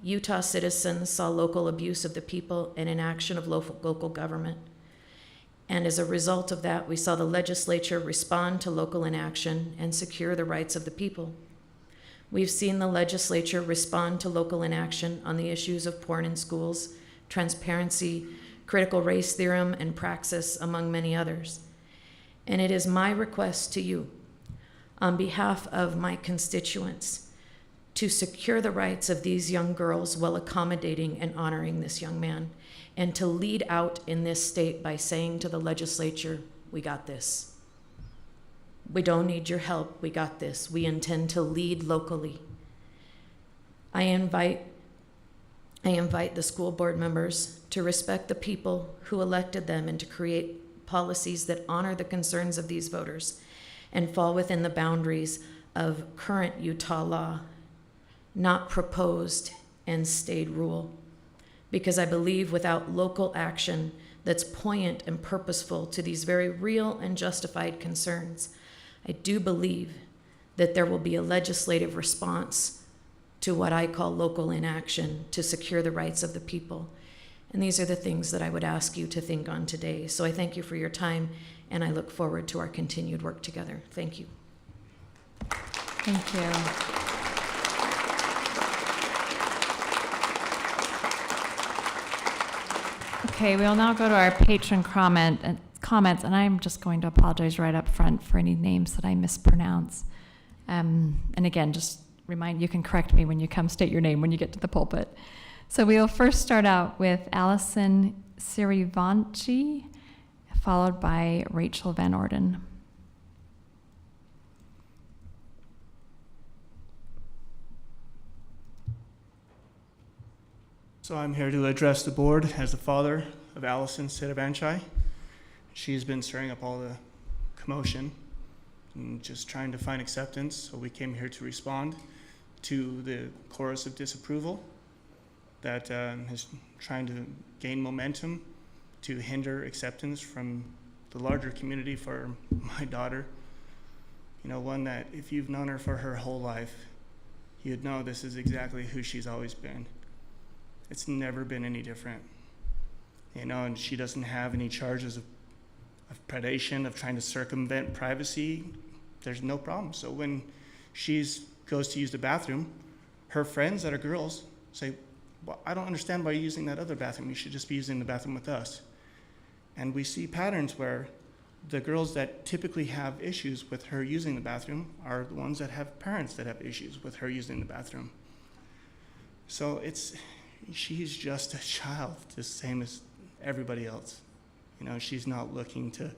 Utah citizens saw local abuse of the people and inaction of local government. And as a result of that, we saw the legislature respond to local inaction and secure the rights of the people. We've seen the legislature respond to local inaction on the issues of porn in schools, transparency, critical race theorem, and praxis, among many others. And it is my request to you, on behalf of my constituents, to secure the rights of these young girls while accommodating and honoring this young man, and to lead out in this state by saying to the legislature, we got this. We don't need your help, we got this. We intend to lead locally. I invite the school board members to respect the people who elected them and to create policies that honor the concerns of these voters and fall within the boundaries of current Utah law, not proposed and stayed rule. Because I believe without local action that's poignant and purposeful to these very real and justified concerns, I do believe that there will be a legislative response to what I call local inaction to secure the rights of the people. And these are the things that I would ask you to think on today. So I thank you for your time, and I look forward to our continued work together. Thank you. Thank you. Okay, we'll now go to our patron comments, and I'm just going to apologize right up front for any names that I mispronounce. And again, just remind you can correct me when you come, state your name when you get to the pulpit. So we'll first start out with Allison Sirivanchi, followed by Rachel Van Orden. So I'm here to address the board as the father of Allison Sirivanchi. She's been stirring up all the commotion and just trying to find acceptance. So we came here to respond to the chorus of disapproval that is trying to gain momentum to hinder acceptance from the larger community for my daughter. You know, one that if you've known her for her whole life, you'd know this is exactly who she's always been. It's never been any different. You know, and she doesn't have any charges of predation, of trying to circumvent privacy. There's no problem. So when she goes to use the bathroom, her friends that are girls say, well, I don't understand why you're using that other bathroom. You should just be using the bathroom with us. And we see patterns where the girls that typically have issues with her using the bathroom are the ones that have parents that have issues with her using the bathroom. So she's just a child, the same as everybody else. You know, she's not looking to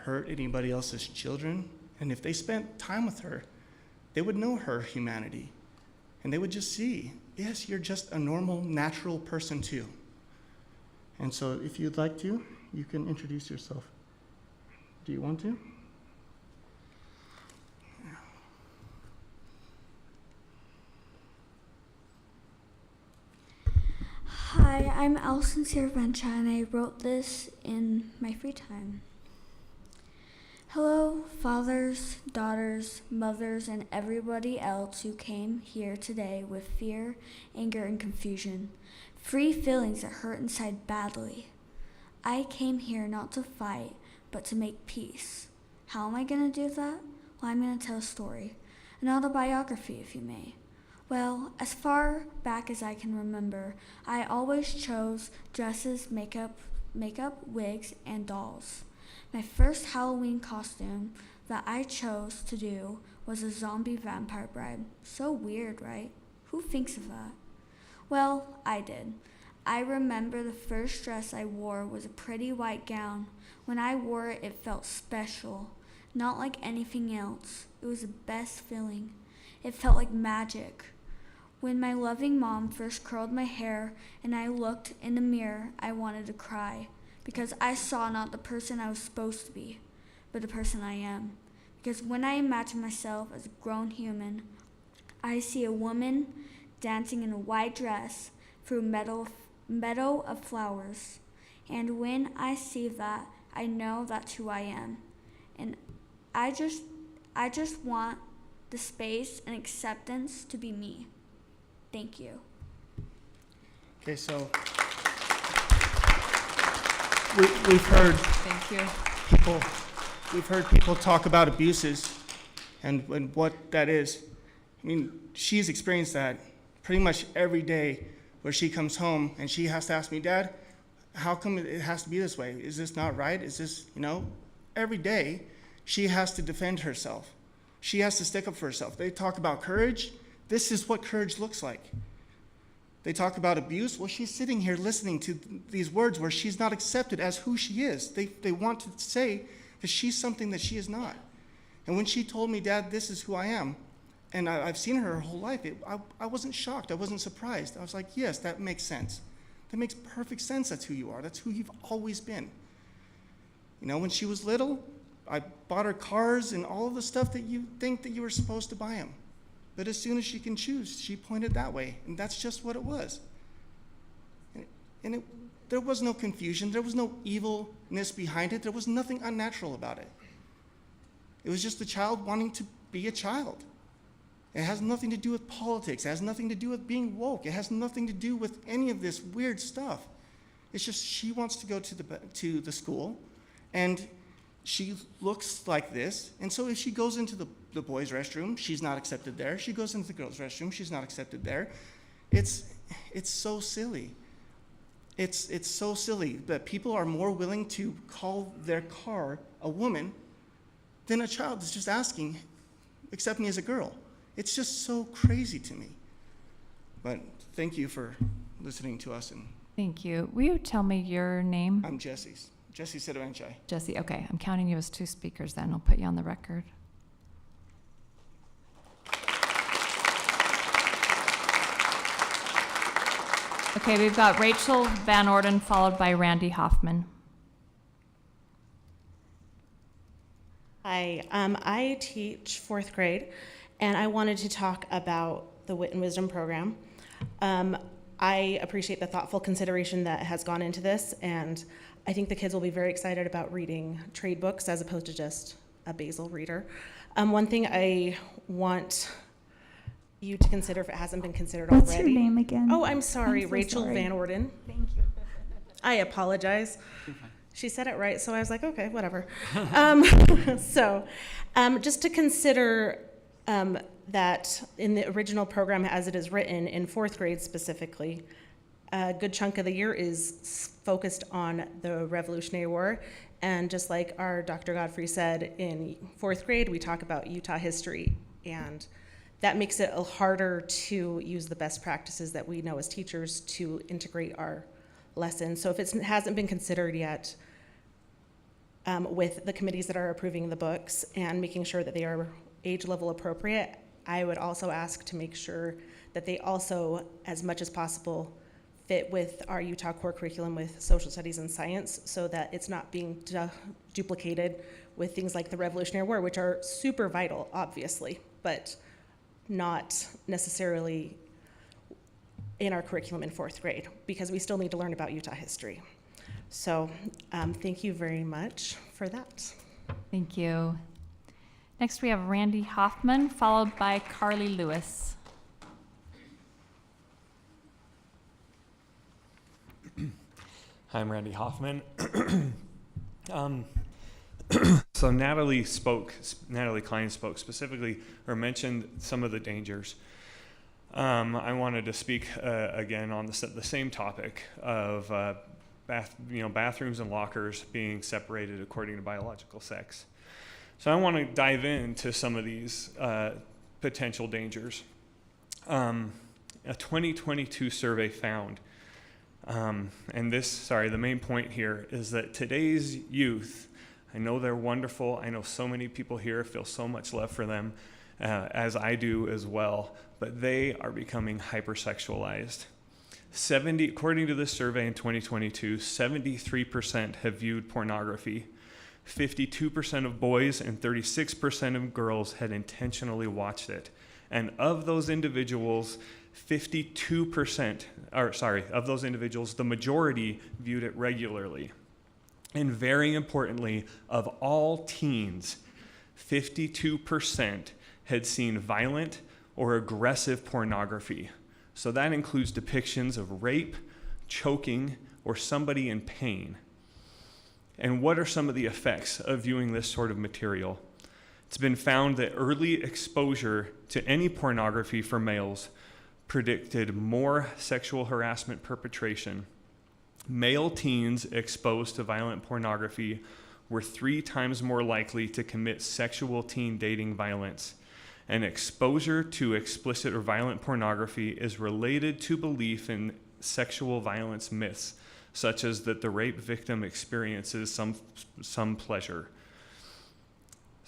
hurt anybody else's children. And if they spent time with her, they would know her humanity. And they would just see, yes, you're just a normal, natural person too. And so if you'd like to, you can introduce yourself. Do you want to? Hi, I'm Alison Siervencha, and I wrote this in my free time. Hello, fathers, daughters, mothers, and everybody else who came here today with fear, anger, and confusion. Free feelings that hurt inside badly. I came here not to fight, but to make peace. How am I going to do that? Well, I'm going to tell a story. An autobiography, if you may. Well, as far back as I can remember, I always chose dresses, makeup, wigs, and dolls. My first Halloween costume that I chose to do was a zombie vampire bride. So weird, right? Who thinks of that? Well, I did. I remember the first dress I wore was a pretty white gown. When I wore it, it felt special. Not like anything else. It was the best feeling. It felt like magic. When my loving mom first curled my hair and I looked in the mirror, I wanted to cry because I saw not the person I was supposed to be, but the person I am. Because when I imagine myself as a grown human, I see a woman dancing in a white dress through a meadow of flowers. And when I see that, I know that's who I am. And I just want the space and acceptance to be me. Thank you. Okay, so we've heard people talk about abuses and what that is. I mean, she's experienced that pretty much every day where she comes home and she has to ask me, Dad, how come it has to be this way? Is this not right? Is this, every day she has to defend herself. She has to stick up for herself. They talk about courage. This is what courage looks like. They talk about abuse. Well, she's sitting here listening to these words where she's not accepted as who she is. They want to say that she's something that she is not. And when she told me, Dad, this is who I am, and I've seen her whole life, I wasn't shocked. I wasn't surprised. I was like, yes, that makes sense. That makes perfect sense. That's who you are. That's who you've always been. When she was little, I bought her cars and all of the stuff that you think that you were supposed to buy them. But as soon as she can choose, she pointed that way. And that's just what it was. There was no confusion. There was no evilness behind it. There was nothing unnatural about it. It was just a child wanting to be a child. It has nothing to do with politics. It has nothing to do with being woke. It has nothing to do with any of this weird stuff. It's just she wants to go to the school, and she looks like this. And so if she goes into the boys' restroom, she's not accepted there. She goes into the girls' restroom, she's not accepted there. It's so silly. It's so silly that people are more willing to call their car a woman than a child that's just asking, accept me as a girl. It's just so crazy to me. But thank you for listening to us. And Thank you. Will you tell me your name? I'm Jesse Siervencha. Jesse, okay. I'm counting you as 2 speakers then. I'll put you on the record. Okay, we've got Rachel Van Orden followed by Randy Hoffman. Hi, I teach 4th grade, and I wanted to talk about the Wit and Wisdom program. I appreciate the thoughtful consideration that has gone into this, and I think the kids will be very excited about reading trade books as opposed to just a Basil reader. One thing I want you to consider, if it hasn't been considered What's already. your name again? Oh, I'm sorry, I'm so Rachel sorry. Van Orden. Thank you. I apologize. She said it right, so I was like, okay, whatever. Just to consider that in the original program as it is written in 4th grade specifically, a good chunk of the year is focused on the Revolutionary War. And just like our Dr. Godfrey said, in 4th grade, we talk about Utah history. And that makes it harder to use the best practices that we know as teachers to integrate our lessons. So if it hasn't been considered yet, with the committees that are approving the books and making sure that they are age level appropriate, I would also ask to make sure that they also, as much as possible, fit with our Utah core curriculum with social studies and science, so that it's not being duplicated with things like the Revolutionary War, which are super vital, obviously, but not necessarily in our curriculum in 4th grade, because we still need to learn about Utah history. So thank you very much for that. Thank you. Next, we have Randy Hoffman, followed by Carly Lewis. Hi, I'm Randy Hoffman. So Natalie Klein spoke specifically, or mentioned some of the dangers. I wanted to speak again on the same topic of bathrooms and lockers being separated according to biological sex. So I want to dive into some of these potential dangers. A 2022 survey found, the main point here is that today's youth, I know they're wonderful. I know so many people here feel so much love for them, as I do as well, but they are becoming hypersexualized. According to this survey in 2022, 73% have viewed pornography. 52% of boys and 36% of girls had intentionally watched it. And of those individuals, the majority viewed it regularly. And very importantly, of all teens, 52% had seen violent or aggressive pornography. So that includes depictions of rape, choking, or somebody in pain. And what are some of the effects of viewing this sort of material? It's been found that early exposure to any pornography for males predicted more sexual harassment perpetration. Male teens exposed to violent pornography were 3 times more likely to commit sexual teen dating violence. And exposure to explicit or violent pornography is related to belief in sexual violence myths, such as that the rape victim experiences some pleasure.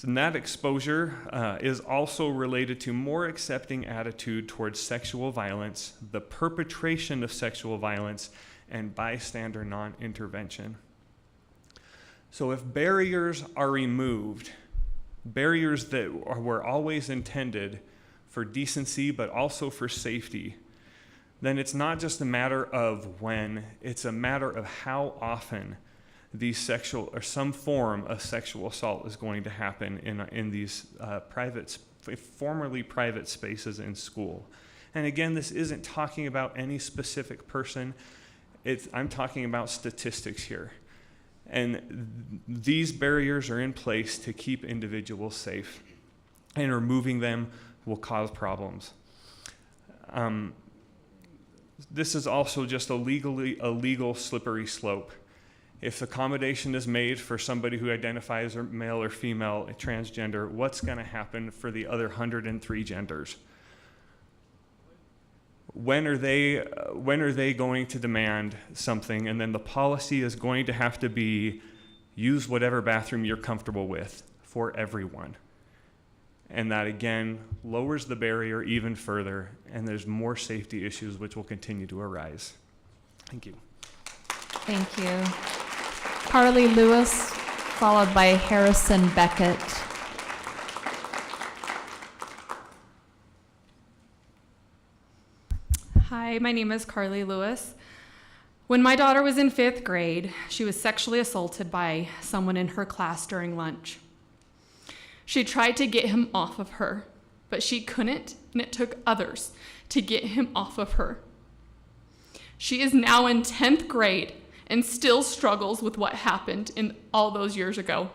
And that exposure is also related to more accepting attitude towards sexual violence, the perpetration of sexual violence, and bystander non-intervention. So if barriers are removed, barriers that were always intended for decency but also for safety, then it's not just a matter of when, it's a matter of how often these sexual or some form of sexual assault is going to happen in these formerly private spaces in school. And again, this isn't talking about any specific person. I'm talking about statistics here. And these barriers are in place to keep individuals safe, and removing them will cause problems. This is also just a legal slippery slope. If accommodation is made for somebody who identifies as male or female, transgender, what's going to happen for the other 103 genders? When are they going to demand something? And then the policy is going to have to be, use whatever bathroom you're comfortable with for everyone. And that, again, lowers the barrier even further, and there's more safety issues which will continue to arise. Thank you. Thank you. Carly Lewis, followed by Harrison Beckett. Hi, my name is Carly Lewis. When my daughter was in 5th grade, she was sexually assaulted by someone in her class during lunch. She tried to get him off of her, but she couldn't, and it took others to get him off of her. She is now in 10th grade and still struggles with what happened in all those years ago.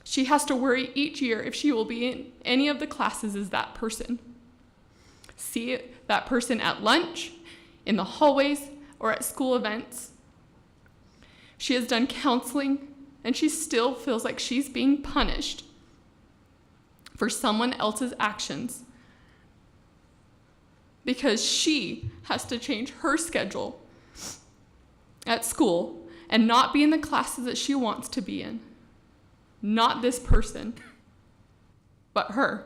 She has to worry each year if she will be in any of the classes as that person. See that person at lunch, in the hallways, or at school events. She has done counseling, and she still feels like she's being punished for someone else's actions because she has to change her schedule at school and not be in the classes that she wants to be in. Not this person, but her.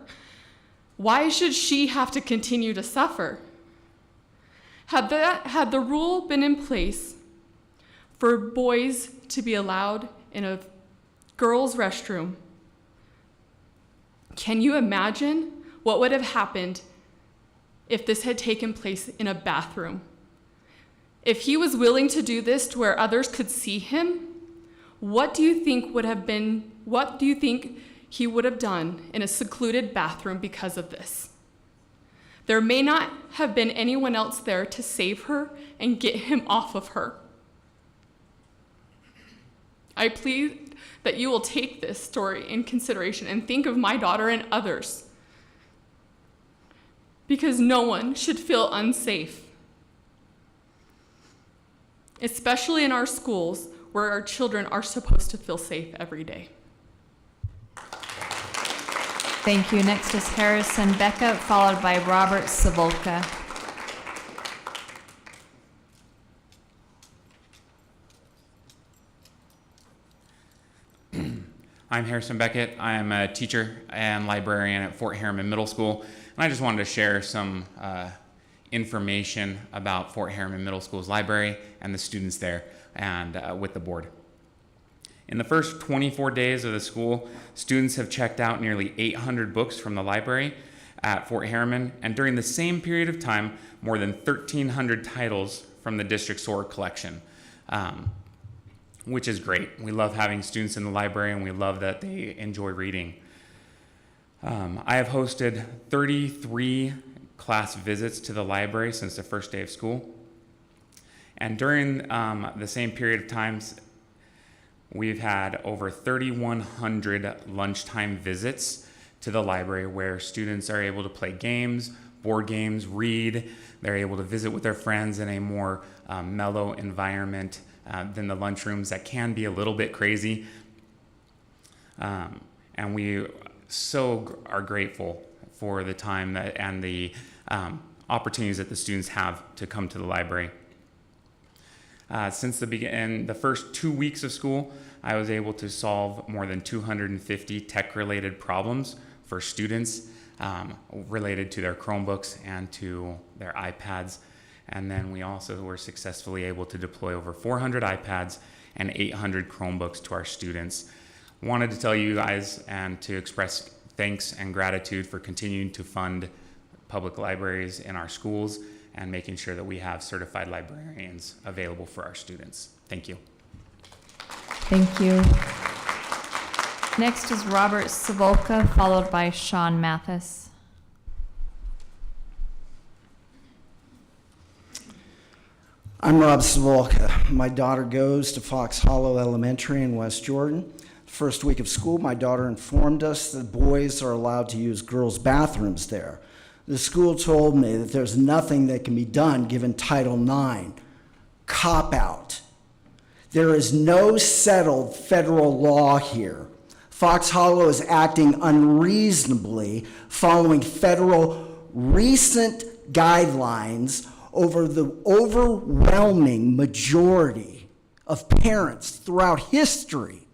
Why should she have to continue to suffer? Had the rule been in place for boys to be allowed in a girls' restroom, can you imagine what would have happened if this had taken place in a bathroom? If he was willing to do this to where others could see him, what do you think he would have done in a secluded bathroom because of this? There may not have been anyone else there to save her and get him off of her. I plead that you will take this story in consideration and think of my daughter and others, because no one should feel unsafe, especially in our schools where our children are supposed to feel safe every day. Thank you. Next is Harrison Becca, followed by Robert Savolka. I'm Harrison Beckett. I am a teacher and librarian at Fort Harriman Middle School, and I just wanted to share some information about Fort Harriman Middle School's library and the students there and with the board. In the first 24 days of the school, students have checked out nearly 800 books from the library at Fort Harriman, and during the same period of time, more than 1,300 titles from the district's SOAR collection, which is great. We love having students in the library, and we love that they enjoy reading. I have hosted 33 class visits to the library since the first day of school, and during the same period of times, we've had over 3,100 lunchtime visits to the library where students are able to play games, board games, read. They're able to visit with their friends in a more mellow environment than the lunchrooms that can be a little bit crazy. And we so are grateful for the time and the opportunities that the students have to come to the library. Since the first 2 weeks of school, I was able to solve more than 250 tech-related problems for students related to their Chromebooks and to their iPads. And then we also were successfully able to deploy over 400 iPads and 800 Chromebooks to our students. Wanted to tell you guys and to express thanks and gratitude for continuing to fund public libraries in our schools and making sure that we have certified librarians available for our students. Thank you. Thank you. Next is Robert Savolka, followed by Sean Mathis. I'm Rob Savolka. My daughter goes to Fox Hollow Elementary in West Jordan. First week of school, my daughter informed us that boys are allowed to use girls' bathrooms there. The school told me that there's nothing that can be done given Title IX. Cop-out. There is no settled federal law here. Fox Hollow is acting unreasonably following federal recent guidelines over the overwhelming majority of parents throughout history.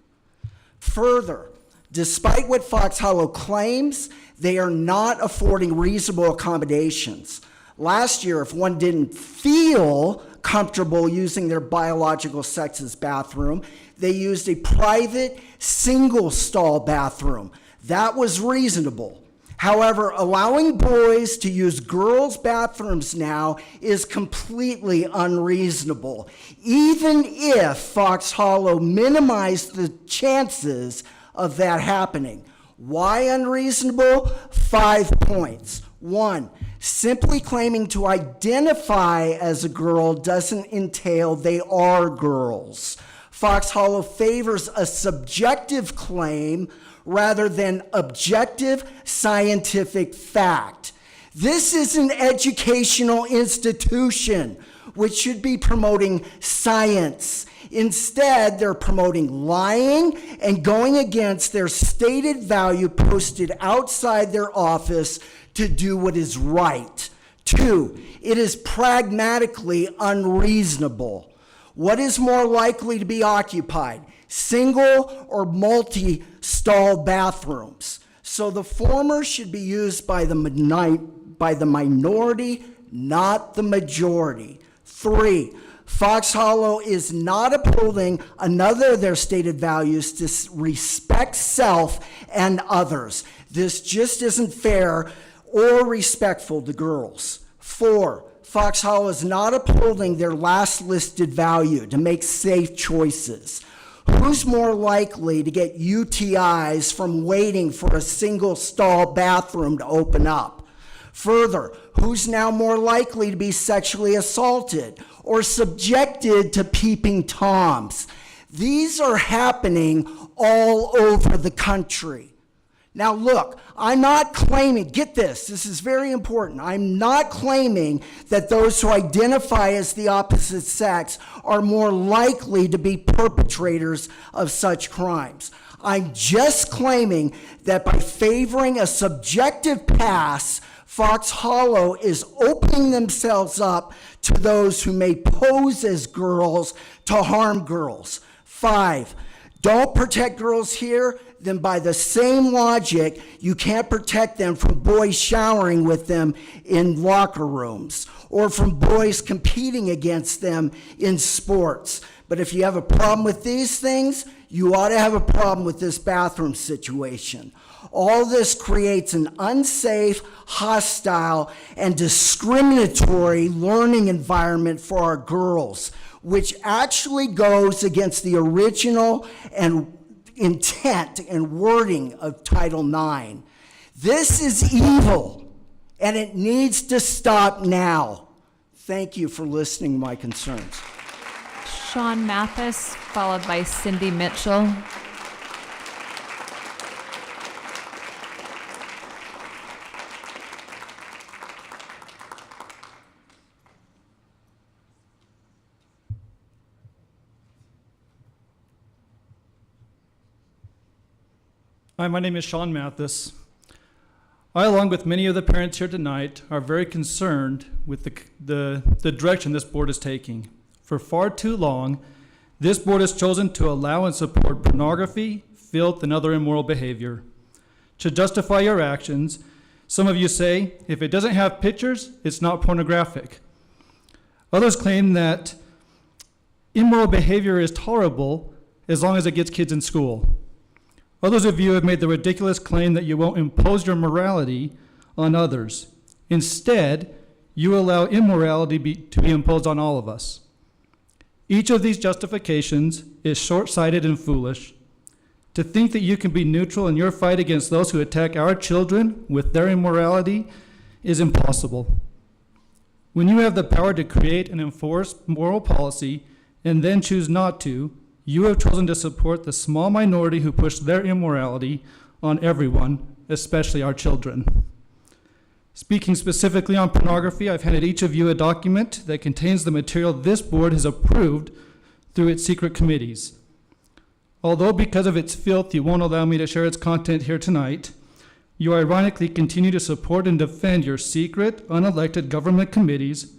Further, despite what Fox Hollow claims, they are not affording reasonable accommodations. Last year, if one didn't feel comfortable using their biological sex's bathroom, they used a private single-stall bathroom. That was reasonable. However, allowing boys to use girls' bathrooms now is completely unreasonable, even if Fox Hollow minimized the chances of that happening. Why unreasonable? 5 points. 1, simply claiming to identify as a girl doesn't entail they are girls. Fox Hollow favors a subjective claim rather than objective scientific fact. This is an educational institution which should be promoting science. Instead, they're promoting lying and going against their stated value posted outside their office to do what is right. 2, it is pragmatically unreasonable. What is more likely to be occupied, single or multi-stall bathrooms? So the former should be used by the minority, not the majority. 3, Fox Hollow is not upholding another of their stated values to respect self and others. This just isn't fair or respectful to girls. 4, Fox Hollow is not upholding their last listed value to make safe choices. Who's more likely to get UTIs from waiting for a single stall bathroom to open up? Further, who's now more likely to be sexually assaulted or subjected to peeping toms? These are happening all over the country. Now look, I'm not claiming, get this is very important. I'm not claiming that those who identify as the opposite sex are more likely to be perpetrators of such crimes. I'm just claiming that by favoring a subjective pass, Fox Hollow is opening themselves up to those who may pose as girls to harm girls. 5, don't protect girls here, then by the same logic, you can't protect them from boys showering with them in locker rooms or from boys competing against them in sports. But if you have a problem with these things, you ought to have a problem with this bathroom situation. All this creates an unsafe, hostile, and discriminatory learning environment for our girls, which actually goes against the original and intent and wording of Title IX. This is evil, and it needs to stop now. Thank you for listening to my concerns. Sean Mathis, followed by Cindy Mitchell. Hi, my name is Sean Mathis. I, along with many of the parents here tonight, are very concerned with the direction this board is taking. For far too long, this board has chosen to allow and support pornography, filth, and other immoral behavior. To justify your actions, some of you say, if it doesn't have pictures, it's not pornographic. Others claim that immoral behavior is tolerable as long as it gets kids in school. Others of you have made the ridiculous claim that you won't impose your morality on others. Instead, you allow immorality to be imposed on all of us. Each of these justifications is short-sighted and foolish. To think that you can be neutral in your fight against those who attack our children with their immorality is impossible. When you have the power to create and enforce moral policy and then choose not to, you have chosen to support the small minority who push their immorality on everyone, especially our children. Speaking specifically on pornography, I've handed each of you a document that contains the material this board has approved through its secret committees. Although because of its filth you won't allow me to share its content here tonight, you ironically continue to support and defend your secret, unelected government committees,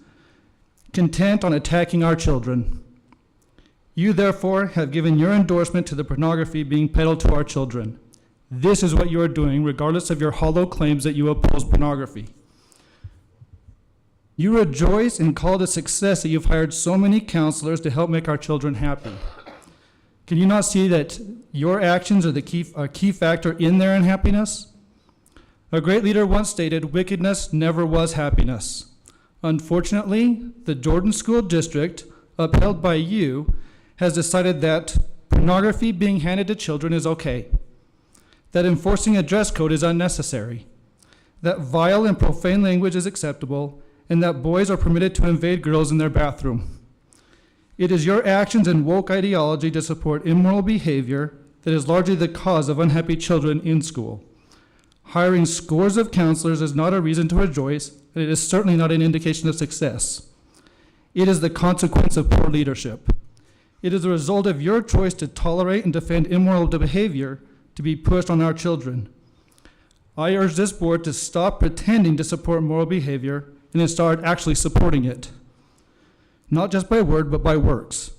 content on attacking our children. You, therefore, have given your endorsement to the pornography being peddled to our children. This is what you are doing, regardless of your hollow claims that you oppose pornography. You rejoice and call it a success that you've hired so many counselors to help make our children happy. Can you not see that your actions are a key factor in their unhappiness? A great leader once stated, "Wickedness never was happiness." Unfortunately, the Jordan School District, upheld by you, has decided that pornography being handed to children is okay, that enforcing a dress code is unnecessary, that vile and profane language is acceptable, and that boys are permitted to invade girls in their bathroom. It is your actions and woke ideology to support immoral behavior that is largely the cause of unhappy children in school. Hiring scores of counselors is not a reason to rejoice, and it is certainly not an indication of success. It is the consequence of poor leadership. It is the result of your choice to tolerate and defend immoral behavior to be pushed on our children. I urge this board to stop pretending to support moral behavior and then start actually supporting it. Not just by word, but by works.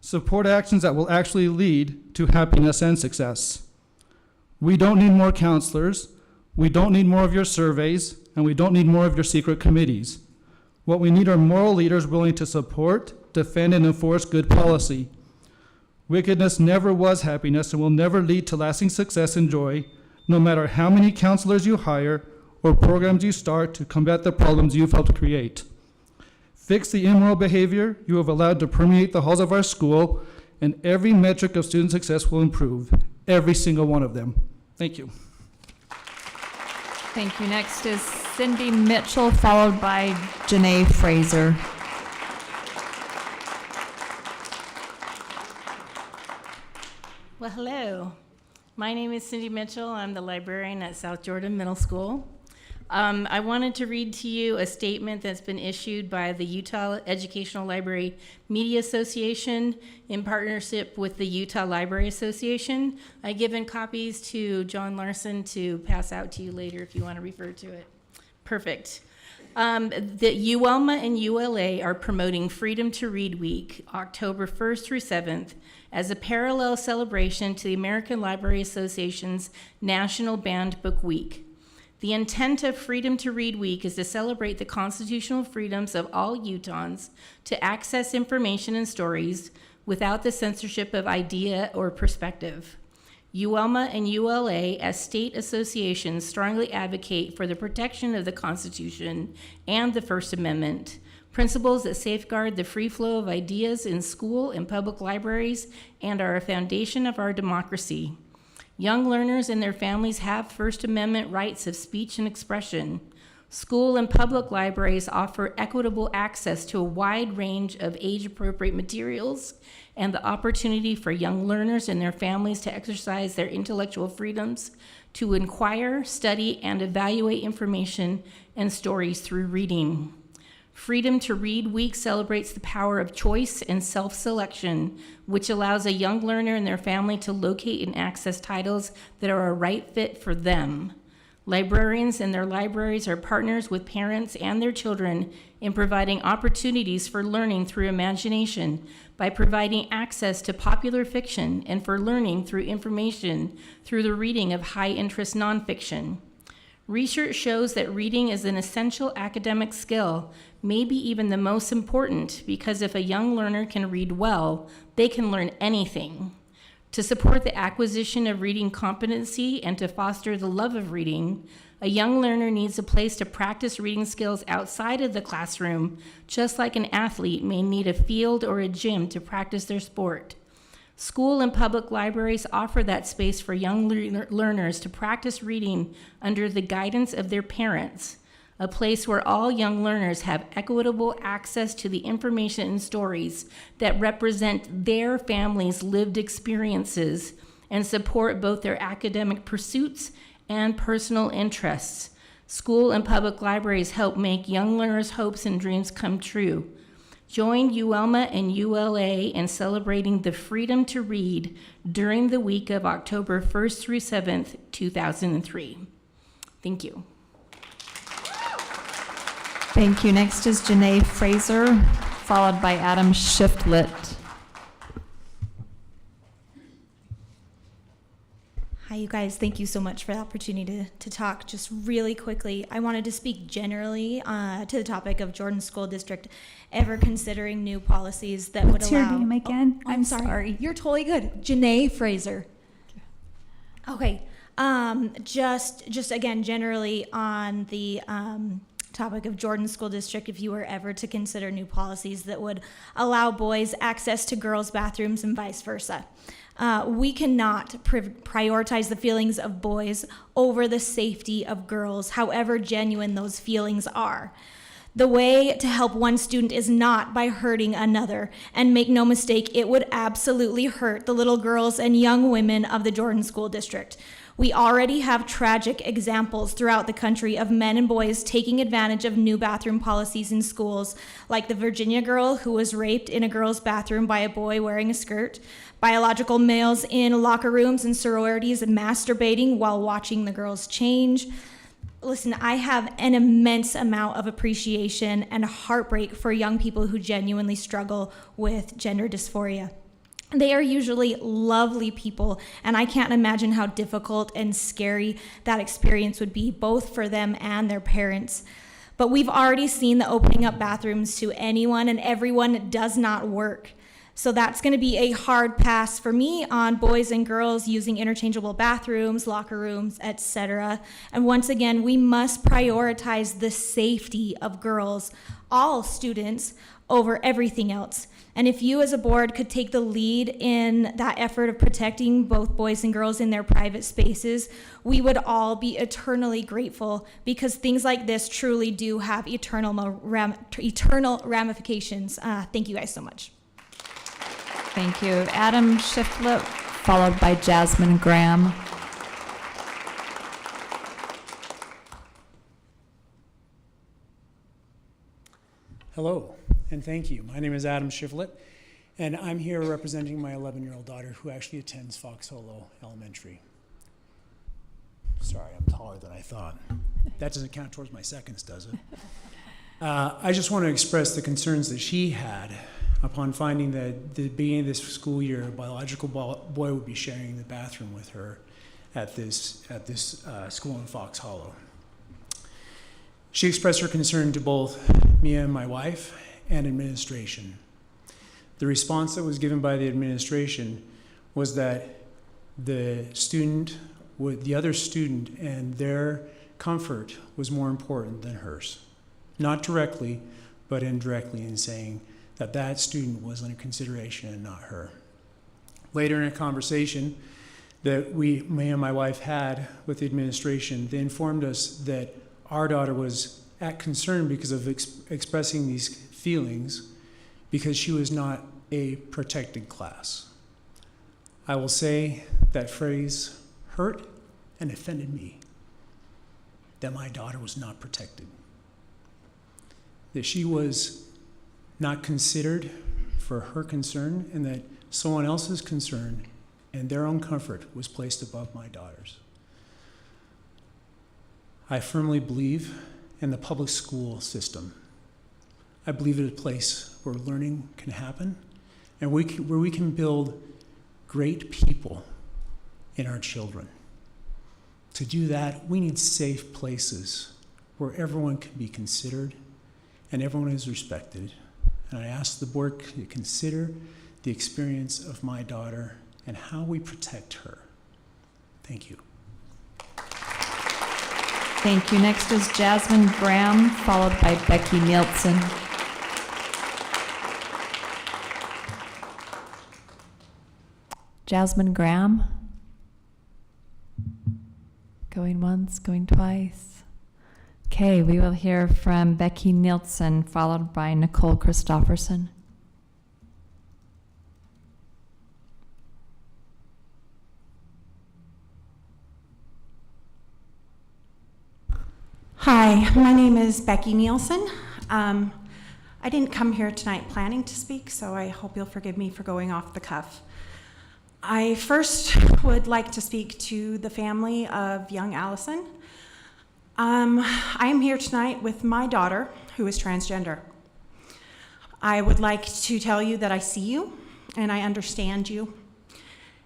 Support actions that will actually lead to happiness and success. We don't need more counselors, we don't need more of your surveys, and we don't need more of your secret committees. What we need are moral leaders willing to support, defend, and enforce good policy. Wickedness never was happiness and will never lead to lasting success and joy, no matter how many counselors you hire or programs you start to combat the problems you've helped create. Fix the immoral behavior you have allowed to permeate the halls of our school, and every metric of student success will improve, every single one of them. Thank you. Thank you. Next is Cindy Mitchell, followed by Janae Fraser. Well, hello. My name is Cindy Mitchell. I'm the librarian at South Jordan Middle School. I wanted to read to you a statement that's been issued by the Utah Educational Library Media Association in partnership with the Utah Library Association. I've given copies to John Larson to pass out to you later if you want to refer to it. Perfect. The UELMA and ULA are promoting Freedom to Read Week, October 1st through 7th, as a parallel celebration to the American Library Association's National Banned Book Week. The intent of Freedom to Read Week is to celebrate the constitutional freedoms of all Utahns to access information and stories without the censorship of idea or perspective. UELMA and ULA, as state associations, strongly advocate for the protection of the Constitution and the First Amendment, principles that safeguard the free flow of ideas in school and public libraries and are a foundation of our democracy. Young learners and their families have First Amendment rights of speech and expression. School and public libraries offer equitable access to a wide range of age-appropriate materials and the opportunity for young learners and their families to exercise their intellectual freedoms to inquire, study, and evaluate information and stories through reading. Freedom to Read Week celebrates the power of choice and self-selection, which allows a young learner and their family to locate and access titles that are a right fit for them. Librarians and their libraries are partners with parents and their children in providing opportunities for learning through imagination by providing access to popular fiction and for learning through information through the reading of high-interest nonfiction. Research shows that reading is an essential academic skill, maybe even the most important, because if a young learner can read well, they can learn anything. To support the acquisition of reading competency and to foster the love of reading, a young learner needs a place to practice reading skills outside of the classroom, just like an athlete may need a field or a gym to practice their sport. School and public libraries offer that space for young learners to practice reading under the guidance of their parents, a place where all young learners have equitable access to the information and stories that represent their family's lived experiences and support both their academic pursuits and personal interests. School and public libraries help make young learners' hopes and dreams come true. Join UELMA and ULA in celebrating the freedom to read during the week of October 1st through 7th, 2003. Thank you. Thank you. Next is Janae Fraser, followed by Adam Shiftlett. Hi, you guys. Thank you so much for the opportunity to talk. Just really quickly, I wanted to speak generally to the topic of Jordan School District ever considering new policies that would allow... What's your name again? I'm sorry. You're totally good. Janae Fraser. Okay. Just again, generally on the topic of Jordan School District, if you were ever to consider new policies that would allow boys access to girls' bathrooms and vice versa. We cannot prioritize the feelings of boys over the safety of girls, however genuine those feelings are. The way to help one student is not by hurting another. And make no mistake, it would absolutely hurt the little girls and young women of the Jordan School District. We already have tragic examples throughout the country of men and boys taking advantage of new bathroom policies in schools, like the Virginia girl who was raped in a girl's bathroom by a boy wearing a skirt, biological males in locker rooms and sororities masturbating while watching the girls change. Listen, I have an immense amount of appreciation and heartbreak for young people who genuinely struggle with gender dysphoria. They are usually lovely people, and I can't imagine how difficult and scary that experience would be, both for them and their parents. But we've already seen the opening up bathrooms to anyone and everyone does not work. So that's going to be a hard pass for me on boys and girls using interchangeable bathrooms, locker rooms, etc. And once again, we must prioritize the safety of girls, all students, over everything else. And if you as a board could take the lead in that effort of protecting both boys and girls in their private spaces, we would all be eternally grateful, because things like this truly do have eternal ramifications. Thank you guys so much. Thank you. Adam Shiflett, followed by Jasmine Graham. Hello, and thank you. My name is Adam Shiflett, and I'm here representing my 11-year-old daughter who actually attends Fox Hollow Elementary. Sorry, I'm taller than I thought. That doesn't count towards my seconds, does it? I just want to express the concerns that she had upon finding that at the beginning of this school year, a biological boy would be sharing the bathroom with her at this school in Fox Hollow. She expressed her concern to both me and my wife and administration. The response that was given by the administration was that the other student and their comfort was more important than hers. Not directly, but indirectly, in saying that that student was under consideration and not her. Later in a conversation that me and my wife had with the administration, they informed us that our daughter was at concern because of expressing these feelings because she was not a protected class. I will say that phrase hurt and offended me, that my daughter was not protected, that she was not considered for her concern, and that someone else's concern and their own comfort was placed above my daughter's. I firmly believe in the public school system. I believe it's a place where learning can happen and where we can build great people in our children. To do that, we need safe places where everyone can be considered and everyone is respected. And I ask the board to consider the experience of my daughter and how we protect her. Thank you. Thank you. Next is Jasmine Graham, followed by Becky Nielsen. Jasmine Graham. Going once, going twice. Okay, we will hear from Becky Nielsen, followed by Nicole Christofferson. Hi, my name is Becky Nielsen. I didn't come here tonight planning to speak, so I hope you'll forgive me for going off the cuff. I first would like to speak to the family of young Allison. I am here tonight with my daughter, who is transgender. I would like to tell you that I see you, and I understand you,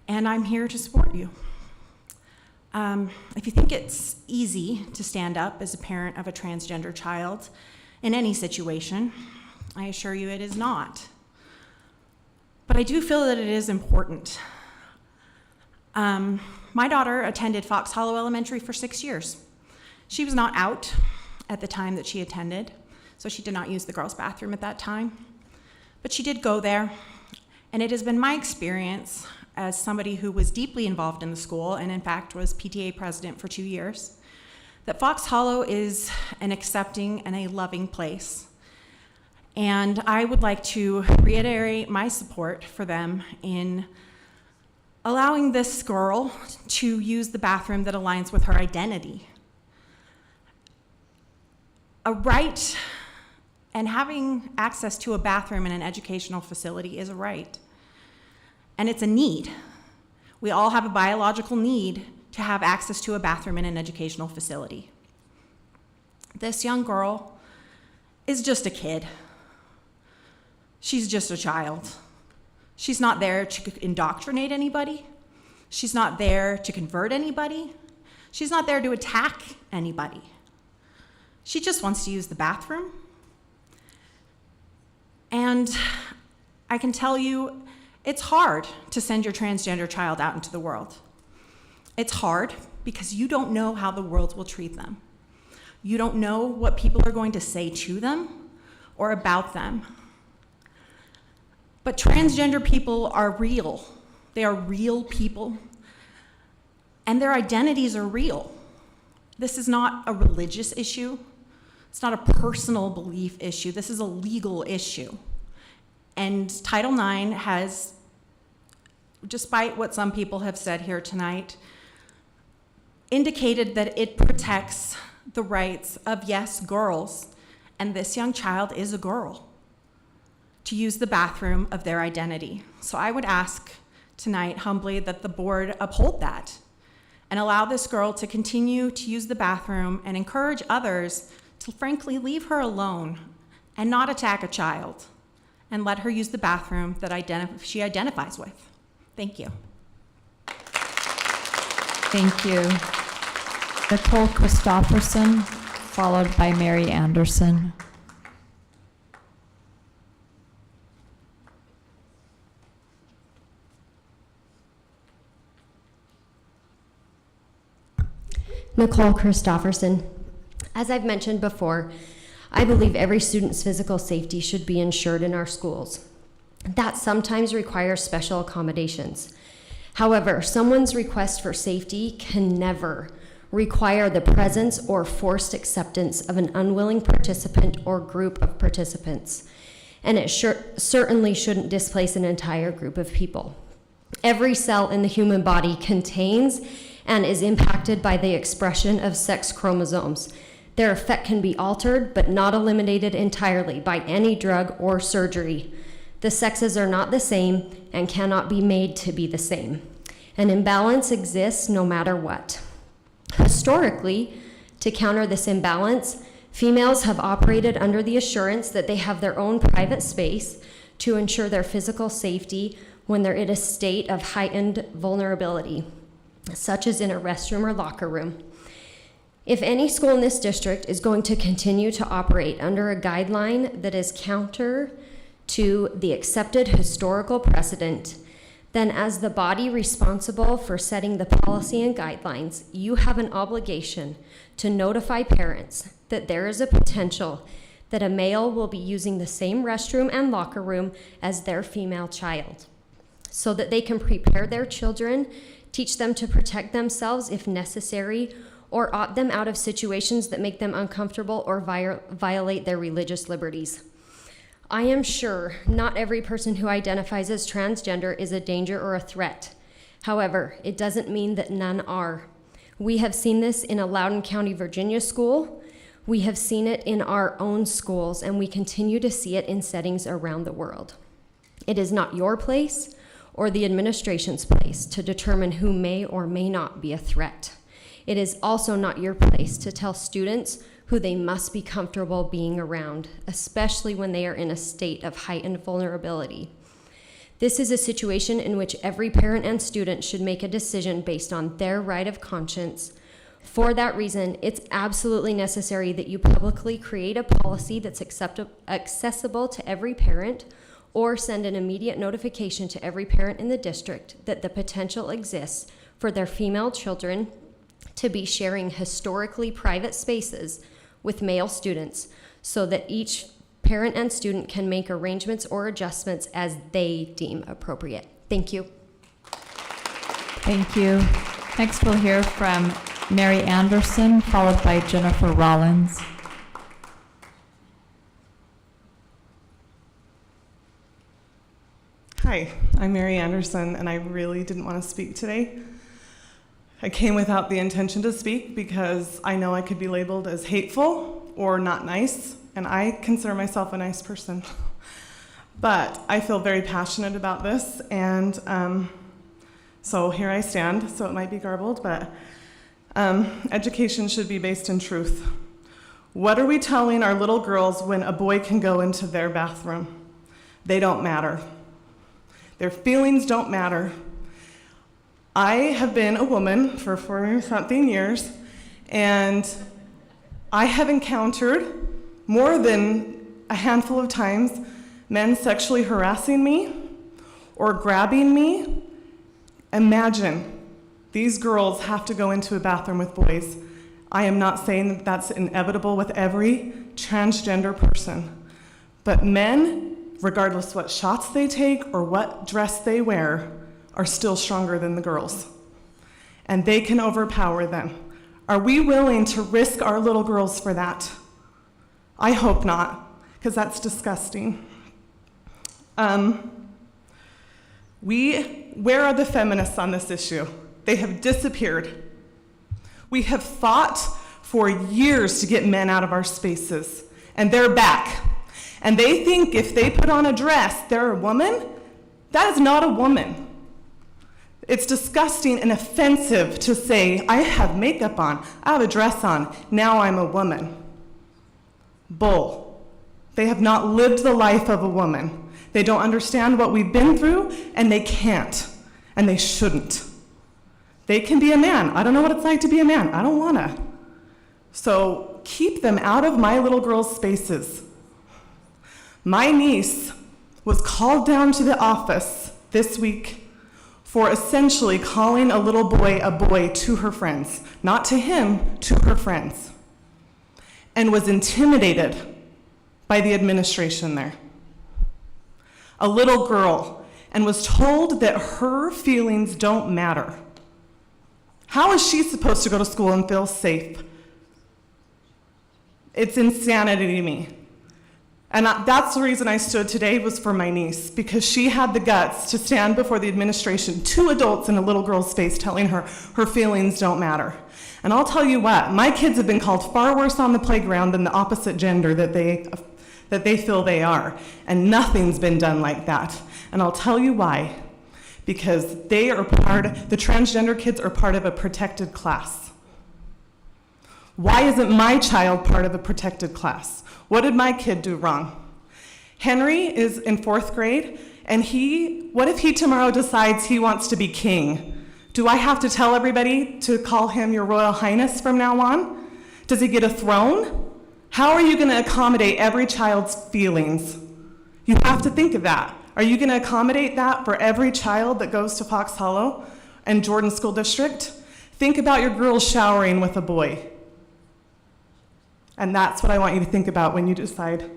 and I'm here to support you. If you think it's easy to stand up as a parent of a transgender child in any situation, I assure you it is not. But I do feel that it is important. My daughter attended Fox Hollow Elementary for 6 years. She was not out at the time that she attended, so she did not use the girls' bathroom at that time. But she did go there, and it has been my experience as somebody who was deeply involved in the school and in fact was PTA president for 2 years, that Fox Hollow is an accepting and a loving place. And I would like to reiterate my support for them in allowing this girl to use the bathroom that aligns with her identity. A right and having access to a bathroom in an educational facility is a right. And it's a need. We all have a biological need to have access to a bathroom in an educational facility. This young girl is just a kid. She's just a child. She's not there to indoctrinate anybody. She's not there to convert anybody. She's not there to attack anybody. She just wants to use the bathroom. And I can tell you, it's hard to send your transgender child out into the world. It's hard because you don't know how the world will treat them. You don't know what people are going to say to them or about them. But transgender people are real. They are real people, and their identities are real. This is not a religious issue. It's not a personal belief issue. This is a legal issue. And Title IX has, despite what some people have said here tonight, indicated that it protects the rights of, yes, girls, and this young child is a girl, to use the bathroom of their identity. So I would ask tonight humbly that the board uphold that and allow this girl to continue to use the bathroom and encourage others to frankly leave her alone and not attack a child and let her use the bathroom that she identifies with. Thank you. Thank you. Nicole Christofferson, followed by Mary Anderson. Nicole Christofferson. As I've mentioned before, I believe every student's physical safety should be ensured in our schools. That sometimes requires special accommodations. However, someone's request for safety can never require the presence or forced acceptance of an unwilling participant or group of participants. And it certainly shouldn't displace an entire group of people. Every cell in the human body contains and is impacted by the expression of sex chromosomes. Their effect can be altered, but not eliminated entirely by any drug or surgery. The sexes are not the same and cannot be made to be the same. An imbalance exists no matter what. Historically, to counter this imbalance, females have operated under the assurance that they have their own private space to ensure their physical safety when they're in a state of heightened vulnerability, such as in a restroom or locker room. If any school in this district is going to continue to operate under a guideline that is counter to the accepted historical precedent, then as the body responsible for setting the policy and guidelines, you have an obligation to notify parents that there is a potential that a male will be using the same restroom and locker room as their female child, so that they can prepare their children, teach them to protect themselves if necessary, or opt them out of situations that make them uncomfortable or violate their religious liberties. I am sure not every person who identifies as transgender is a danger or a threat. However, it doesn't mean that none are. We have seen this in a Loudoun County, Virginia school. We have seen it in our own schools, and we continue to see it in settings around the world. It is not your place or the administration's place to determine who may or may not be a threat. It is also not your place to tell students who they must be comfortable being around, especially when they are in a state of heightened vulnerability. This is a situation in which every parent and student should make a decision based on their right of conscience. For that reason, it's absolutely necessary that you publicly create a policy that's accessible to every parent, or send an immediate notification to every parent in the district that the potential exists for their female children to be sharing historically private spaces with male students so that each parent and student can make arrangements or adjustments as they deem appropriate. Thank you. Thank you. Next, we'll hear from Mary Anderson, followed by Jennifer Rollins. Hi, I'm Mary Anderson, and I really didn't want to speak today. I came without the intention to speak because I know I could be labeled as hateful or not nice, and I consider myself a nice person. But I feel very passionate about this, and so here I stand, so it might be garbled, but education should be based in truth. What are we telling our little girls when a boy can go into their bathroom? They don't matter. Their feelings don't matter. I have been a woman for 40-something years, and I have encountered more than a handful of times men sexually harassing me or grabbing me. Imagine these girls have to go into a bathroom with boys. I am not saying that that's inevitable with every transgender person, but men, regardless what shots they take or what dress they wear, are still stronger than the girls. And they can overpower them. Are we willing to risk our little girls for that? I hope not, because that's disgusting. Where are the feminists on this issue? They have disappeared. We have fought for years to get men out of our spaces, and they're back. And they think if they put on a dress, they're a woman. That is not a woman. It's disgusting and offensive to say, I have makeup on, I have a dress on, now I'm a woman. Bull. They have not lived the life of a woman. They don't understand what we've been through, and they can't, and they shouldn't. They can be a man. I don't know what it's like to be a man. I don't wanna. So keep them out of my little girls' spaces. My niece was called down to the office this week for essentially calling a little boy a boy to her friends, not to him, to her friends, and was intimidated by the administration there. A little girl, and was told that her feelings don't matter. How is she supposed to go to school and feel safe? It's insanity to me. And that's the reason I stood today, was for my niece, because she had the guts to stand before the administration, 2 adults in a little girl's face, telling her her feelings don't matter. And I'll tell you what, my kids have been called far worse on the playground than the opposite gender that they feel they are. And nothing's been done like that. And I'll tell you why. Because the transgender kids are part of a protected class. Why isn't my child part of a protected class? What did my kid do wrong? Henry is in 4th grade, and what if he tomorrow decides he wants to be king? Do I have to tell everybody to call him Your Royal Highness from now on? Does he get a throne? How are you going to accommodate every child's feelings? You have to think of that. Are you going to accommodate that for every child that goes to Fox Hollow and Jordan School District? Think about your girls showering with a boy. And that's what I want you to think about when you decide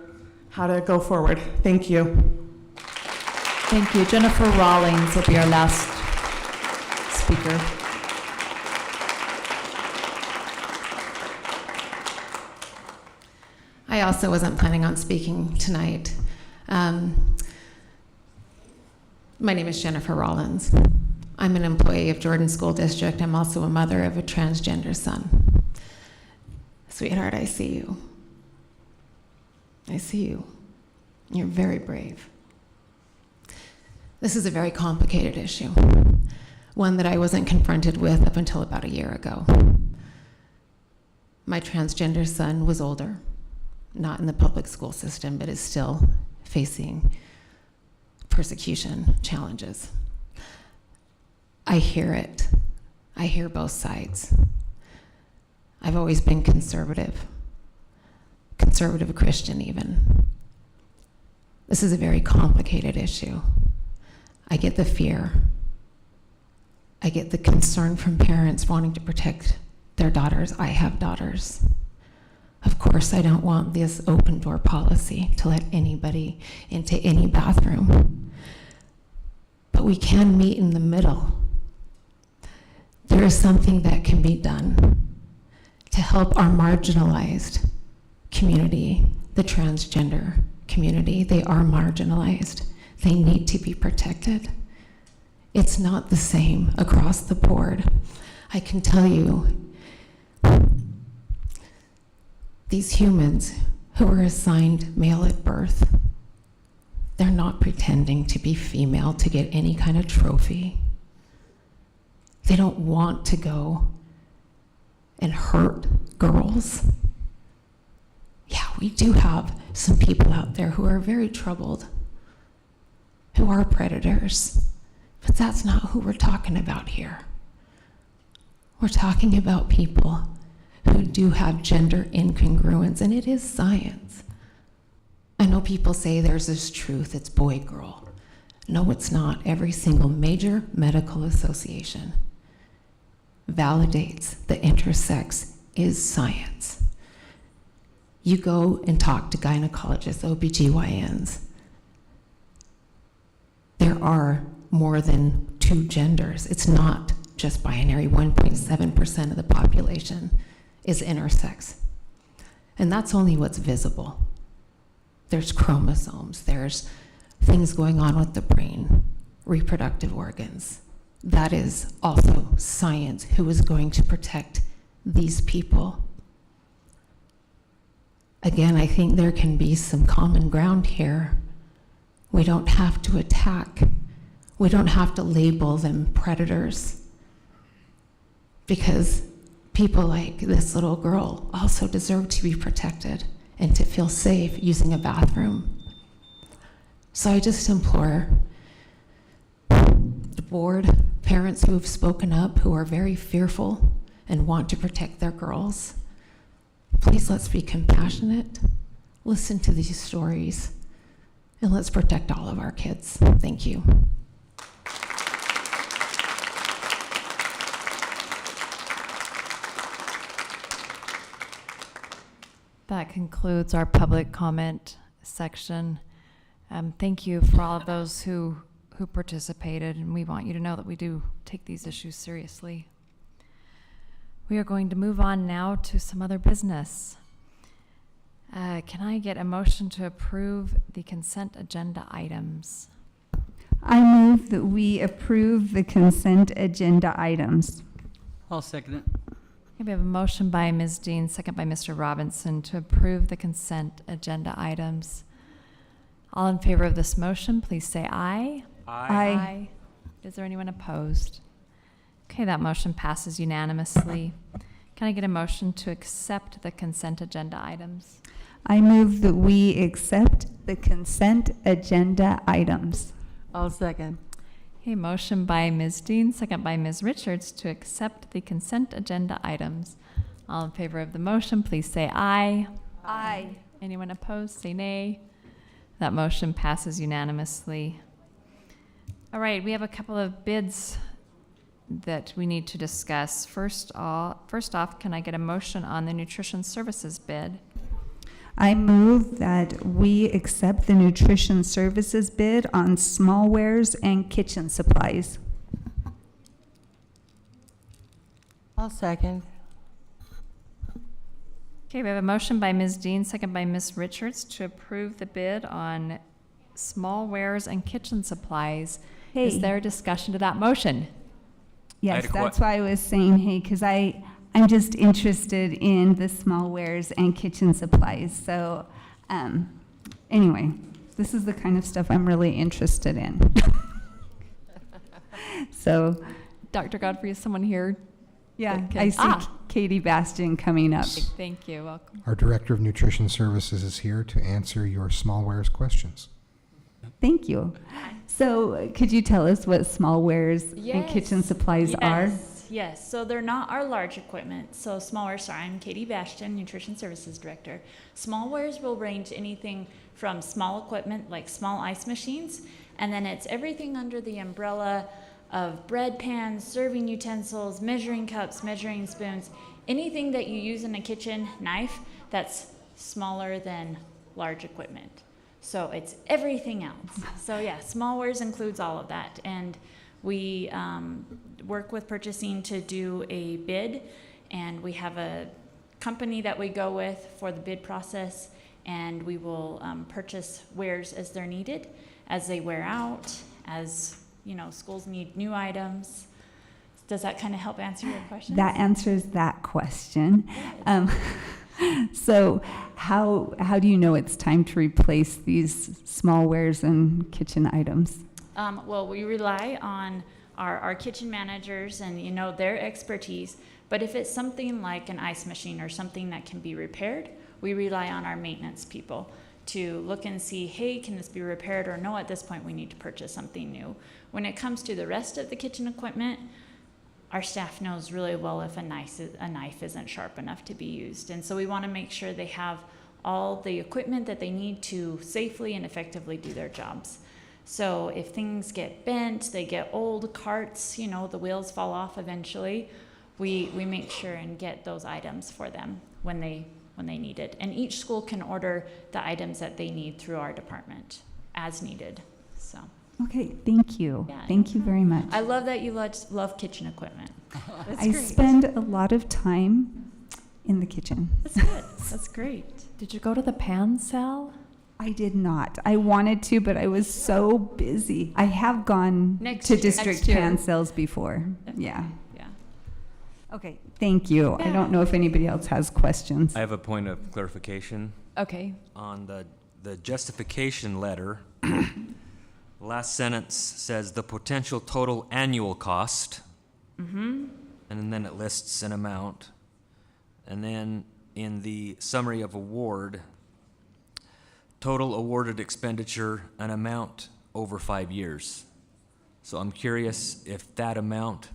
how to go forward. Thank you. Thank you. Jennifer Rollins will be our last speaker. I also wasn't planning on speaking tonight. My name is Jennifer Rollins. I'm an employee of Jordan School District. I'm also a mother of a transgender son. Sweetheart, I see you. I see you. You're very brave. This is a very complicated issue, one that I wasn't confronted with up until about a year ago. My transgender son was older, not in the public school system, but is still facing persecution challenges. I hear it. I hear both sides. I've always been conservative Christian even. This is a very complicated issue. I get the fear. I get the concern from parents wanting to protect their daughters. I have daughters. Of course, I don't want this open door policy to let anybody into any bathroom. But we can meet in the middle. There is something that can be done to help our marginalized community, the transgender community. They are marginalized. They need to be protected. It's not the same across the board. I can tell you, these humans who are assigned male at birth, they're not pretending to be female to get any kind of trophy. They don't want to go and hurt girls. Yeah, we do have some people out there who are very troubled, who are predators, but that's not who we're talking about here. We're talking about people who do have gender incongruence, and it is science. I know people say there's this truth, it's boy, girl. No, it's not. Every single major medical association validates that intersex is science. You go and talk to gynecologists, OBGYNs. There are more than two genders. It's not just binary. 1.7% of the population is intersex. And that's only what's visible. There's chromosomes, there's things going on with the brain, reproductive organs. That is also science who is going to protect these people. Again, I think there can be some common ground here. We don't have to attack. We don't have to label them predators, because people like this little girl also deserve to be protected and to feel safe using a bathroom. So I just implore the board, parents who have spoken up, who are very fearful and want to protect their girls, please let's be compassionate, listen to these stories, and let's protect all of our kids. Thank you. That concludes our public comment section. Thank you for all of those who participated, and we want you to know that we do take these issues seriously. We are going to move on now to some other business. Can I get a motion to approve the consent agenda items? I move that we approve the consent agenda items. I'll second it. Okay, we have a motion by Ms. Dean, second by Mr. Robinson to approve the consent agenda items. All in favor of this motion, please say aye. Aye. Is there anyone opposed? Okay, that motion passes unanimously. Can I get a motion to accept the consent agenda items? I move that we accept the consent agenda items. I'll second. Okay, motion by Ms. Dean, second by Ms. Richards to accept the consent agenda items. All in favor of the motion, please say aye. Aye. Anyone opposed, say nay. That motion passes unanimously. All right, we have a couple of bids that we need to discuss. First off, can I get a motion on the nutrition services bid? I move that we accept the nutrition services bid on smallwares and kitchen supplies. I'll second. Okay, we have a motion by Ms. Dean, second by Ms. Richards to approve the bid on smallwares and kitchen supplies. Hey. Is there a discussion to that motion? Yes, that's why I was saying, hey, because I'm just interested in the smallwares and kitchen supplies. So anyway, this is the kind of stuff I'm really interested in. So, Dr. Godfrey, is someone here? Yeah, that can- I see Katie Bastian coming up. Thank you, welcome. Our Director of Nutrition Services is here to answer your smallwares questions. Thank you. So could you tell us what smallwares and kitchen supplies are? Yes, so they're not our large equipment. So smallwares, I'm Katie Bastian, Nutrition Services Director. Smallwares will range anything from small equipment like small ice machines, and then it's everything under the umbrella of bread pans, serving utensils, measuring cups, measuring spoons, anything that you use in a kitchen, knife, that's smaller than large equipment. So it's everything else. So yeah, smallwares includes all of that. And we work with purchasing to do a bid, and we have a company that we go with for the bid process, and we will purchase wares as they're needed, as they wear out, as schools need new items. Does that kind of help answer your question? That answers that question. So how do you know it's time to replace these small wares and kitchen items? Well, we rely on our kitchen managers and their expertise. But if it's something like an ice machine or something that can be repaired, we rely on our maintenance people to look and see, hey, can this be repaired, or no, at this point we need to purchase something new. When it comes to the rest of the kitchen equipment, our staff knows really well if a knife isn't sharp enough to be used. And so we want to make sure they have all the equipment that they need to safely and effectively do their jobs. So if things get bent, they get old, carts, the wheels fall off eventually, we make sure and get those items for them when they need it. And each school can order the items that they need through our department as needed. So. Okay, thank you. Yeah, thank you very much. I love that you love kitchen equipment. I spend a lot of time in the kitchen. That's good. That's great. Did you go to the pan sale? I did not. I wanted to, but I was so busy. I have gone to district pan sales before. Yeah. Yeah. Okay, thank you. I don't know if anybody else has questions. I have a point of clarification. Okay. On the justification letter, last sentence says the potential total annual cost, and then it lists an amount. And then in the summary of award, total awarded expenditure, an amount over 5 years. So I'm curious if that amount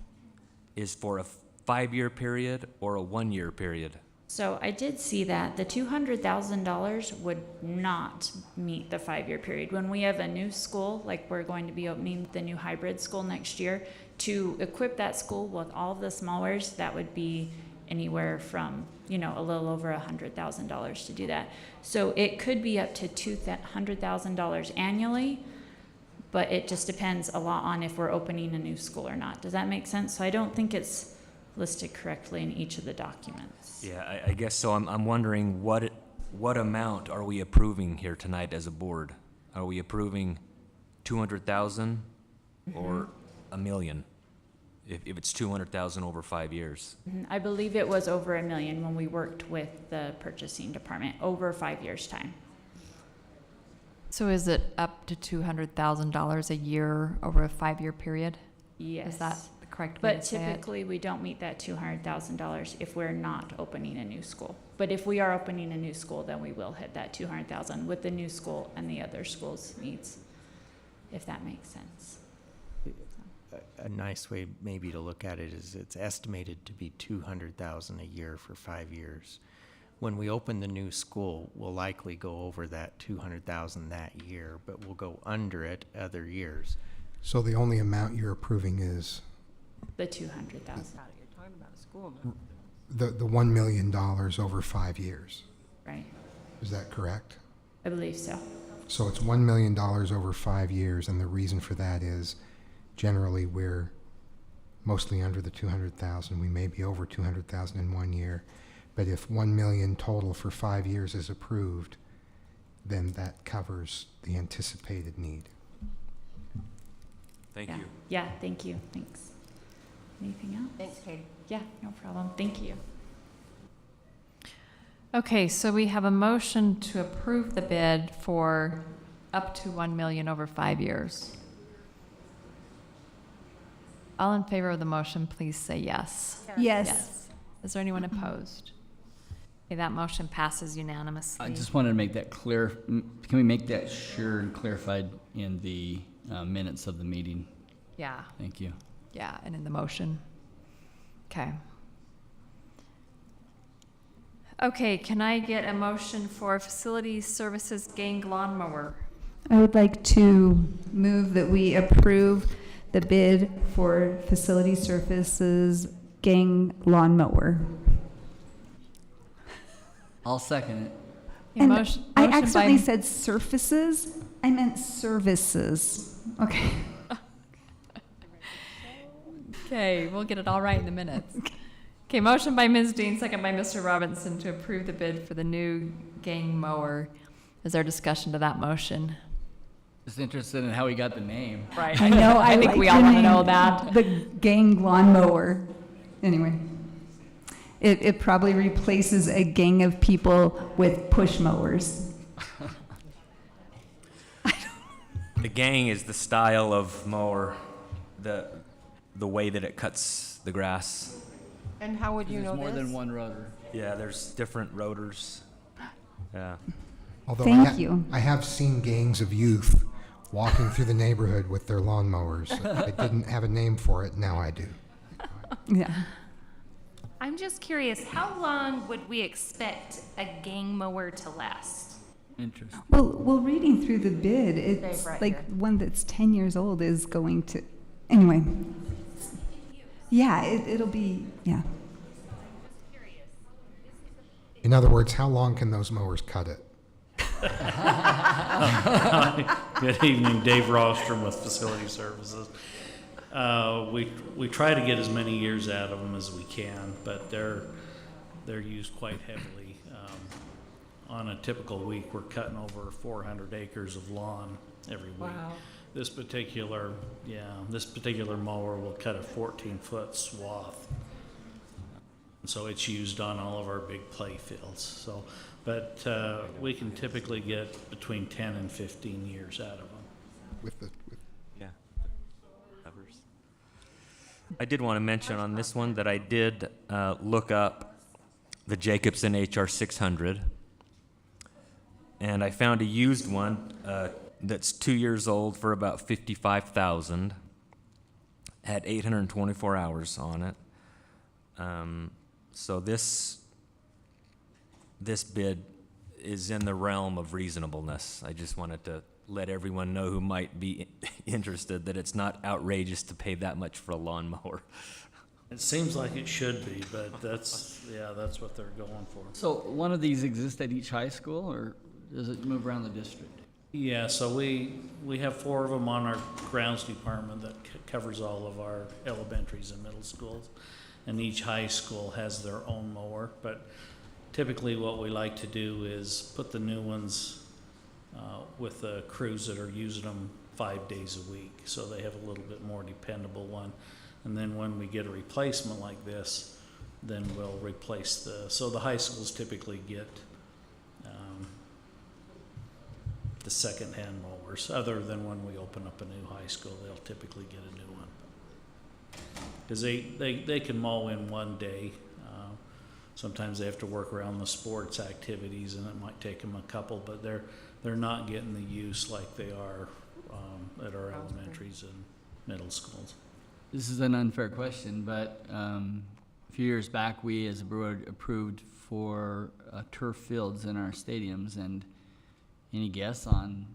is for a 5-year period or a 1-year period. So I did see that the $200,000 would not meet the 5-year period. When we have a new school, like we're going to be opening the new hybrid school next year, to equip that school with all of the smallwares, that would be anywhere from, a little over $100,000 to do that. So it could be up to $200,000 annually, but it just depends a lot on if we're opening a new school or not. Does that make sense? So I don't think it's listed correctly in each of the documents. Yeah, I guess so. I'm wondering what amount are we approving here tonight as a board? Are we approving 200,000 or a million? If it's 200,000 over 5 years. I believe it was over $1 million when we worked with the purchasing department over 5 years' time. So is it up to $200,000 a year over a 5-year period? Yes. Is that the correct way But to say it? typically, we don't meet that $200,000 if we're not opening a new school. But if we are opening a new school, then we will hit that $200,000 with the new school and the other schools' needs, if that makes sense. A nice way maybe to look at it is it's estimated to be $200,000 a year for 5 years. When we open the new school, we'll likely go over that $200,000 that year, but we'll go under it other years. So the only amount you're approving is The $200,000. You're talking about a school now. the $1 million over 5 years. Right. Is that correct? I believe so. So it's $1 million over 5 years, and the reason for that is generally we're mostly under the 200,000. We may be over 200,000 in 1 year, but if 1 million total for 5 years is approved, then that covers the anticipated need. Thank Yeah. you. Yeah, thank you. Thanks. Anything else? Thanks, Katie. Yeah, no problem. Thank you. Okay, so we have a motion to approve the bid for up to 1 million over 5 years. All in favor of the motion, please say yes. Yes. Is there anyone opposed? Okay, that motion passes unanimously. I just wanted to make that clear. Can we make that sure and clarified in the minutes of the meeting? Yeah. Thank you. Yeah, and in the motion. Okay. Okay, can I get a motion for Facilities Services Gang Lawnmower? I would like to move that we approve the bid for facility services gang lawnmower. I'll second it. Yeah, And motion- I motion by- accidentally said surfaces. I meant services. Okay. Okay, we'll get it all right in the minutes. Okay, motion by Ms. Dean, second by Mr. Robinson to approve the bid for the new gang mower. Is there discussion to that motion? Just interested in how he got the name. Right. I know. I think like we the all want to name, know that. The gang lawnmower. Anyway, it probably replaces a gang of people with push mowers. The gang is the style of mower, the way that it cuts the grass. And how would you know There's more this? than one rotor. Yeah, there's different rotors. Yeah. Although Thank you. I have seen gangs of youth walking through the neighborhood with their lawnmowers. I didn't have a name for it, now I do. Yeah. I'm just curious, how long would we expect a gang mower to last? Interesting. Well, reading through the bid, it's Dave, right like here. one that's 10 years old is going to, anyway. Yeah, it'll be, yeah. In other words, how long can those mowers cut it? Good evening, Dave Rostrom with Facility Services. We try to get as many years out of them as we can, but they're used quite heavily. On a typical week, we're cutting over 400 acres of lawn every week. Wow. This particular mower will cut a 14-foot swath. So it's used on all of our big play fields. So, but we can typically get between 10 and 15 years out of them. Yeah. Covers. I did want to mention on this one that I did look up the Jacobson HR 600, and I found a used one that's 2 years old for about $55,000. Had 824 hours on it. So this bid is in the realm of reasonableness. I just wanted to let everyone know who might be interested that it's not outrageous to pay that much for a lawnmower. It seems like it should be, but that's what they're going for. So one of these exists at each high school, or does it move around the district? Yeah, so we have 4 of them on our grounds department that covers all of our elementaries and middle schools. And each high school has their own mower, but typically what we like to do is put the new ones with the crews that are using them 5 days a week, so they have a little bit more dependable one. And then when we get a replacement like this, then we'll replace so the high schools typically get the second-hand mowers. Other than when we open up a new high school, they'll typically get a new one. Because they can mow in one day. Sometimes they have to work around the sports activities, and it might take them a couple, but they're not getting the use like they are at our elementaries and middle schools. This is an unfair question, but a few years back, we as a board approved for turf fields in our stadiums, and any guess on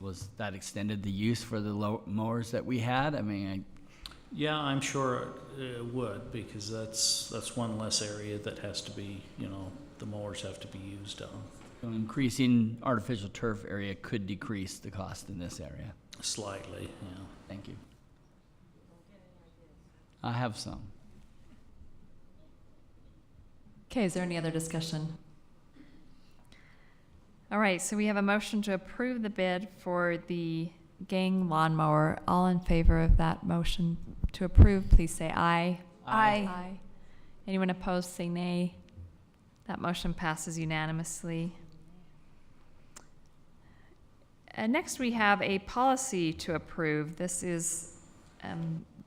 was that extended the use for the mowers that we had? I mean, Yeah, I'm sure it would, because that's one less area that has to be, the mowers have to be used on. so increasing artificial turf area could decrease the cost in this area. Slightly, yeah. Thank you. I have some. Okay, is there any other discussion? All right, so we have a motion to approve the bid for the gang lawnmower. All in favor of that motion to approve, please say aye. Aye. Anyone opposed, say nay. That motion passes unanimously. Next, we have a policy to approve. This is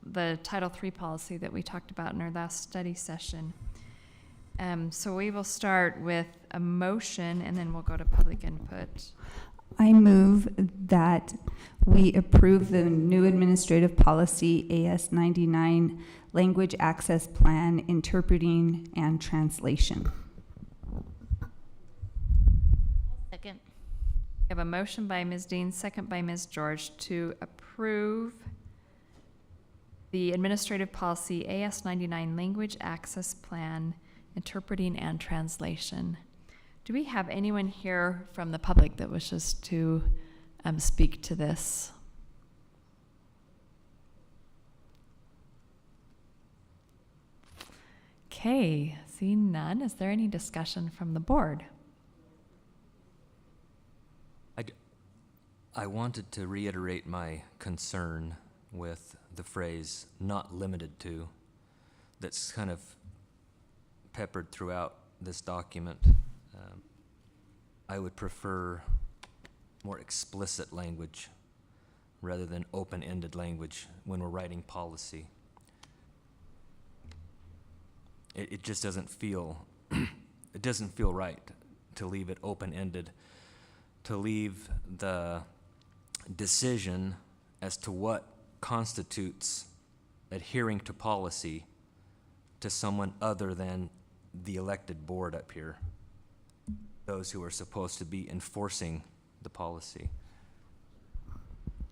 the Title III policy that we talked about in our last study session. So we will start with a motion, and then we'll go to public input. I move that we approve the new administrative policy AS 99 Language Access Plan Interpreting and Translation. Second. We have a motion by Ms. Dean, second by Ms. George to approve approve the administrative policy AS99 language access plan, interpreting and translation. Do we have anyone here from the public that wishes to speak to this? Okay, seeing none, is there any discussion from the board? I wanted to reiterate my concern with the phrase "not limited to" that's kind of peppered throughout this document. I would prefer more explicit language rather than open-ended language when we're writing policy. It just doesn't feel, it doesn't feel right to leave it open-ended, to leave the decision as to what constitutes adhering to policy to someone other than the elected board up here, those who are supposed to be enforcing the policy.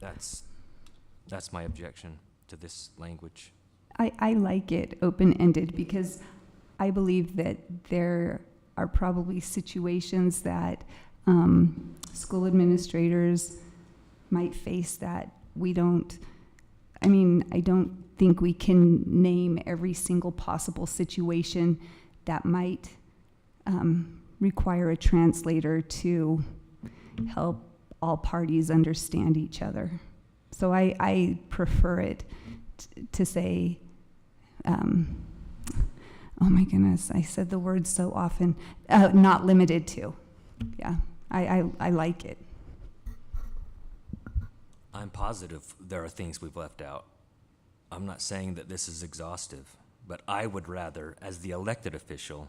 That's my objection to this language. I like it open-ended because I believe that there are probably situations that school administrators might face that we don't, I don't think we can name every single possible situation that might require a translator to help all parties understand each other. So I prefer it to say, oh my goodness, I said the word so often, not limited to. Yeah, I like it. I'm positive there are things we've left out. I'm not saying that this is exhaustive, but I would rather, as the elected official,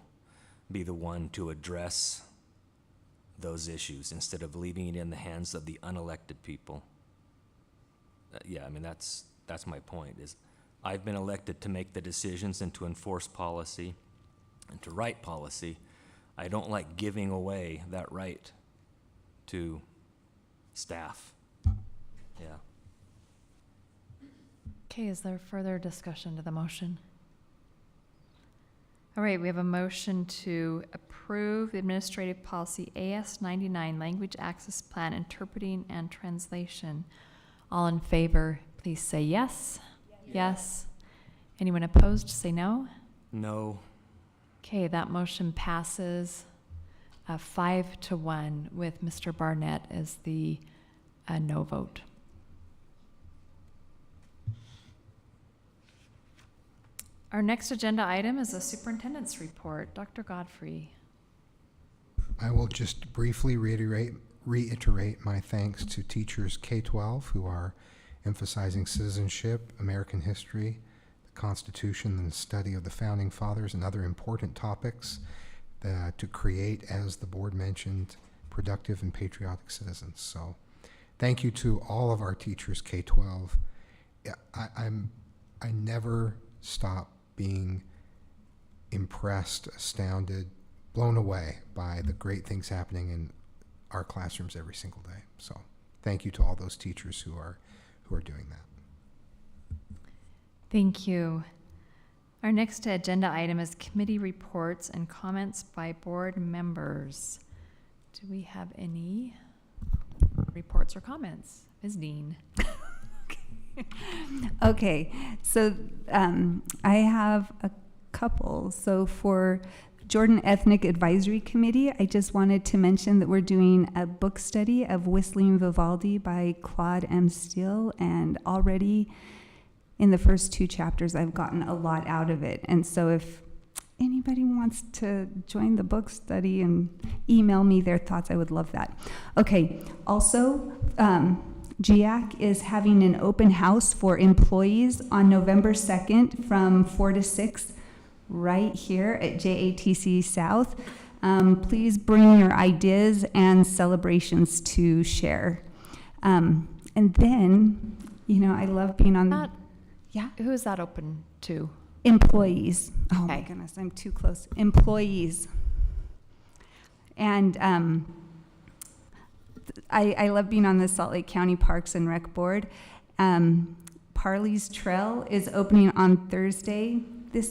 be the one to address those issues instead of leaving it in the hands of the unelected people. That's my point, is I've been elected to make the decisions and to enforce policy and to write policy. I don't like giving away that right to staff. Yeah. Okay, is there further discussion to the motion? All right, we have a motion to approve the administrative policy AS99 language access plan, interpreting and translation. All in favor, please say yes. Yes. Anyone opposed, say no. No. Okay, that motion passes 5-1 with Mr. Barnett as the no vote. Our next agenda item is a superintendent's report. Dr. Godfrey. I will just briefly reiterate my thanks to teachers K-12 who are emphasizing citizenship, American history, the Constitution, and the study of the Founding Fathers and other important topics to create, as the board mentioned, productive and patriotic citizens. So thank you to all of our teachers K-12. I never stop being impressed, astounded, blown away by the great things happening in our classrooms every single day. So thank you to all those teachers who are doing that. Thank you. Our next agenda item is committee reports and comments by board members. Do we have any reports or comments? Ms. Dean. Okay, so I have a couple. So for Jordan Ethnic Advisory Committee, I just wanted to mention that we're doing a book study of Whistling Vivaldi by Claude M. Steele, and already in the first 2 chapters, I've gotten a lot out of it. And so if anybody wants to join the book study and email me their thoughts, I would love that. Okay, also, GIAC is having an open house for employees on November 2nd from 4 to 6 right here at JATC South. Please bring your ideas and celebrations to share. And then, I love being on... Yeah? Who is that open to? Employees. Oh my goodness, I'm too close. Employees. And I love being on the Salt Lake County Parks and Rec Board. Parley's Trail is opening on this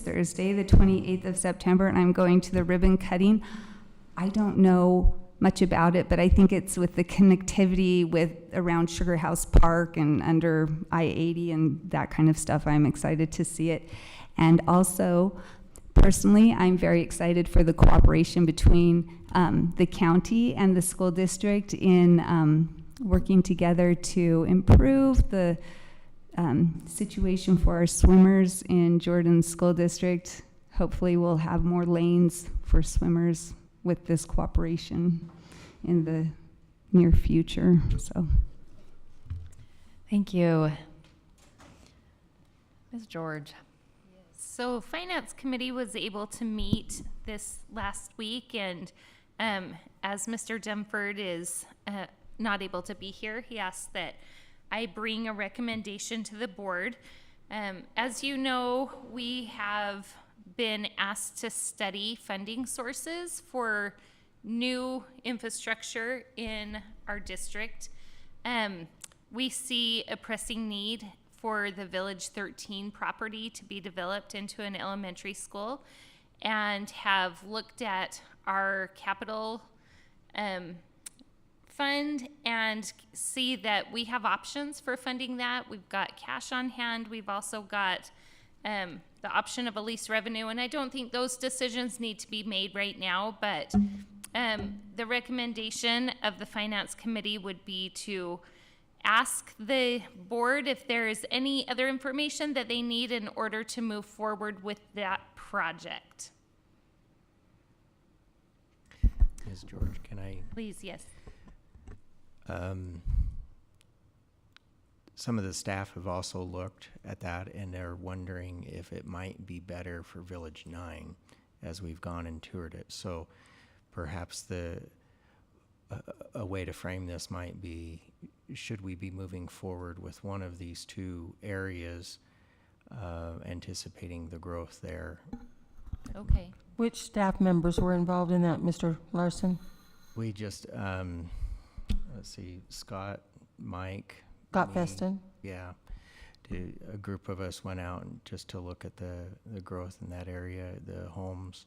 Thursday, the 28th of September, and I'm going to the ribbon cutting. I don't know much about it, but I think it's with the connectivity with around Sugar House Park and under I-80 and that kind of stuff. I'm excited to see it. And also, personally, I'm very excited for the cooperation between the county and the school district in working together to improve the situation for our swimmers in Jordan School District. Hopefully we'll have more lanes for swimmers with this cooperation in the near future. So, Thank you. Ms. George. So Finance Committee was able to meet this last week, and as Mr. Demford is not able to be here, he asked that I bring a recommendation to the board. As you know, we have been asked to study funding sources for new infrastructure in our district. We see a pressing need for the Village 13 property to be developed into an elementary school, and have looked at our capital fund and see that we have options for funding that. We've got cash on hand. We've also got the option of a lease revenue, and I don't think those decisions need to be made right now, but the recommendation of the Finance Committee would be to ask the board if there is any other information that they need in order to move forward with that project. Ms. George, can I? Please, yes. Some of the staff have also looked at that, and they're wondering if it might be better for Village 9 as we've gone and toured it. So perhaps a way to frame this might be, should we be moving forward with one of these two areas, anticipating the growth there? Okay. Which staff members were involved in that, Mr. Larson? We just, let's see, Scott, Mike. Scott me, Feston? Yeah. A group of us went out just to look at the growth in that area, the homes.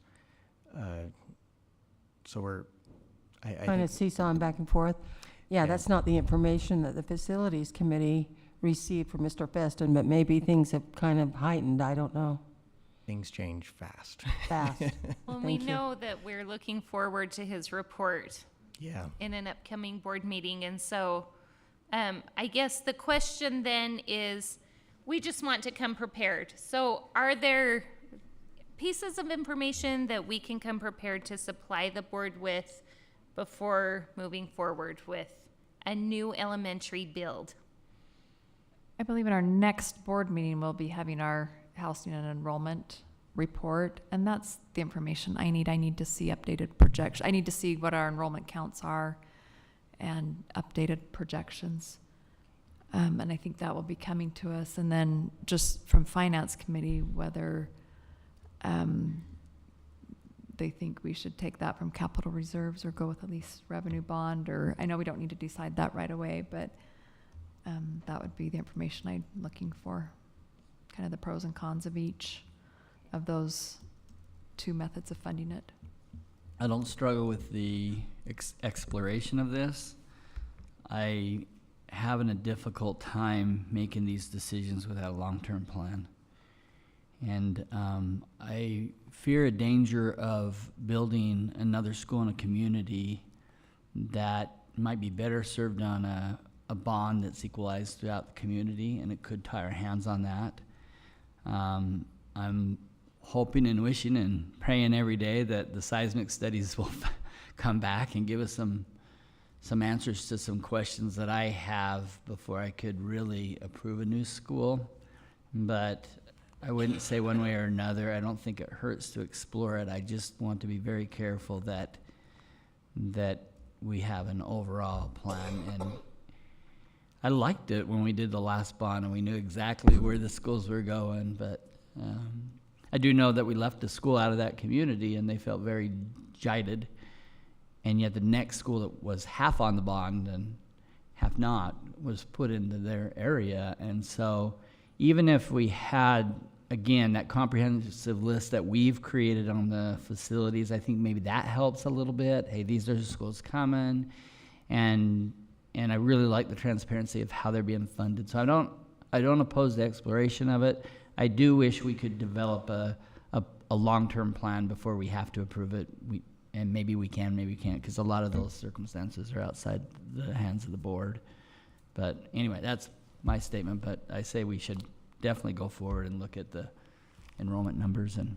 So we're, I Kind of seesawing back and forth. Yeah, that's not the information that the Facilities Committee received from Mr. Feston, but maybe things have kind of heightened. I don't know. Things change fast. Well, we know that we're looking forward to his report. Yeah. In an upcoming board meeting, and so I guess the question then is, we just want to come prepared. So are there pieces of information that we can come prepared to supply the board with before moving forward with a new elementary build? I believe in our next board meeting, we'll be having our housing and enrollment report, and that's the information I need. I need to see updated projections. I need to see what our enrollment counts are and updated projections. And I think that will be coming to us. And then just from Finance Committee, whether they think we should take that from capital reserves or go with a lease revenue bond, or I know we don't need to decide that right away, but that would be the information I'm looking for, kind of the pros and cons of each of those two methods of funding it. I don't struggle with the exploration of this. I having a difficult time making these decisions without a long-term plan. And I fear a danger of building another school in a community that might be better served on a bond that's equalized throughout the community, and it could tie our hands on that. I'm hoping and wishing and praying every day that the seismic studies will come back and give us some answers to some questions that I have before I could really approve a new school. But I wouldn't say one way or another. I don't think it hurts to explore it. I just want to be very careful that we have an overall plan. And I liked it when we did the last bond and we knew exactly where the schools were going, but I do know that we left a school out of that community and they felt very jilted, and yet the next school that was half on the bond and half not was put into their area. And so even if we had, again, that comprehensive list that we've created on the facilities, I think maybe that helps a little bit. Hey, these are the schools coming. And I really like the transparency of how they're being funded. So I don't oppose the exploration of it. I do wish we could develop a long-term plan before we have to approve it. And maybe we can, maybe we can't, because a lot of those circumstances are outside the hands of the board. But anyway, that's my statement, but I say we should definitely go forward and look at the enrollment numbers. And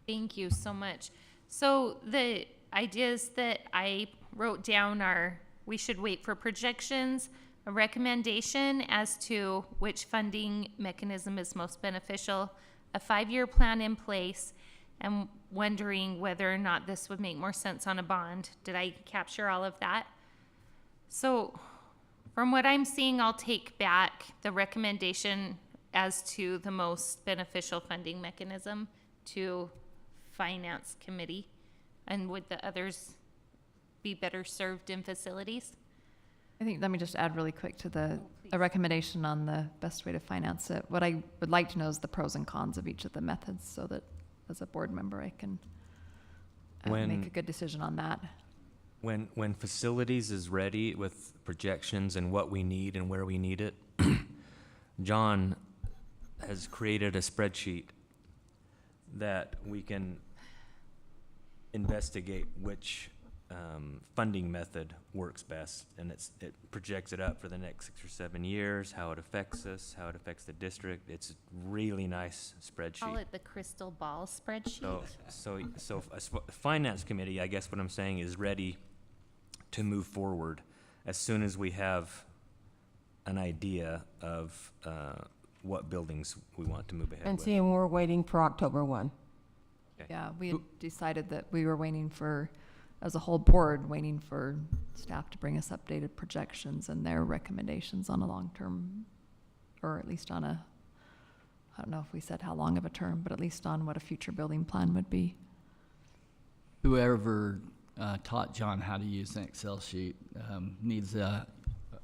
Thank you so much. So the ideas that I wrote down are, we should wait for projections, a recommendation as to which funding mechanism is most beneficial, a 5-year plan in place, and wondering whether or not this would make more sense on a bond. Did I capture all of that? So from what I'm seeing, I'll take back the recommendation as to the most beneficial funding mechanism to Finance Committee. And would the others be better served in facilities? I think, let me just add really quick to a recommendation on the best way to finance it. What I would like to know is the pros and cons of each of the methods, so that as a board member, I can make a good decision on that. When facilities is ready with projections and what we need and where we need it, John has created a spreadsheet that we can investigate which funding method works best, and it projects it up for the next 6 or 7 years, how it affects us, how it affects the district. It's a really nice spreadsheet. Call it the crystal ball spreadsheet. So Finance Committee, I guess what I'm saying, is ready to move forward as soon as we have an idea of what buildings we want to move ahead And with. see, and we're waiting for October 1. Yeah, we had decided that we were waiting for, as a whole board, waiting for staff to bring us updated projections and their recommendations on a long-term, or at least on a, I don't know if we said how long of a term, but at least on what a future building plan would be. whoever taught John how to use an Excel sheet needs a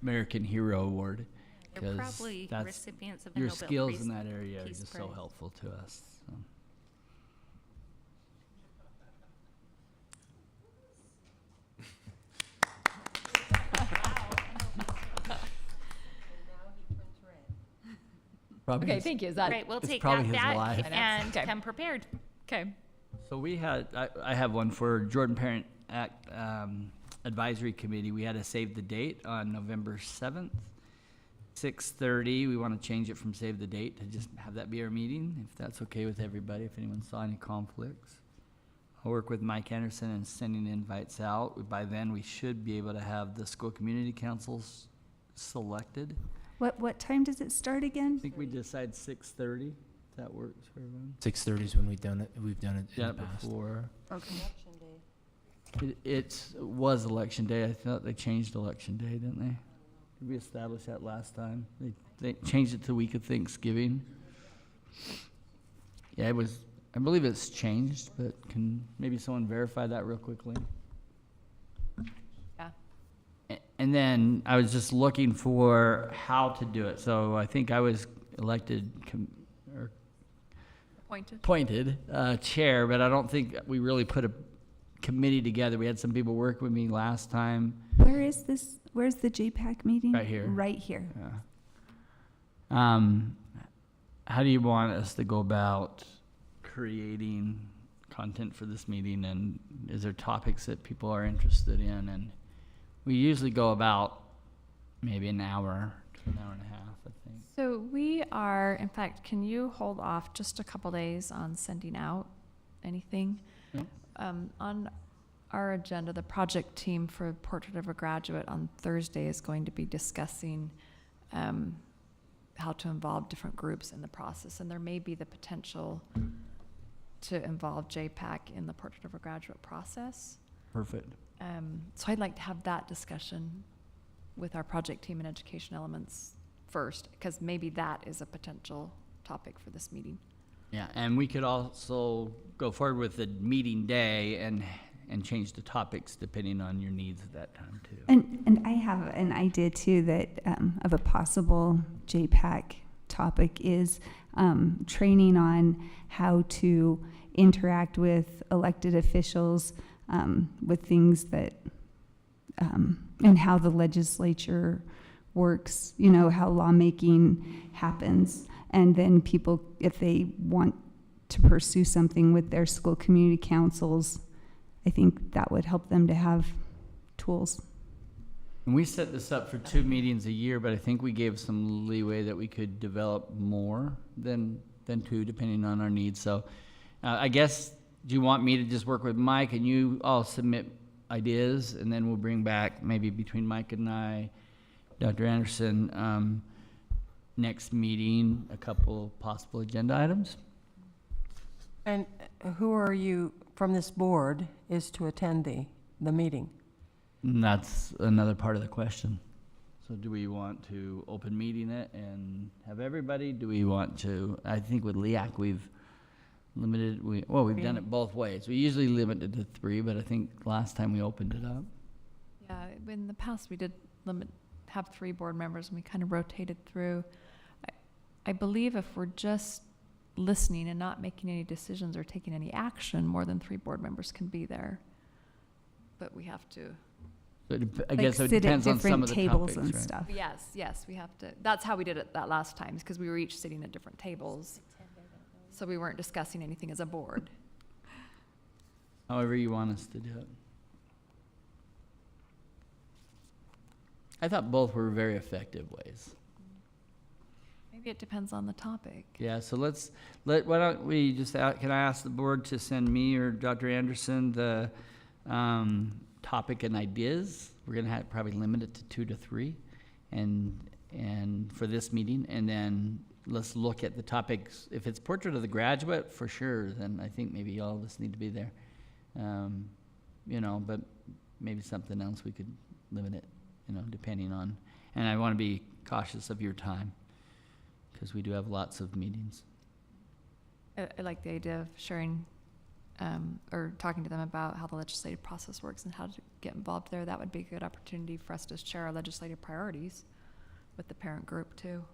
American Hero Award. They're 'cause probably that's- recipients of a your Nobel skills Peace- in that area are Peace just so Prize. helpful to us. So. Probably Okay, his- thank you. Is that Right, we'll it's take probably that his back life. and Okay. come prepared. Okay. So we had, I have one for Jordan Parent Act Advisory Committee. We had a save the date on November 7th, 6:30. We want to change it from save the date to just have that be our meeting, if that's okay with everybody, if anyone saw any conflicts. I'll work with Mike Anderson and sending invites out. By then, we should be able to have the school community councils selected. What time does it start again? I think we decide 6:30. If that works for everyone. 6:30 is when we've done it in Done the it past. before. Okay. It was election day. I thought they changed election day, didn't they? Did we establish that last time? They changed it to the week of Thanksgiving. Yeah, it was, I believe it's changed, but can maybe someone verify that real quickly? Yeah. And then I was just looking for how to do it. So I think I was elected appointed chair, but I don't think we really put a committee together. We had some people work with me last time. Where is this? Where's the JPAC meeting? Right here. Right here. Yeah. How do you want us to go about creating content for this meeting, and is there topics that people are interested in? And we usually go about maybe an hour to an hour and a half, I think. So we are, in fact, can you hold off just a couple days on sending out anything? Yeah. On our agenda, the project team for Portrait of a Graduate on Thursday is going to be discussing how to involve different groups in the process, and there may be the potential to involve JPAC in the Portrait of a Graduate process. Perfect. So I'd like to have that discussion with our project team and education elements first, because maybe that is a potential topic for this meeting. Yeah, and we could also go forward with the meeting day and and change the topics depending on your needs at that time too. And I have an idea too that of a possible JPAC topic is training on how to interact with elected officials with things that and how the legislature works, you know, how lawmaking happens, and then people, if they want to pursue something with their school community councils, I think that would help them to have tools. And we set this up for 2 meetings a year, but I think we gave some leeway that we could develop more than 2, depending on our needs. So I guess, do you want me to just work with Mike and you all submit ideas, and then we'll bring back, maybe between Mike and I, Dr. Anderson, next meeting, a couple possible agenda items? And who are you from this board is to attend the meeting? And that's another part of the question. So do we want to open meeting it and have everybody? Do we want to, I think with LEAC, we've limited, we've done it both ways. We usually limit it to 3, but I think last time we opened it up. Yeah, in the past, we did have 3 board members, and we kind of rotated through. I believe if we're just listening and not making any decisions or taking any action, more than 3 board members can be there. But we have to. So I Like guess it sit at depends on some different of the tables topics, and right? stuff. Yes, we have to. That's how we did it that last time, because we were each sitting at different tables. So we weren't discussing anything as a board. However you want us to do it. I thought both were very effective ways. Maybe it depends on the topic. Yeah, so why don't we just, can I ask the board to send me or Dr. Anderson the topic and ideas? We're gonna probably limit it to 2 to 3, and for this meeting, and then let's look at the topics. If it's portrait of the graduate, for sure, then I think maybe all of us need to be there. You know, but maybe something else we could limit it, you know, depending on, and I wanna be cautious of your time, because we do have lots of meetings. I like the idea of sharing or talking to them about how the legislative process works and how to get involved there. That would be a good opportunity for us to share our legislative priorities with the parent group too.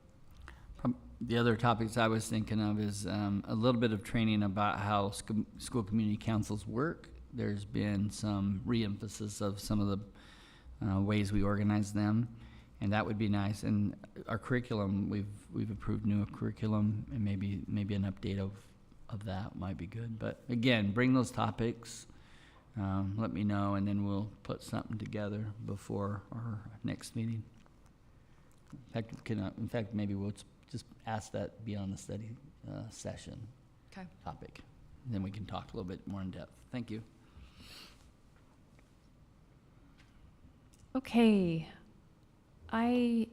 The other topics I was thinking of is a little bit of training about how school community councils work. There's been some re-emphasis of some of the ways we organize them, and that would be nice. And our curriculum, we've approved new curriculum, and maybe an update of that might be good. But again, bring those topics, let me know, and then we'll put something together before our next meeting. In fact, maybe we'll just ask that be on the study session topic. And then we can talk a little bit more in depth. Thank you. Okay. I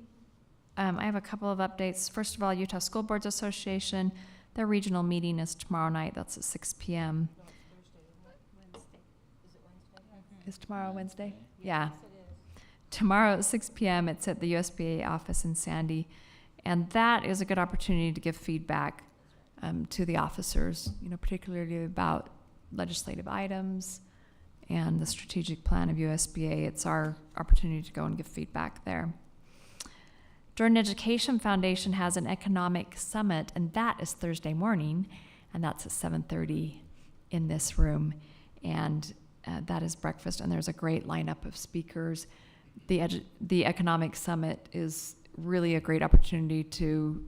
have a couple of updates. First of all, Utah School Boards Association, their regional meeting is tomorrow night. That's at 6 p.m. Is tomorrow Wednesday? Yeah. Tomorrow at 6 p.m. It's at the USBA office in Sandy. And that is a good opportunity to give feedback to the officers, you know, particularly about legislative items and the strategic plan of USBA. It's our opportunity to go and give feedback there. Jordan Education Foundation has an economic summit, and that is Thursday morning, and that's at 7:30 in this room. And that is breakfast, and there's a great lineup of speakers. The economic summit is really a great opportunity to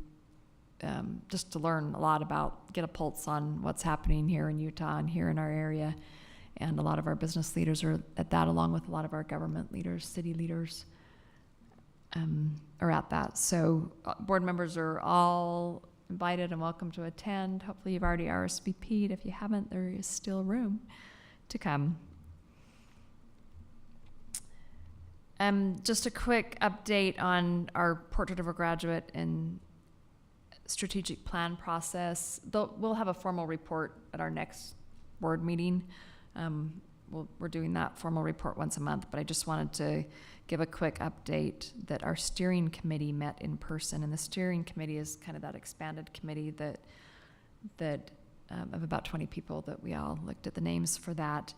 just to learn a lot about, get a pulse on what's happening here in Utah and here in our area. And a lot of our business leaders are at that, along with a lot of our government leaders, city leaders are at that. So board members are all invited and welcome to attend. Hopefully you've already RSVP'd. If you haven't, there is still room to come. Just a quick update on our Portrait of a Graduate and strategic plan process. We'll have a formal report at our next board meeting. We're doing that formal report once a month, but I just wanted to give a quick update that our steering committee met in person, and the steering committee is kind of that expanded committee that of about 20 people that we all looked at the names for that.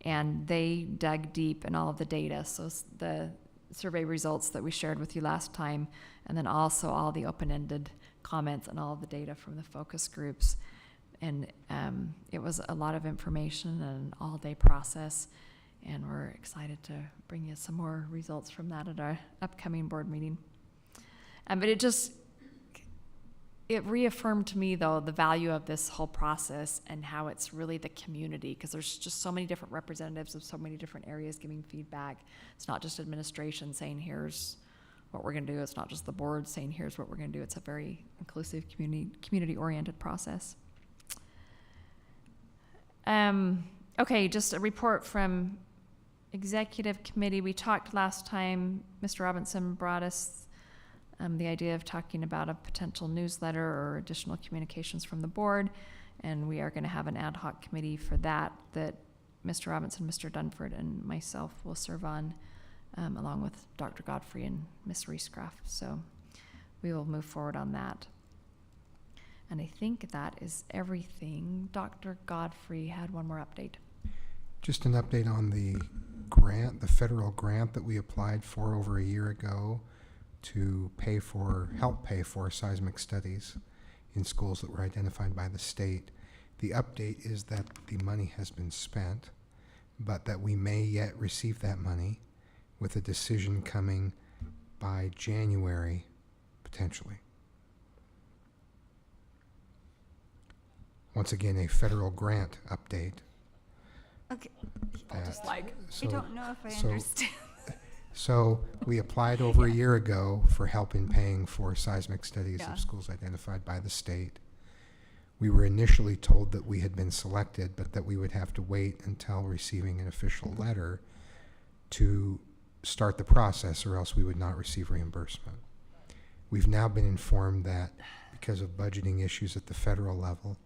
and they dug deep in all of the data. So the survey results that we shared with you last time, and then also all the open-ended comments and all of the data from the focus groups. And it was a lot of information and an all-day process, and we're excited to bring you some more results from that at our upcoming board meeting. But it reaffirmed to me, though, the value of this whole process and how it's really the community, because there's just so many different representatives of so many different areas giving feedback. It's not just administration saying, here's what we're going to do. It's not just the board saying, here's what we're going to do. It's a very inclusive, community-oriented process. Okay, just a report from executive committee. We talked last time, Mr. Robinson brought us the idea of talking about a potential newsletter or additional communications from the board, and we are going to have an ad hoc committee for that Mr. Robinson, Mr. Dunford, and myself will serve on, along with Dr. Godfrey and Ms. Reescraft. So we will move forward on that. And I think that is everything. Dr. Godfrey had one more update. Just an update on the grant, the federal grant that we applied for over a year ago to help pay for seismic studies in schools that were identified by the state. The update is that the money has been spent, but that we may yet receive that money, with a decision coming by January, potentially. Once again, a federal grant update. Okay. I don't know if I understand. So we applied over a year ago for help in paying for seismic studies of schools identified by the state. We were initially told that we had been selected, but that we would have to wait until receiving an official letter to start the process, or else we would not receive reimbursement. We've now been informed that because of budgeting issues at the federal level,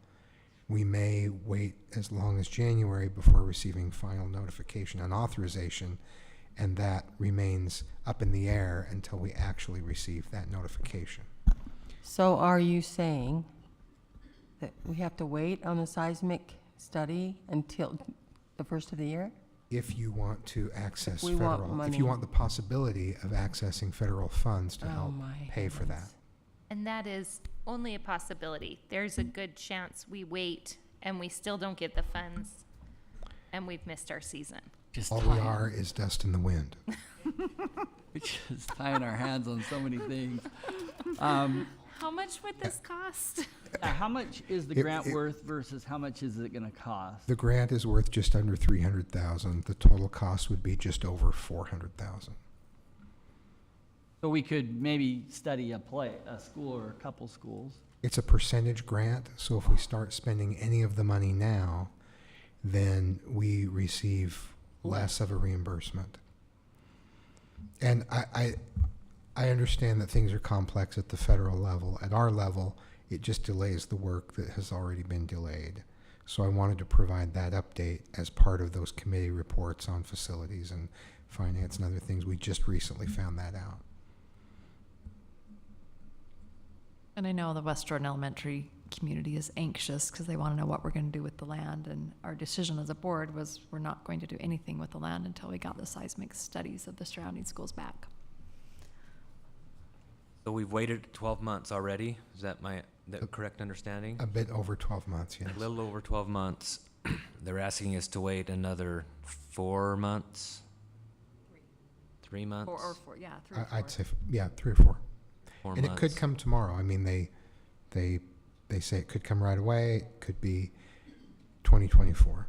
we may wait as long as January before receiving final notification and authorization, and that remains up in the air until we actually receive that notification. So are you saying that we have to wait on the seismic study until the first of the year? If you want to access If we want federal, if money. you want the possibility of accessing federal funds to Oh help my pay for that. And that is only a possibility. There's a good chance we wait and we still don't get the funds and we've missed our season. All we are is dust in the wind. We're just tying our hands on so many things. How much would this cost? How much is the grant worth versus how much is it going to cost? The grant is worth just under $300,000. The total cost would be just over $400,000. So we could maybe study a school or a couple schools. It's a percentage grant, so if we start spending any of the money now, then we receive less of a reimbursement. And I understand that things are complex at the federal level. At our level, it just delays the work that has already been delayed. So I wanted to provide that update as part of those committee reports on facilities and finance and other things. We just recently found that out. And I know the West Jordan Elementary community is anxious because they want to know what we're going to do with the land. And our decision as a board was we're not going to do anything with the land until we got the seismic studies of the surrounding schools back. So we've waited 12 months already. Is that the correct understanding? A bit over 12 months, yes. A little over 12 months. They're asking us to wait another 4 months? 3 months? 4 or 4, yeah, 3 or 4. I'd say, 3 or 4. 4 And months. it could come tomorrow. I mean, they say it could come right away. It could be 2024.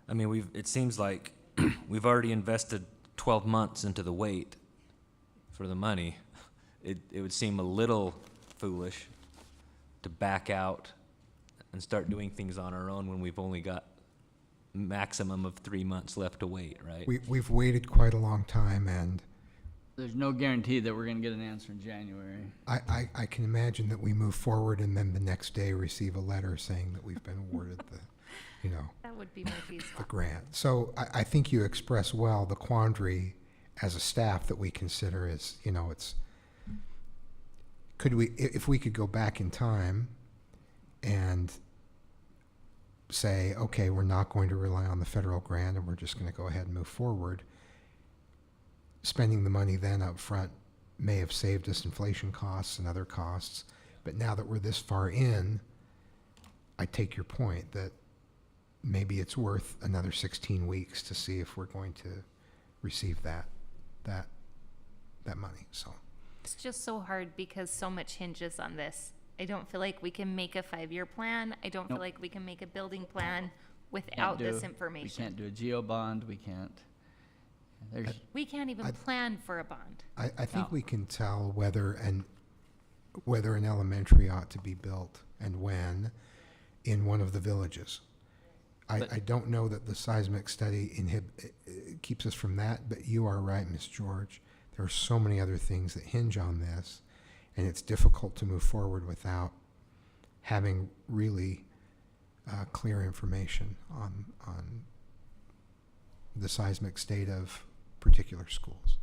I mean, it seems like we've already invested 12 months into the wait for the money. It would seem a little foolish to back out and start doing things on our own when we've only got maximum of 3 months left to wait, right? We've waited quite a long time, and There's no guarantee that we're going to get an answer in January. I can imagine that we move forward and then the next day receive a letter saying that we've been awarded That would be more feasible. the grant. So I think you express well the quandary as a staff that we consider is, if we could go back in time and say, okay, we're not going to rely on the federal grant and we're just going to go ahead and move forward, spending the money then up front may have saved us inflation costs and other costs. But now that we're this far in, I take your point that maybe it's worth another 16 weeks to see if we're going to receive that money. So It's just so hard because so much hinges on this. I don't feel like we can make a 5-year plan. I don't feel Nope. like we can make a building plan Can't without do- this We information. can't do a geo bond, we can't. There's, We can't even plan for a bond. I think No. we can tell whether an elementary ought to be built and when in one of the villages. But- I don't know that the seismic study keeps us from that, but you are right, Ms. George. There are so many other things that hinge on this, and it's difficult to move forward without having really clear information on the seismic state of particular schools.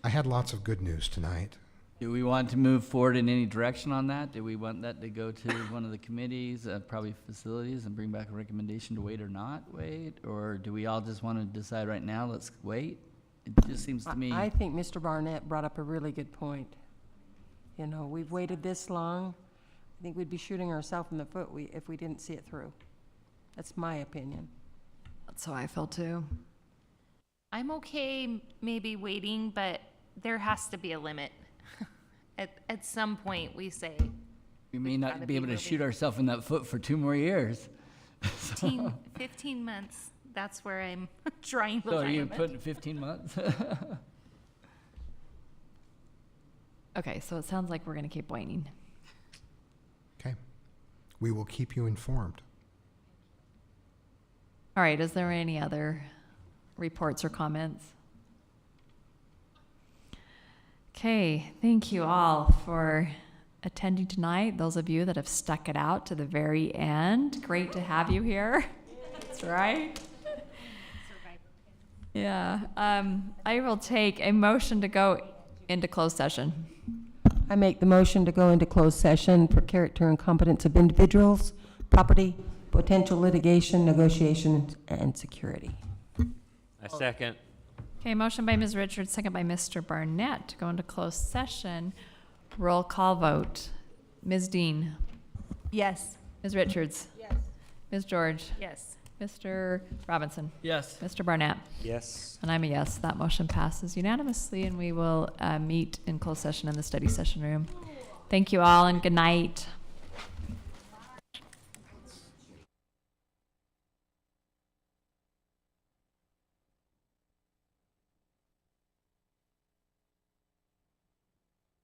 I had lots of good news tonight. do we want to move forward in any direction on that? Do we want that to go to one of the committees, probably facilities, and bring back a recommendation to wait or not wait? Or do we all just want to decide right now, let's wait? It just seems to me. I think Mr. Barnett brought up a really good point. You know, we've waited this long. I think we'd be shooting ourselves in the foot if we didn't see it through. That's my opinion. That's how I feel too. I'm okay maybe waiting, but there has to be a limit. At some point, we say We may gotta not be be able to moving. shoot ourselves in that foot for 2 more years. 15 months. That's where I'm drawing the So are line. you limit. putting 15 months? Okay, so it sounds like we're going to keep waiting. Okay. We will keep you informed. All right, is there any other reports or comments? Okay, thank you all for attending tonight. Those of you that have stuck it out to the very end, great to have you here. That's right. Yeah, I will take a motion to go into closed session. I make the motion to go into closed session for character and competence of individuals, property, potential litigation, negotiation, and security. I second. Okay, motion by Ms. Richards, second by Mr. Barnett to go into closed session. Roll call vote. Ms. Dean. Yes. Ms. Richards. Yes. Ms. George. Yes. Mr. Robinson. Yes. Mr. Barnett. Yes. And I'm a yes. That motion passes unanimously, and we will meet in closed session in the study session room. Thank you all, and good night.